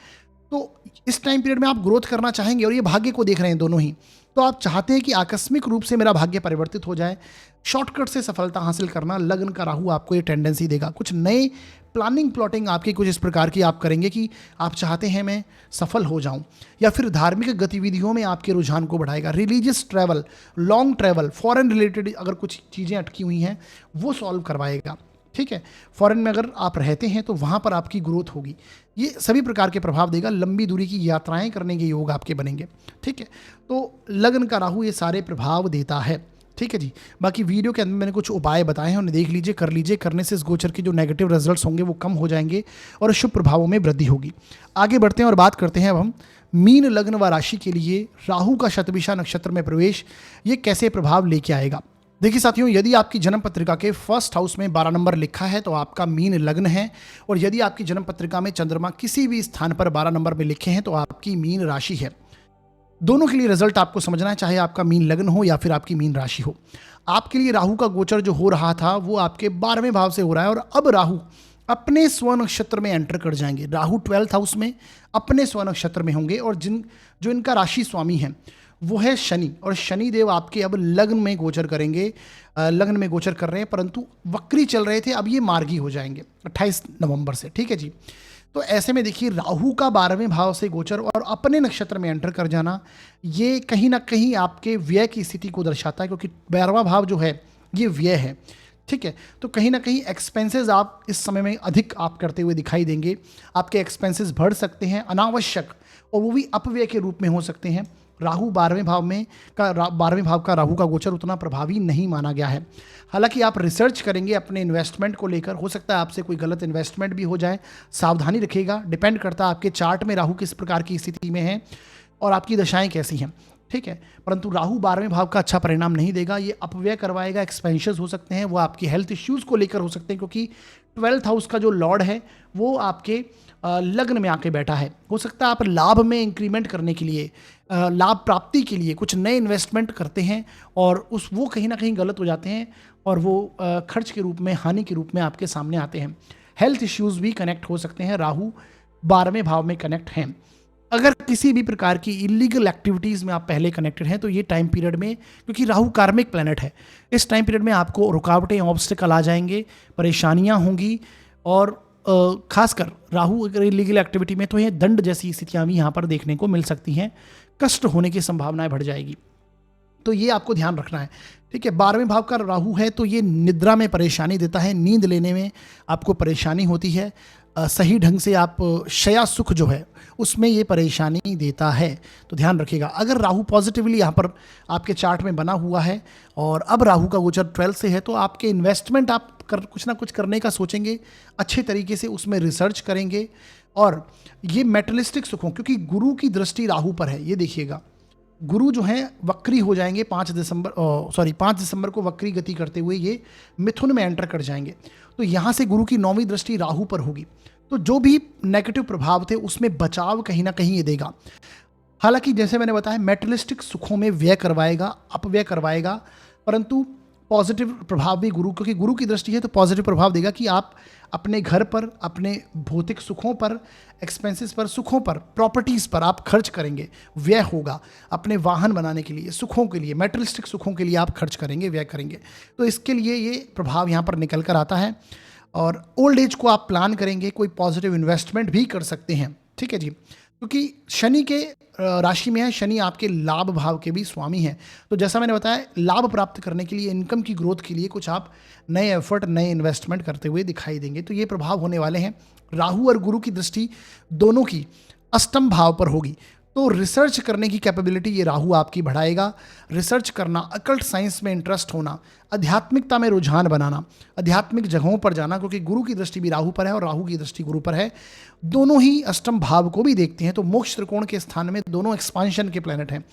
तो इस टाइम पीरियड में आप ग्रोथ करना चाहेंगे, और ये भाग्य को देख रहे हैं दोनों ही, तो आप चाहते हैं कि आकस्मिक रूप से मेरा भाग्य परिवर्तित हो जाए, शॉर्टकट से सफलता हासिल करना, लग्न का राहु आपको ये टेंडेंसी देगा। कुछ नए प्लानिंग, प्लॉटिंग आपकी कुछ इस प्रकार की आप करेंगे कि आप चाहते हैं मैं सफल हो जाऊं, या फिर धार्मिक गतिविधियों में आपके रुझान को बढ़ाएगा, religious travel, long travel, foreign related अगर कुछ चीज़ें अटकी हुई हैं वो सॉल्व करवाएगा, ठीक है। फॉरेन में अगर आप रहते हैं तो वहाँ पर आपकी ग्रोथ होगी, ये सभी प्रकार के प्रभाव देगा, लंबी दूरी की यात्राएं करने के योग आपके बनेंगे, ठीक है। तो लग्न का राहु ये सारे प्रभाव देता है, ठीक है जी। बाकी वीडियो के अंदर मैंने कुछ उपाय बताए हैं, उन्हें देख लीजिए, कर लीजिए, करने से इस गोचर के जो नेगेटिव रिजल्ट्स होंगे वो कम हो जाएंगे और शुभ प्रभावों में वृद्धि होगी। आगे बढ़ते हैं और बात करते हैं अब हम मीन लग्न व राशि के लिए राहु का शतभिषा नक्षत्र में प्रवेश ये कैसे प्रभाव लेके आएगा। देखिए साथियों, यदि आपकी जन्म पत्रिका के फर्स्ट हाउस में 12 नंबर लिखा है तो आपका मीन लग्न है, और यदि आपकी जन्म पत्रिका में चंद्रमा किसी भी स्थान पर 12 नंबर में लिखे हैं तो आपकी मीन राशि है। दोनों के लिए रिजल्ट आपको समझना है, चाहे आपका मीन लग्न हो या फिर आपकी मीन राशि हो। आपके लिए राहु का गोचर जो हो रहा था वो आपके 12वें भाव से हो रहा है और अब राहु अपने स्व नक्षत्र में एंटर कर जाएंगे। राहु 12th हाउस में अपने स्व नक्षत्र में होंगे और जो इनका राशि स्वामी है वो है शनि, और शनि देव आपके अब लग्न में गोचर करेंगे, लग्न में गोचर कर रहे हैं, परंतु वक्री चल रहे थे, अब ये मार्गी हो जाएंगे 28 नवंबर से। ठीक है जी। तो ऐसे में देखिए राहु का 12वें भाव से गोचर और अपने नक्षत्र में एंटर कर जाना, ये कहीं ना कहीं आपके व्यय की स्थिति को दर्शाता है, क्योंकि 12वां भाव जो है ये व्यय है। ठीक है, तो कहीं ना कहीं एक्सपेंसेस आप इस समय में अधिक आप करते हुए दिखाई देंगे। आपके एक्सपेंसेस बढ़ सकते हैं अनावश्यक, और वो भी अपव्यय के रूप में हो सकते हैं। राहु 12वें भाव का राहु का गोचर उतना प्रभावी नहीं माना गया है। हालांकि आप रिसर्च करेंगे अपने इन्वेस्टमेंट को लेकर, हो सकता है आपसे कोई गलत इन्वेस्टमेंट भी हो जाए, सावधानी रखिएगा। डिपेंड करता है आपके चार्ट में राहु किस प्रकार की स्थिति में है और आपकी दशाएं कैसी हैं। ठीक है, परंतु राहु 12वें भाव का अच्छा परिणाम नहीं देगा, ये अपव्यय करवाएगा, एक्सपेंशंस हो सकते हैं, वो आपकी हेल्थ इश्यूज़ को लेकर हो सकते हैं, क्योंकि 12th हाउस का जो लॉर्ड है वो आपके लग्न में आके बैठा है। हो सकता है आप लाभ में इंक्रीमेंट करने के लिए, लाभ प्राप्ति के लिए कुछ नए इन्वेस्टमेंट करते हैं और वो कहीं ना कहीं गलत हो जाते हैं और वो खर्च के रूप में, हानि के रूप में आपके सामने आते हैं। हेल्थ इश्यूज़ भी कनेक्ट हो सकते हैं, राहु 12वें भाव में कनेक्ट हैं। अगर किसी भी प्रकार की इलीगल एक्टिविटीज़ में आप पहले कनेक्टेड हैं तो ये टाइम पीरियड में, क्योंकि राहु कार्मिक प्लैनेट है, इस टाइम पीरियड में आपको रुकावटें, ऑब्स्टिकल आ जाएंगे, परेशानियां होंगी, और खासकर राहु अगर इलीगल एक्टिविटी में तो ये दंड जैसी स्थितियां भी यहाँ पर देखने को मिल सकती हैं, कष्ट होने की संभावनाएं बढ़ जाएगी। तो ये आपको ध्यान रखना है। ठीक है, 12वें भाव का राहु है तो ये निद्रा में परेशानी देता है, नींद लेने में आपको परेशानी होती है, सही ढंग से आप शया सुख जो है उसमें ये परेशानी देता है, तो ध्यान रखिएगा। अगर राहु पॉजिटिवली यहाँ पर आपके चार्ट में बना हुआ है और अब राहु का गोचर 12 से है, तो आपके इन्वेस्टमेंट आप कुछ ना कुछ करने का सोचेंगे, अच्छे तरीके से उसमें रिसर्च करेंगे, और ये मेटलिस्टिक सुखों, क्योंकि गुरु की दृष्टि राहु पर है, ये देखिएगा गुरु जो है वक्री हो जाएंगे 5 दिसंबर को वक्री गति करते हुए ये मिथुन में एंटर कर जाएंगे। तो यहाँ से गुरु की 9वीं दृष्टि राहु पर होगी, तो जो भी नेगेटिव प्रभाव थे उसमें बचाव कहीं ना कहीं ये देगा। हालांकि जैसे मैंने बताया मेटलिस्टिक सुखों में व्यय करवाएगा, अपव्यय करवाएगा, परंतु पॉजिटिव प्रभाव भी गुरु, क्योंकि गुरु की दृष्टि है तो पॉजिटिव प्रभाव देगा कि आप अपने घर पर, अपने भौतिक सुखों पर, एक्सपेंसेस पर, सुखों पर, प्रॉपर्टीज़ पर आप खर्च करेंगे, व्यय होगा। अपने वाहन बनाने के लिए, सुखों के लिए, मेटलिस्टिक सुखों के लिए आप खर्च करेंगे, व्यय करेंगे, तो इसके लिए ये प्रभाव यहाँ पर निकल कर आता है। और ओल्ड एज को आप प्लान करेंगे, कोई पॉजिटिव इन्वेस्टमेंट भी कर सकते हैं। ठीक है जी, क्योंकि शनि के राशि में है, शनि आपके लाभ भाव के भी स्वामी हैं, तो जैसा मैंने बताया लाभ प्राप्त करने के लिए, इनकम की ग्रोथ के लिए कुछ आप नए एफर्ट, नए इन्वेस्टमेंट करते हुए दिखाई देंगे, तो ये प्रभाव होने वाले हैं। राहु और गुरु की दृष्टि दोनों की अष्टम भाव पर होगी, तो रिसर्च करने की कैपेबिलिटी ये राहु आपकी बढ़ाएगा। रिसर्च करना, अकल्ट साइंस में इंटरेस्ट होना, आध्यात्मिकता में रुझान बनाना, आध्यात्मिक जगहों पर जाना, क्योंकि गुरु की दृष्टि भी राहु पर है और राहु की दृष्टि गुरु पर है, दोनों ही अष्टम भाव को भी देखते हैं, तो मोक्ष त्रिकोण के स्थान में दोनों एक्सपांशन के प्लैनेट हैं,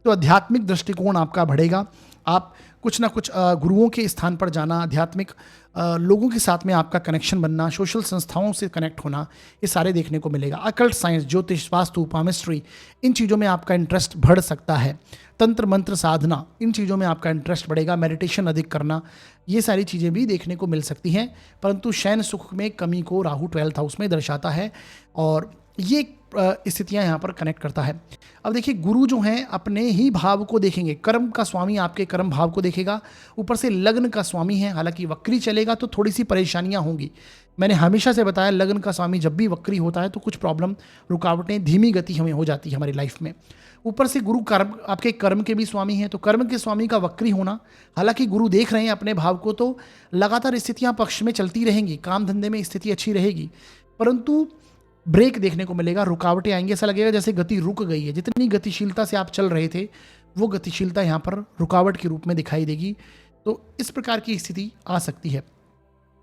तो आध्यात्मिक दृष्टिकोण आपका बढ़ेगा। आप कुछ ना कुछ गुरुओं के स्थान पर जाना, आध्यात्मिक लोगों के साथ में आपका कनेक्शन बनना, सोशल संस्थाओं से कनेक्ट होना, ये सारे देखने को मिलेगा। अकल्ट साइंस, ज्योतिष, वास्तु, पामिस्ट्री, इन चीज़ों में आपका इंटरेस्ट बढ़ सकता है। तंत्र मंत्र साधना, इन चीज़ों में आपका इंटरेस्ट बढ़ेगा। मेडिटेशन अधिक करना, ये सारी चीज़ें भी देखने को मिल सकती हैं, परंतु शयन सुख में कमी को राहु 12th हाउस में दर्शाता है और ये स्थितियां यहाँ पर कनेक्ट करता है। अब देखिए गुरु जो हैं अपने ही भाव को देखेंगे, कर्म का स्वामी आपके कर्म भाव को देखेगा, ऊपर से लग्न का स्वामी है, हालांकि वक्री चलेगा तो थोड़ी सी परेशानियां होंगी। मैंने हमेशा से बताया लग्न का स्वामी जब भी वक्री होता है तो कुछ प्रॉब्लम, रुकावटें, धीमी गति हमें हो जाती है हमारी लाइफ में। ऊपर से गुरु कर्म, आपके कर्म के भी स्वामी हैं, तो कर्म के स्वामी का वक्री होना, हालांकि गुरु देख रहे हैं अपने भाव को, तो लगातार स्थितियां पक्ष में चलती रहेंगी, काम धंधे में स्थिति अच्छी रहेगी, परंतु ब्रेक देखने को मिलेगा, रुकावटें आएंगी, ऐसा लगेगा जैसे गति रुक गई है। जितनी गतिशीलता से आप चल रहे थे वो गतिशीलता यहाँ पर रुकावट के रूप में दिखाई देगी, तो इस प्रकार की स्थिति आ सकती है।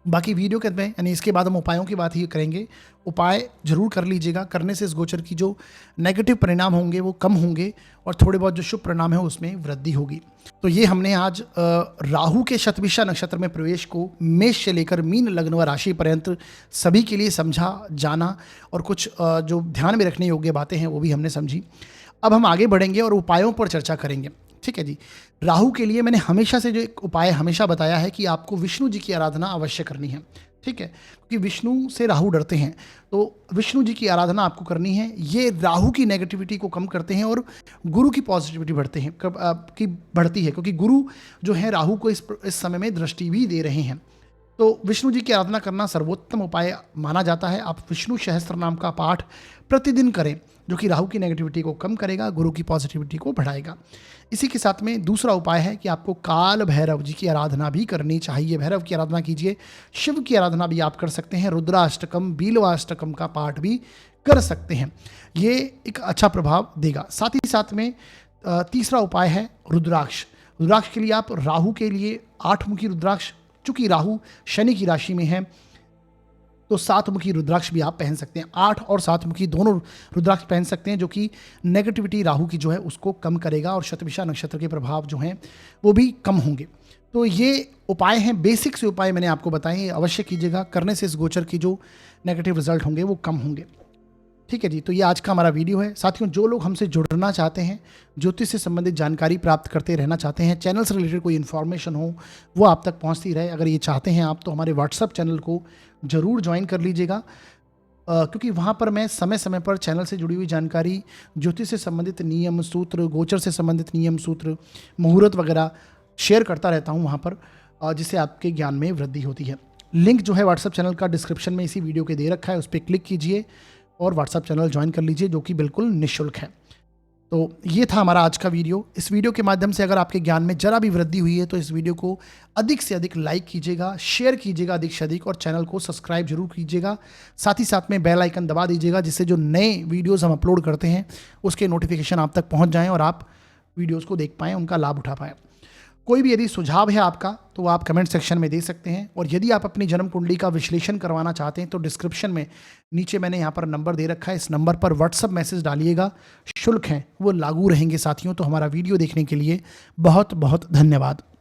बाकी वीडियो के में यानी इसके बाद हम उपायों की बात ही करेंगे। उपाय जरूर कर लीजिएगा, करने से इस गोचर की जो नेगेटिव परिणाम होंगे वो कम होंगे और थोड़े बहुत जो शुभ परिणाम है उसमें वृद्धि होगी। तो ये हमने आज राहु के शतभिषा नक्षत्र में प्रवेश को मेष से लेकर मीन लग्न व राशि पर्यंत सभी के लिए समझा, जाना और कुछ जो ध्यान में रखने योग्य बातें हैं वो भी हमने समझी। अब हम आगे बढ़ेंगे और उपायों पर चर्चा करेंगे। ठीक है जी। राहु के लिए मैंने हमेशा से जो एक उपाय हमेशा बताया है कि आपको विष्णु जी की आराधना अवश्य करनी है। ठीक है, क्योंकि विष्णु से राहु डरते हैं, तो विष्णु जी की आराधना आपको करनी है। ये राहु की नेगेटिविटी को कम करते हैं और गुरु की पॉजिटिविटी बढ़ती है, क्योंकि गुरु जो है राहु को इस समय में दृष्टि भी दे रहे हैं। तो विष्णु जी की आराधना करना सर्वोत्तम उपाय माना जाता है। आप विष्णु सहस्त्र नाम का पाठ प्रतिदिन करें, जो कि राहु की नेगेटिविटी को कम करेगा, गुरु की पॉजिटिविटी को बढ़ाएगा। इसी के साथ में दूसरा उपाय है कि आपको काल भैरव जी की आराधना भी करनी चाहिए। भैरव की आराधना कीजिए, शिव की आराधना भी आप कर सकते हैं, रुद्राष्टकम बिल्वाष्टकम का पाठ भी कर सकते हैं। ये एक अच्छा प्रभाव देगा। साथ ही साथ में तीसरा उपाय है रुद्राक्ष। रुद्राक्ष के लिए आप राहु के लिए 8 मुखी रुद्राक्ष, चूंकि राहु शनि की राशि में है तो 7 मुखी रुद्राक्ष भी आप पहन सकते हैं। 8 और 7 मुखी दोनों रुद्राक्ष पहन सकते हैं, जो कि नेगेटिविटी राहु की जो है उसको कम करेगा और शतभिषा नक्षत्र के प्रभाव जो हैं वो भी कम होंगे। तो ये उपाय हैं, बेसिक से उपाय मैंने आपको बताए, ये अवश्य कीजिएगा। करने से इस गोचर की जो नेगेटिव रिजल्ट होंगे वो कम होंगे। ठीक है जी। तो ये आज का हमारा वीडियो है। साथियों, जो लोग हमसे जुड़ना चाहते हैं, ज्योतिष से संबंधित जानकारी प्राप्त करते रहना चाहते हैं, चैनल से रिलेटेड कोई इन्फॉर्मेशन हो वो आप तक पहुंचती रहे, अगर ये चाहते हैं आप, तो हमारे व्हाट्सअप चैनल को ज़रूर ज्वाइन कर लीजिएगा, क्योंकि वहाँ पर मैं समय समय पर चैनल से जुड़ी हुई जानकारी, ज्योतिष से संबंधित नियम सूत्र, गोचर से संबंधित नियम सूत्र, मुहूर्त वगैरह शेयर करता रहता हूँ वहाँ पर, जिससे आपके ज्ञान में वृद्धि होती है। लिंक जो है व्हाट्सअप चैनल का डिस्क्रिप्शन में इसी वीडियो के दे रखा है, उस पर क्लिक कीजिए और व्हाट्सअप चैनल ज्वाइन कर लीजिए, जो कि बिल्कुल निःशुल्क है। तो ये था हमारा आज का वीडियो। इस वीडियो के माध्यम से अगर आपके ज्ञान में जरा भी वृद्धि हुई है तो इस वीडियो को अधिक से अधिक लाइक कीजिएगा, शेयर कीजिएगा अधिक से अधिक, और चैनल को सब्सक्राइब जरूर कीजिएगा। साथ ही साथ में बेल आइकन दबा दीजिएगा, जिससे जो नए वीडियोज़ हम अपलोड करते हैं उसके नोटिफिकेशन आप तक पहुँच जाएँ और आप वीडियोज़ को देख पाएँ, उनका लाभ उठा पाएँ। कोई भी यदि सुझाव है आपका तो आप कमेंट सेक्शन में दे सकते हैं, और यदि आप अपनी जन्म कुंडली का विश्लेषण करवाना चाहते हैं तो डिस्क्रिप्शन में नीचे मैंने यहाँ पर नंबर दे रखा है, इस नंबर पर व्हाट्सअप मैसेज डालिएगा। शुल्क हैं वो लागू रहेंगे साथियों। तो हमारा वीडियो देखने के लिए बहुत बहुत धन्यवाद।